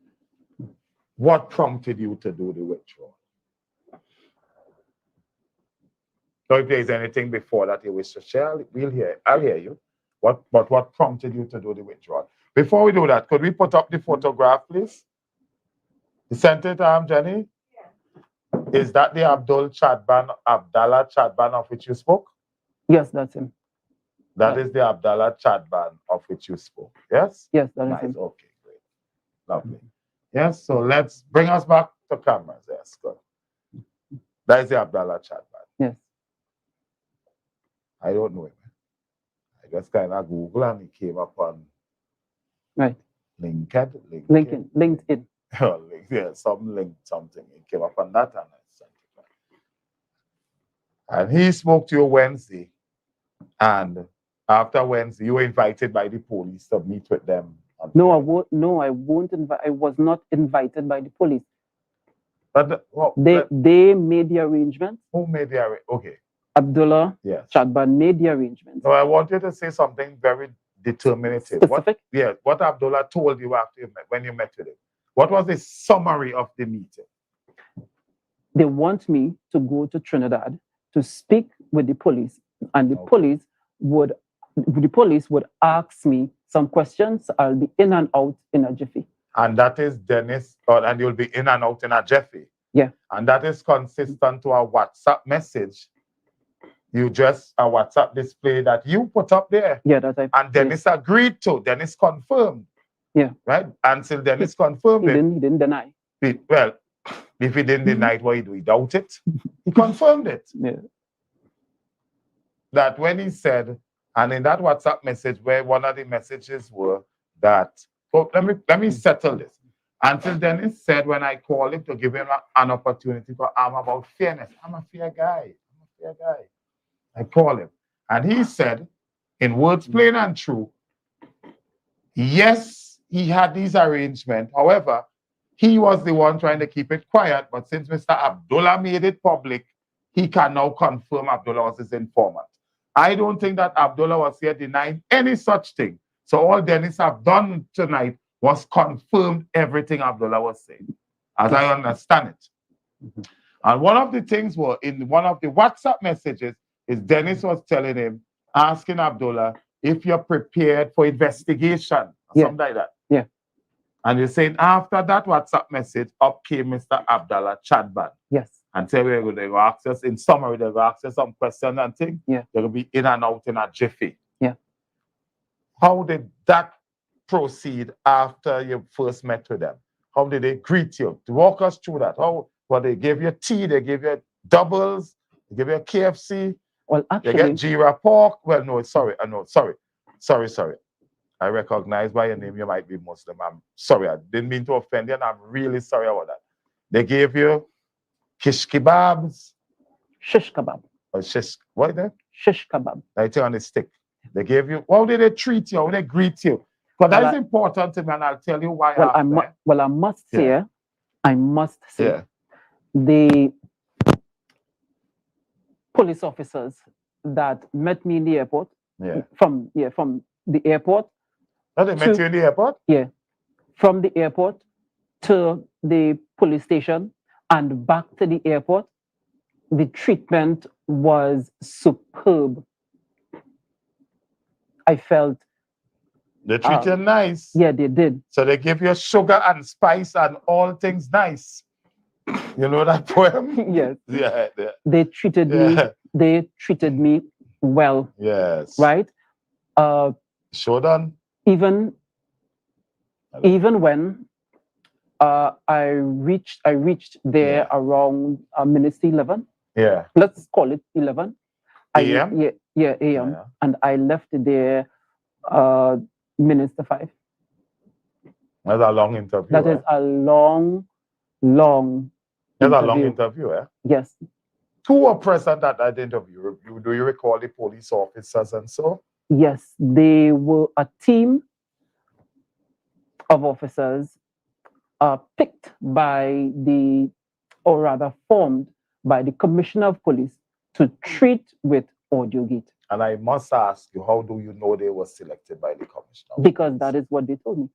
What prompted you to do the withdrawal? So if there's anything before that you wish to share, I'll hear you. What prompted you to do the withdrawal? Before we do that, could we put up the photograph, please? You sent it, Jenny? Yeah. Is that the Abdallah Chadban of which you spoke? Yes, that's him. That is the Abdallah Chadban of which you spoke, yes? Yes, that is him. Okay, great. Lovely. Yes, so let's bring us back to cameras. Yes, good. That is the Abdallah Chadban. Yes. I don't know him. I just kind of Google and he came up on LinkedIn. Oh, yeah, something. He came up on that and I sent it back. And he spoke to you Wednesday. And after Wednesday, you were invited by the police to meet with them. No, I won't invite. I was not invited by the police. But they made the arrangement. Who made the arrangement? Okay. Abdullah Chadban made the arrangement. No, I want you to say something very determinative. Specific? What Abdullah told you after when you met with him. What was the summary of the meeting? They want me to go to Trinidad to speak with the police, and the police would ask me some questions. I'll be in and out in a jiffy. And that is Dennis, and you'll be in and out in a jiffy. Yeah. And that is consistent to a WhatsApp message. You just a WhatsApp display that you put up there. Yeah, that I. And Dennis agreed to. Dennis confirmed. Yeah. Right? Until Dennis confirmed it. He didn't deny. Well, if he didn't deny it, why do we doubt it? He confirmed it. Yeah. That when he said, and in that WhatsApp message, where one of the messages were that, oh, let me settle this. Until Dennis said, when I called him to give him an opportunity, because I'm about fairness. I'm a fair guy. I call him. And he said, in words plain and true, yes, he had these arrangements. However, he was the one trying to keep it quiet. But since Mr. Abdullah made it public, he can now confirm Abdullah was his informant. I don't think that Abdullah was here denying any such thing. So all Dennis have done tonight was confirmed everything Abdullah was saying, as I understand it. And one of the things were in one of the WhatsApp messages is Dennis was telling him, asking Abdullah if you're prepared for investigation, or something like that. Yeah. And you're saying after that WhatsApp message, up came Mr. Abdullah Chadban. Yes. And say they go ask us, in summary, they go ask us some questions and things. Yeah. They're going to be in and out in a jiffy. Yeah. How did that proceed after you first met with them? How did they greet you? To walk us through that. How, well, they gave you tea, they gave you doubles, they gave you KFC. Well, actually, they get Jira pork. Well, no, sorry. Sorry. I recognize by your name you might be Muslim. I'm sorry. I didn't mean to offend you, and I'm really sorry about that. They gave you kish kebabs. Shish kebab. Or shish, what is that? Shish kebab. Like on the stick. They gave you, how did they treat you? How did they greet you? Because that is important to me, and I'll tell you why Well, I must say, the police officers that met me in the airport, from the airport. Oh, they met you in the airport? Yeah. From the airport to the police station and back to the airport, the treatment was superb. I felt they treat you nice. Yeah, they did. So they give you sugar and spice and all things nice. You know that poem? Yes. Yeah. They treated me. They treated me well. Yes. Right. Sure done. Even when I reached there around minutes 11. Yeah. Let's call it 11. AM? AM. Yeah. And I left there minutes to 5. That's a long interview. That is a long That's a long interview, eh? Yes. Who were present at that interview? Do you recall the police officers and so? Yes, they were a team of officers picked by or rather formed by the Commissioner of Police to treat with AudioGate. And I must ask you, how do you know they were selected by the Commissioner? Because that is what they told me.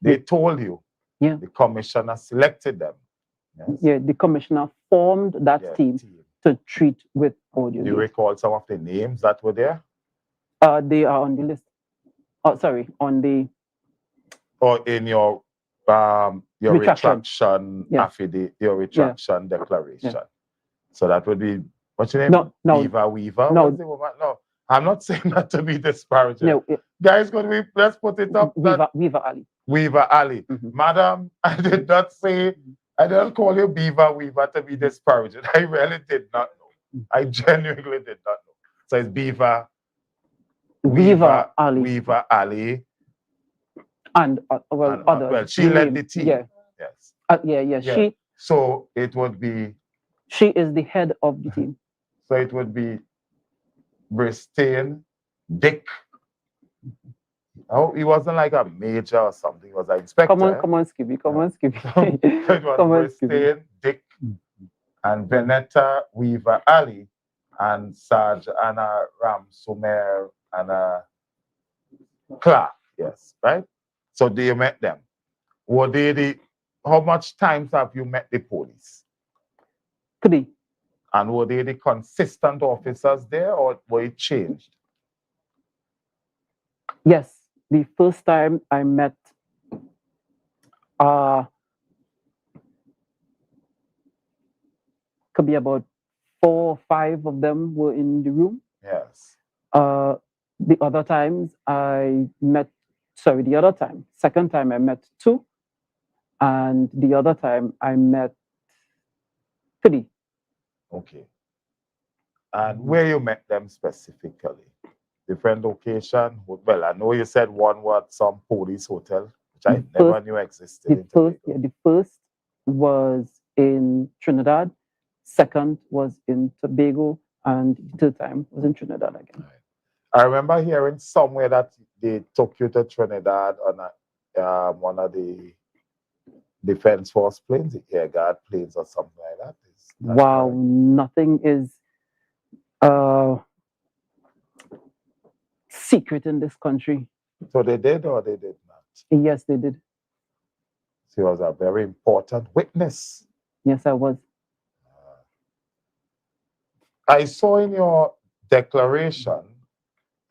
They told you? Yeah. The Commissioner selected them? Yes. Yeah, the Commissioner formed that team to treat with AudioGate. Do you recall some of the names that were there? They are on the list. Oh, sorry, on the... Or in your retraction affidavit, your retraction declaration. Yeah. So that would be, what's your name? No. Weaver? No. I'm not saying that to be disparaging. No. Guys, let's put it up. Weaver Ali. Weaver Ali. Madam, I did not say, I didn't call you Weaver to be disparaging. I really did not know. I genuinely did not know. So it's Weaver Ali. Weaver Ali. And others. Well, she led the team. Yeah. Yes. Yeah. So it would be. She is the head of the team. So it would be Bristain, Dick. Oh, he wasn't like a major or something. He was an inspector. Come on, Skibby. It was Bristain, Dick, and Venetta Weaver Ali, and Sarge Anna Ram Sumer and Clark. Yes, right? So they met them. Were they how much times have you met the police? 3. And were they the consistent officers there, or were it changed? Yes. The first time I met could be about 4 or 5 of them were in the room. Yes. The other times I met, second time I met 2, and the other time I met 3. Okay. And where you met them specifically? Different location? Well, I know you said one was some police hotel, which I never knew existed in Tobago. The first was in Trinidad, second was in Tobago, and the third time was in Trinidad again. I remember hearing somewhere that they took you to Trinidad on one of the Defense Force planes, the Air Guard planes or something like that. Wow, nothing is secret in this country. So they did or they did not? Yes, they did. She was a very important witness. Yes, I was. I saw in your declaration,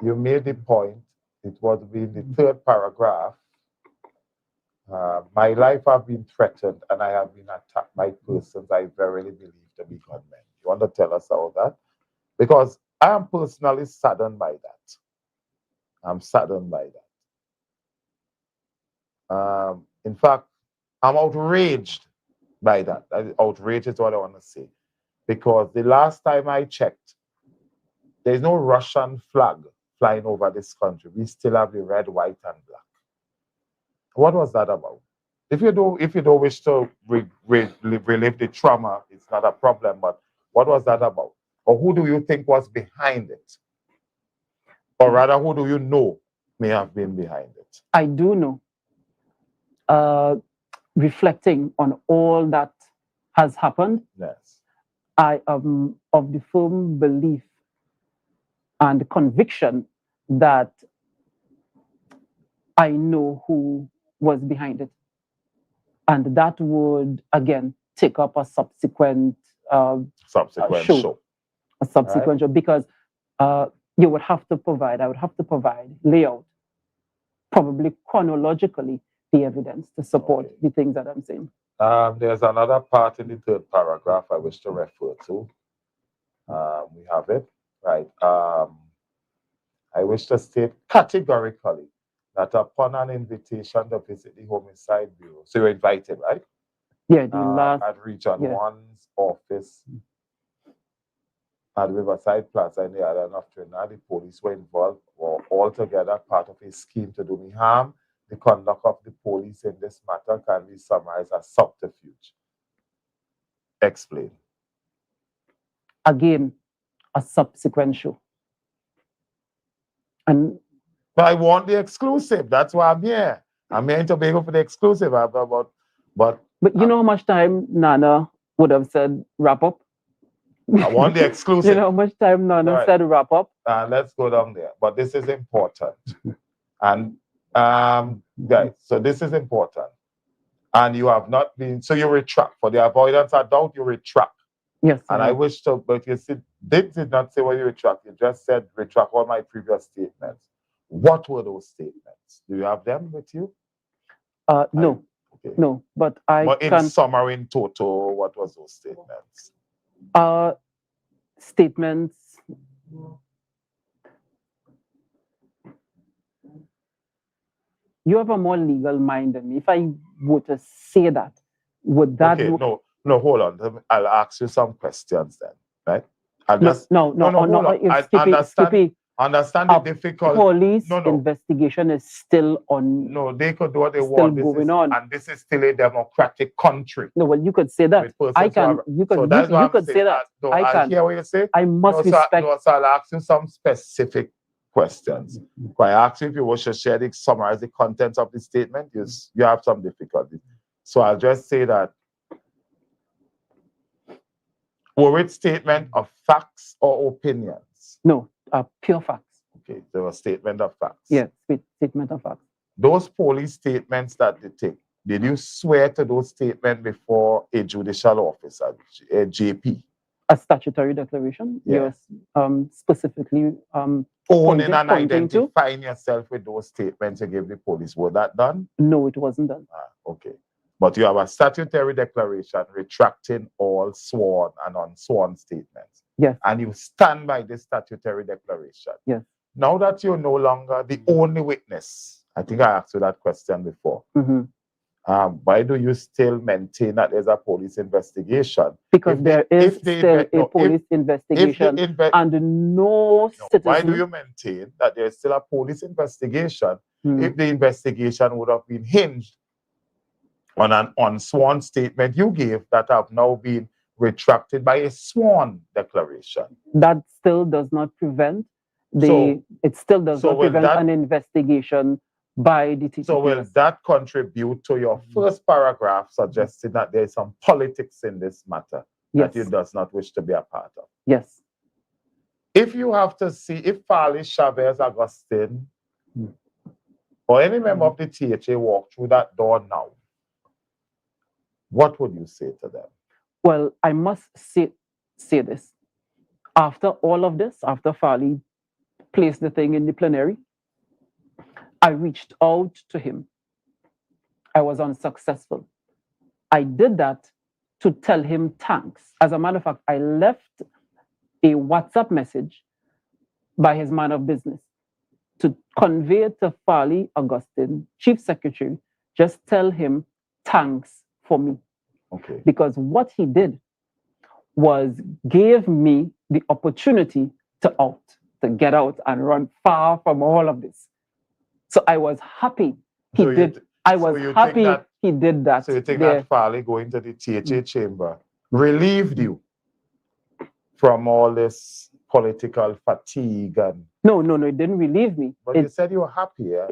you made the point, it was in the 3rd paragraph, my life have been threatened and I have been attacked by persons I verily believe to be gunmen. You want to tell us all that? Because I am personally saddened by that. I'm saddened by that. In fact, I'm outraged by that. Outraged is what I want to say. Because the last time I checked, there's no Russian flag flying over this country. We still have the red, white, and black. What was that about? If you don't wish to relive the trauma, it's not a problem. But what was that about? Or who do you think was behind it? Or rather, who do you know may have been behind it? I do know. Reflecting on all that has happened, yes, I am of the firm belief and conviction that I know who was behind it. And that would, again, take up a subsequent show. A subsequent show, because you would have to provide, I would have to provide layout, probably chronologically, the evidence to support the things that I'm saying. There's another part in the 3rd paragraph I wish to refer to. We have it, right? I wish to state categorically that upon an invitation to visit the Homicide Bureau, so you're invited, right? Yeah, the last at Region 1's office at Riverside Plaza in the island of Trinidad, the police were involved or altogether part of a scheme to do me harm. The conduct of the police in this matter can be summarized as subterfuge. Explain. Again, a subsequent show. And but I want the exclusive. That's why I'm here. I'm here in Tobago for the exclusive. But you know how much time Nana would have said wrap up? I want the exclusive. You know how much time Nana said wrap up? Let's go down there. But this is important. And guys, so this is important. And you have not been, so you retract. For the avoidance of doubt, you retract. Yes. And I wish to, but you see, did not say what you retract. You just said retract all my previous statements. What were those statements? Do you have them with you? No. Okay. No, but But in summary, in total, what was those statements? Statements. You have a more legal mind than me. If I were to say that, would that... Okay, no, hold on. I'll ask you some questions then, right? Understand the difficulty. Police investigation is still on. No, they could do what they want. And this is still a democratic country. No, well, you could say that. I can. You could. So you could say that. No, I hear what you say. I must respect. So I'll ask you some specific questions. If I ask you if you wish to share summarize the contents of the statement, you have some difficulty. So I'll just say that. Were it statement of facts or opinions? No, pure facts. Okay, they were statement of facts. Yeah, statement of facts. Those police statements that they take, did you swear to those statements before a judicial officer, a JP? A statutory declaration? Yes. Specifically owning and identifying yourself with those statements you gave the police. Was that done? No, it wasn't done. Okay. But you have a statutory declaration retracting all sworn and unsworn statements. Yes. And you stand by this statutory declaration. Yes. Now that you're no longer the only witness, I think I asked you that question before. Why do you still maintain that there's a police investigation? Because there is still a police investigation and no citizen... Why do you maintain that there's still a police investigation if the investigation would have been hinged on an unsworn statement you gave that have now been retracted by a sworn declaration? That still does not prevent it still does not prevent an investigation by the TTPS. So will that contribute to your first paragraph suggesting that there is some politics in this matter that you does not wish to be a part of? Yes. If you have to see, if Farley, Chavez, Augustine, or any member of the THA walk through that door now, what would you say to them? Well, I must say this. After all of this, after Farley placed the thing in the plenary, I reached out to him. I was unsuccessful. I did that to tell him thanks. As a matter of fact, I left a WhatsApp message by his man of business to convey to Farley Augustine, Chief Secretary, just tell him thanks for me. Okay. Because what he did was gave me the opportunity to get out and run far from all of this. So I was happy he did. I was happy he did that. So you think that Farley going to the THA chamber relieved you from all this political fatigue? And No, it didn't relieve me. But you said you were happy, yeah?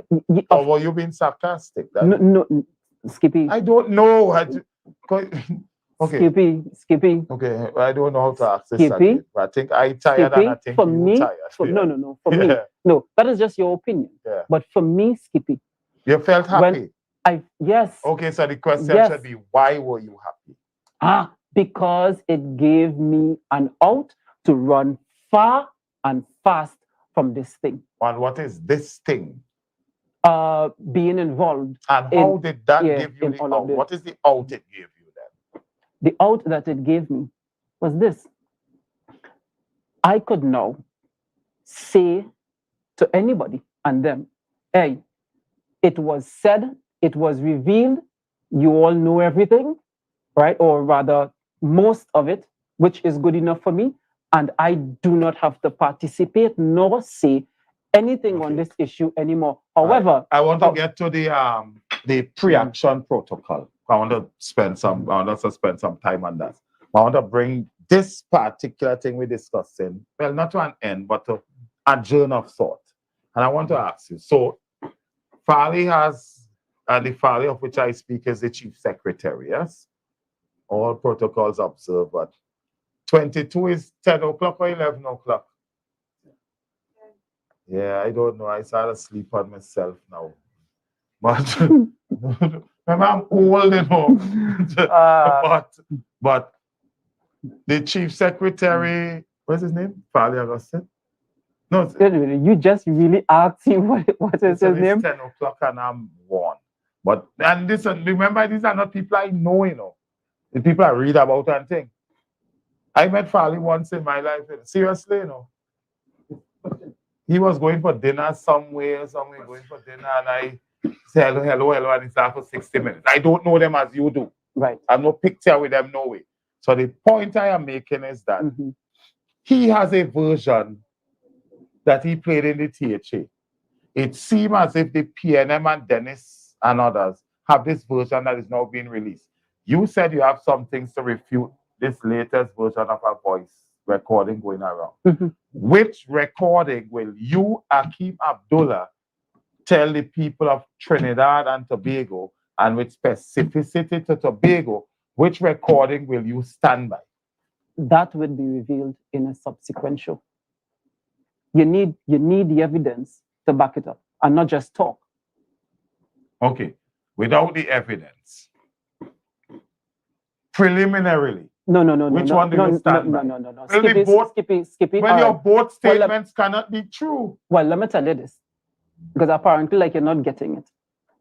Or were you being sarcastic? No, Skippy. I don't know. Okay. Skippy. Okay, I don't know how to ask this Skippy. again. But I think I tired and I think for you me, tired. No, for me. No, that is just your opinion. Yeah. But for me, Skippy. You felt happy? Yes. Okay, so the question should be, why were you happy? Because it gave me an out to run far and fast from this thing. And what is this thing? Being involved. And how did that give you the out? What is the out it gave you then? The out that it gave me was this. I could now say to anybody and them, hey, it was said, it was revealed, you all know everything, right? Or rather, most of it, which is good enough for me, and I do not have to participate nor say anything on this issue anymore. However, I want to get to the pre-action protocol. I want to spend some time on that. I want to bring this particular thing we're discussing, well, not to an end, but to a journey of thought. And I want to ask you, so Farley has, and the Farley of which I speak is the Chief Secretary, yes? All protocols observed, but 22 is 10 o'clock or 11 o'clock? Yeah, I don't know. I started to sleep on myself now. But remember, I'm old, you know. But the Chief Secretary, what's his name? Farley Augustine? No, you just really asked him what is his name? 10 o'clock and I'm one. But and listen, remember, these are not people I know, you know. The people I read about and think. I met Farley once in my life. Seriously, you know. He was going for dinner somewhere going for dinner, and I said hello, and he started for 60 minutes. I don't know them as you do. Right. I have no picture with them, no way. So the point I am making is that he has a version that he played in the THA. It seems as if the PNM and Dennis and others have this version that is now being released. You said you have some things to refute this latest version of a voice recording going around. Which recording will you, Akeem Abdullah, tell the people of Trinidad and Tobago, and with specificity to Tobago, which recording will you stand by? That will be revealed in a subsequent show. You need the evidence to back it up and not just talk. Okay. Without the evidence, preliminarily. No. Which one do you stand by? No. Skippy. When your both statements cannot be true. Well, let me tell you this, because apparently, like, you're not getting it.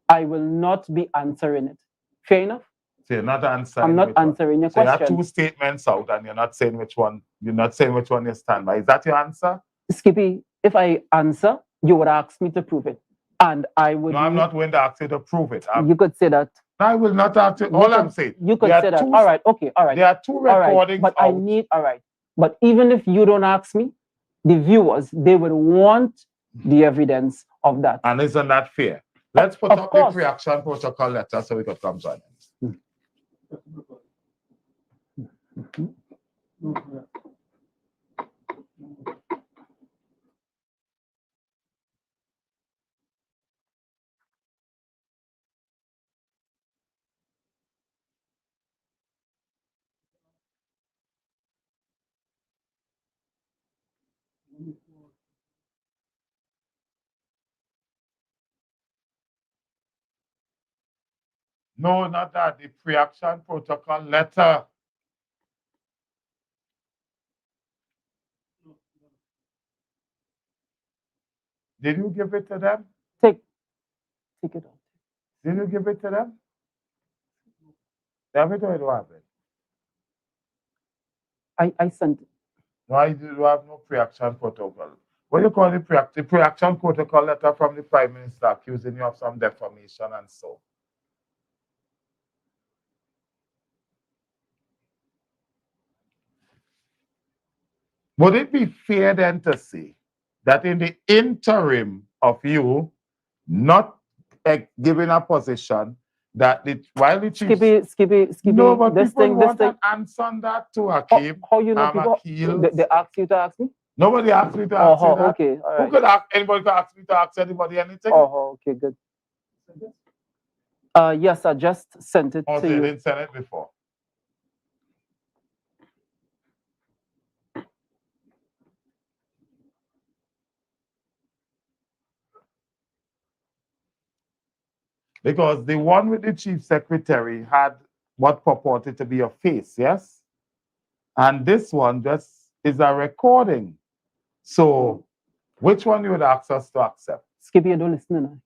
I will not be answering it. Fair enough? So you're not answering. I'm not which one. answering your So you question. have two statements out, and you're not saying which one. You're not saying which one you stand by. Is that your answer? Skippy, if I answer, you would ask me to prove it, and I would. No, I'm not going to ask you to prove it. You could say that. I will not ask you. All I'm saying. You could say that. All right. Okay. All right. There are two recordings. But I need. All right. But even if you don't ask me, the viewers, they will want the evidence of that. And isn't that fair? Let's put up the pre-action protocol letter so we can come to an end. No, not that. The pre-action protocol letter. Did you give it to them? Take it out. Did you give it to them? They have it or you don't have it? I sent it. Why do you have no pre-action protocol? What do you call the pre-action protocol letter from the Prime Minister accusing you of some defamation and so? Would it be fair then to say that in the interim of you not giving a position that while the chief... Skippy, no, but this people thing, want an answer on that too, Akeem. How you know people? They ask you to ask me? Nobody asked me to ask you that. Okay, all right. Who could ask anybody to ask me to ask anybody anything? Okay, good. Yes, I just sent it to so you. You didn't send it before. Because the one with the chief secretary had what purported to be a face, yes? And this one just is a recording. So which one you would ask us to accept? Skippy, you don't listen.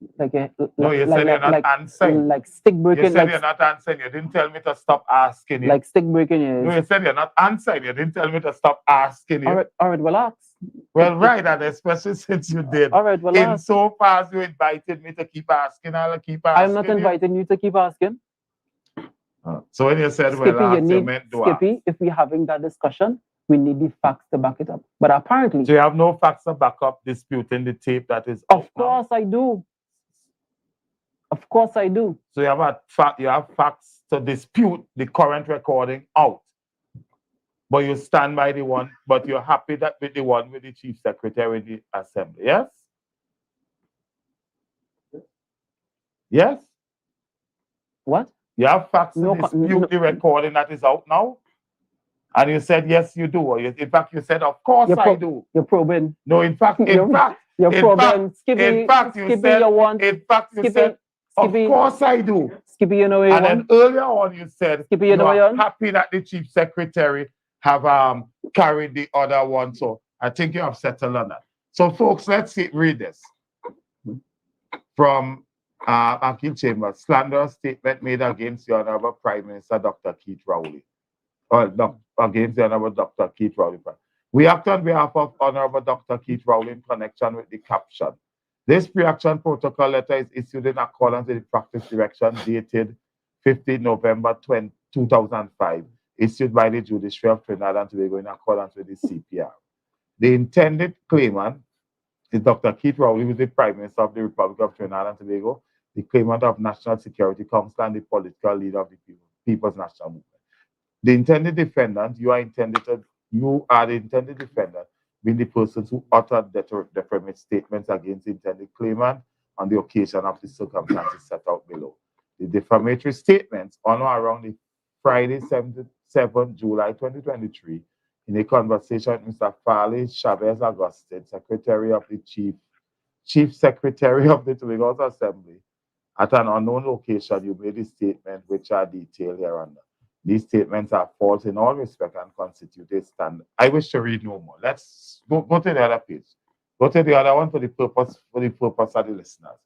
No, you said you're not answering. Like stick breaking. You said you're not answering. You didn't tell me to stop asking you. Like stick breaking is. No, you said you're not answering. You didn't tell me to stop asking you. All right, well, ask. Well, right, and especially since you did. All right, well, ask. So far as you invited me to keep asking, I'll keep asking. I'm not inviting you to keep asking. So when you said, Skippy, well, ask, you meant do Skippy, ask. if we're having that discussion, we need the facts to back it up. But apparently... So you have no facts to back up disputing the tape that is... Of course I do. Of course I do. So you have facts to dispute the current recording out. But you stand by the one, but you're happy that with the one with the chief secretary in the assembly, yes? Yes? What? You have facts to dispute the recording that is out now? And you said, yes, you do. Or in fact, you said, of course I do. You're probing. No, in fact, you're probing. Skippy, in fact, you Skippy, said, you want. In fact, you Skippy, said, of Skippy, course I do. Skippy, you know what you want? And then earlier on, you said, Skippy, you know what you want? happy that the chief secretary have carried the other one. So I think you have settled on that. So folks, let's read this. From Akil Chambers, slanderous statement made against the Honorable Prime Minister, Dr. Keith Rowley. Against the Honorable Dr. Keith Rowley. We act on behalf of Honorable Dr. Keith Rowley in connection with the caption. This pre-action protocol letter is issued in accordance with the practice direction dated 15 November 2005, issued by the Judiciary of Trinidad and Tobago in accordance with the CPR. The intended claimant is Dr. Keith Rowley, who is the Prime Minister of the Republic of Trinidad and Tobago, the claimant of National Security Council, and the political leader of the People's National Movement. The intended defendant, you are the intended defendant, being the persons who uttered defamatory statements against the intended claimant on the occasion of the circumstances set out below. The defamatory statements on or around the Friday, 7 July 2023, in a conversation with Mr. Farley Chavez Augustine, Secretary of the Chief Secretary of the Tobago Assembly, at an unknown location, you made a statement which are detailed hereunder. These statements are false in all respect and constitute a standard. I wish to read no more. Let's go to the other page. Go to the other one for the purpose of the listeners.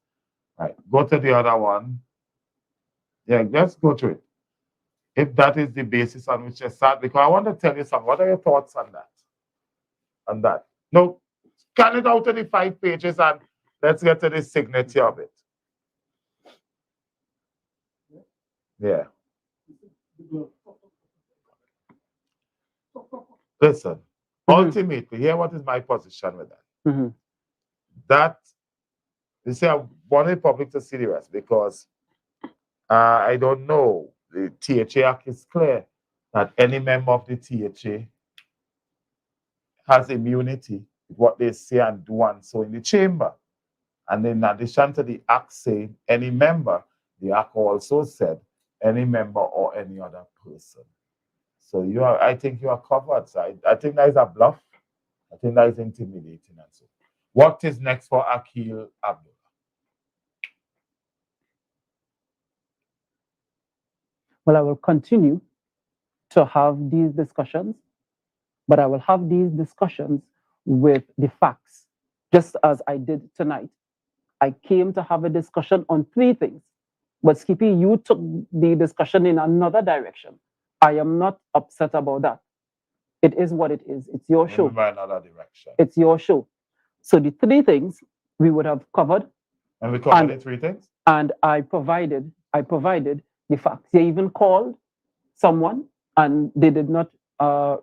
Right. Go to the other one. Yeah, let's go to it. If that is the basis on which you start, because I want to tell you something. What are your thoughts on that? On that? No, scan it out to the 5 pages and let's get to the signature of it. Yeah. Listen, ultimately, here what is my position with that? That, you see, I want the public to see the rest because I don't know. The THA Act is clear that any member of the THA has immunity with what they say and do and so in the chamber. And in addition to the Act saying any member, the Act also said any member or any other person. So I think you are covered. So I think that is a bluff. I think that is intimidating and so. What is next for Akil Abdullah? Well, I will continue to have these discussions, but I will have these discussions with the facts, just as I did tonight. I came to have a discussion on 3 things, but Skippy, you took the discussion in another direction. I am not upset about that. It is what it is. It's your show. Another direction. It's your show. So the 3 things we would have covered. And we covered the 3 things? And I provided the facts. They even called someone and they did not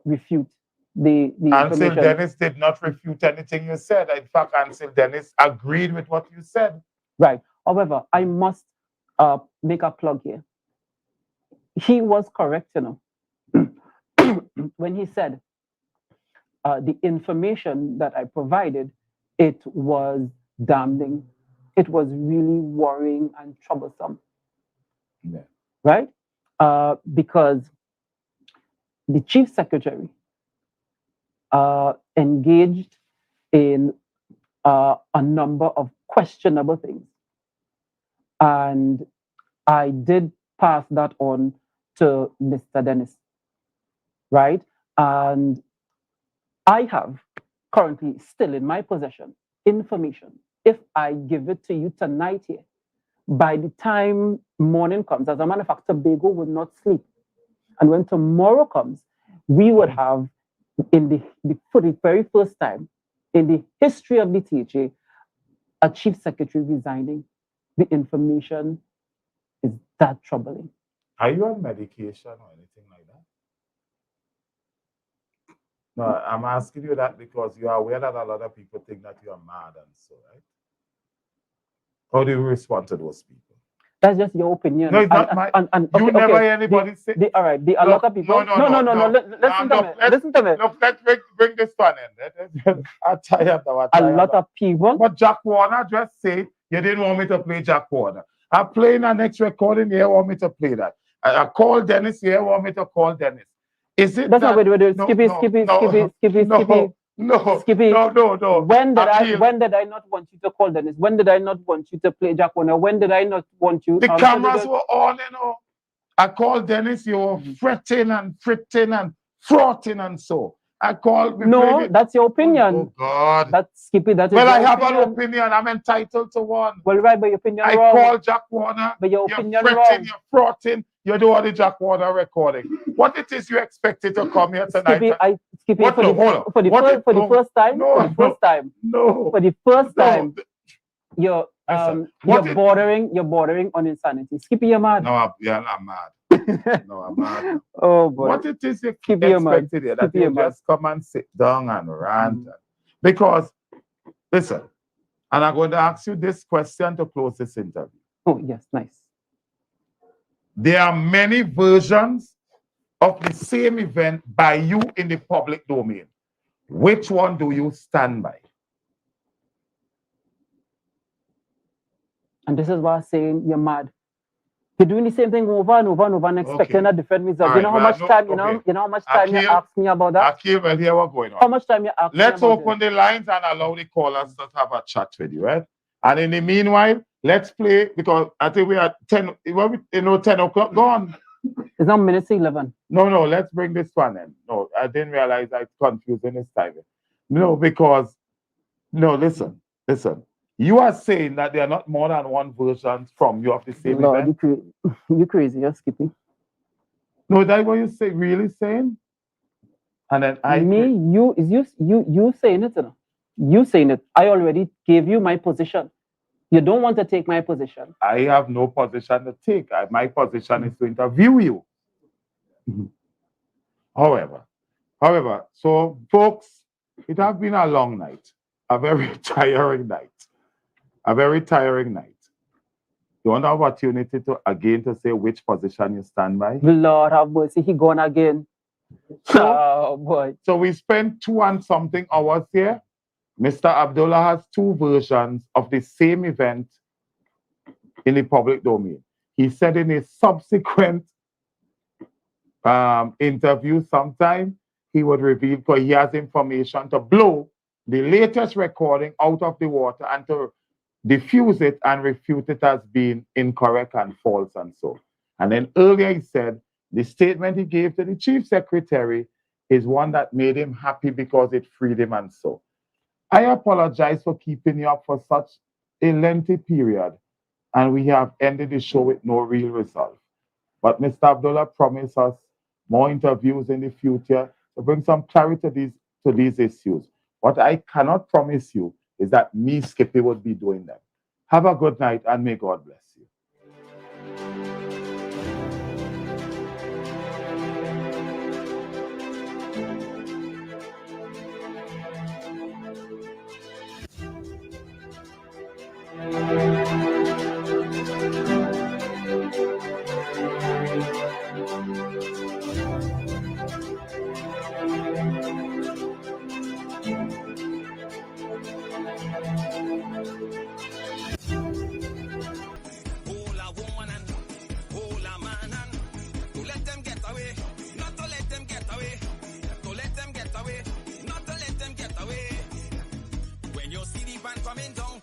refute the Ansel information. Dennis did not refute anything you said. In fact, Ansel Dennis agreed with what you said. Right. However, I must make a plug here. He was correct, when he said the information that I provided, it was damning. It was really worrying and troublesome. Yeah. Right? Because the chief secretary engaged in a number of questionable things. And I did pass that on to Mr. Dennis, right? And I have currently still in my possession information. If I give it to you tonight here, by the time morning comes, as a matter of fact, Tobago would not sleep. And when tomorrow comes, we would have, for the very first time in the history of the THA, a chief secretary resigning. The information is that troubling. Are you on medication or anything like that? No, I'm asking you that because you are aware that a lot of people think that you are mad and so, right? How do you respond to those people? That's just your opinion. No, it's not my. You never hear anybody say. All right. A lot of people. No. Listen to me. Listen to me. Look, let's bring this one in. I'm tired now. A lot of people. But Jack Warner just said you didn't want me to play Jack Warner. I'm playing the next recording. You want me to play that. I call Dennis. You want me to call Dennis. Is it? That's not what we're doing. Skippy. No. Skippy. No. When did I not want you to call Dennis? When did I not want you to play Jack Warner? When did I not want you? The cameras were on, I called Dennis, you were fretting and frotting and so. I called. No, that's your opinion. Oh God. That's Skippy. That is well, I have opinion. an opinion. I'm entitled to one. Well, right, but your opinion I wrong. called Jack Warner. But your opinion fretting, wrong. You're frotting. You do all the Jack Warner recording. What it is you expected to come here tonight? Skippy, for the first time. For the first time, you're bordering on insanity. Skippy, you're mad. No, I'm mad. No, I'm mad. Oh boy. What it is you expected here that you just come and sit down and rant. Because, listen, and I'm going to ask you this question to close this interview. Oh, yes, nice. There are many versions of the same event by you in the public domain. Which one do you stand by? And this is why I'm saying you're mad. You're doing the same thing over and over and over and expecting a different result. You know how much time, you know how much time you asked me about that? Akil, well, here what's going on. How much time you asked me Let's about open the lines and allow the callers to have a chat with you, right? And in the meanwhile, let's play, because I think we are 10 o'clock gone. It's not minutes 11. No, let's bring this one in. No, I didn't realize I was confusing this time. No, because, listen. You are saying that there are not more than one version from you of the same event? You crazy, you're Skippy. No, that's what you say, really saying? And then you saying it, you know? You saying it. I already gave you my position. You don't want to take my position. I have no position to take. My position is to interview you. However, so folks, it has been a long night, a very tiring night. You want the opportunity to say which position you stand by? Lord have mercy, he gone again. Oh boy. So we spent 2 and something hours here. Mr. Abdullah has 2 versions of the same event in the public domain. He said in a subsequent interview sometime, he would reveal, because he has information to blow the latest recording out of the water and to diffuse it and refute it as being incorrect and false and so. And then earlier he said the statement he gave to the chief secretary is one that made him happy because it freed him and so. I apologize for keeping you up for such a lengthy period, and we have ended the show with no real result. But Mr. Abdullah promised us more interviews in the future to bring some clarity to these issues. What I cannot promise you is that me, Skippy, would be doing them. Have a good night, and may God bless you. When you see the van coming down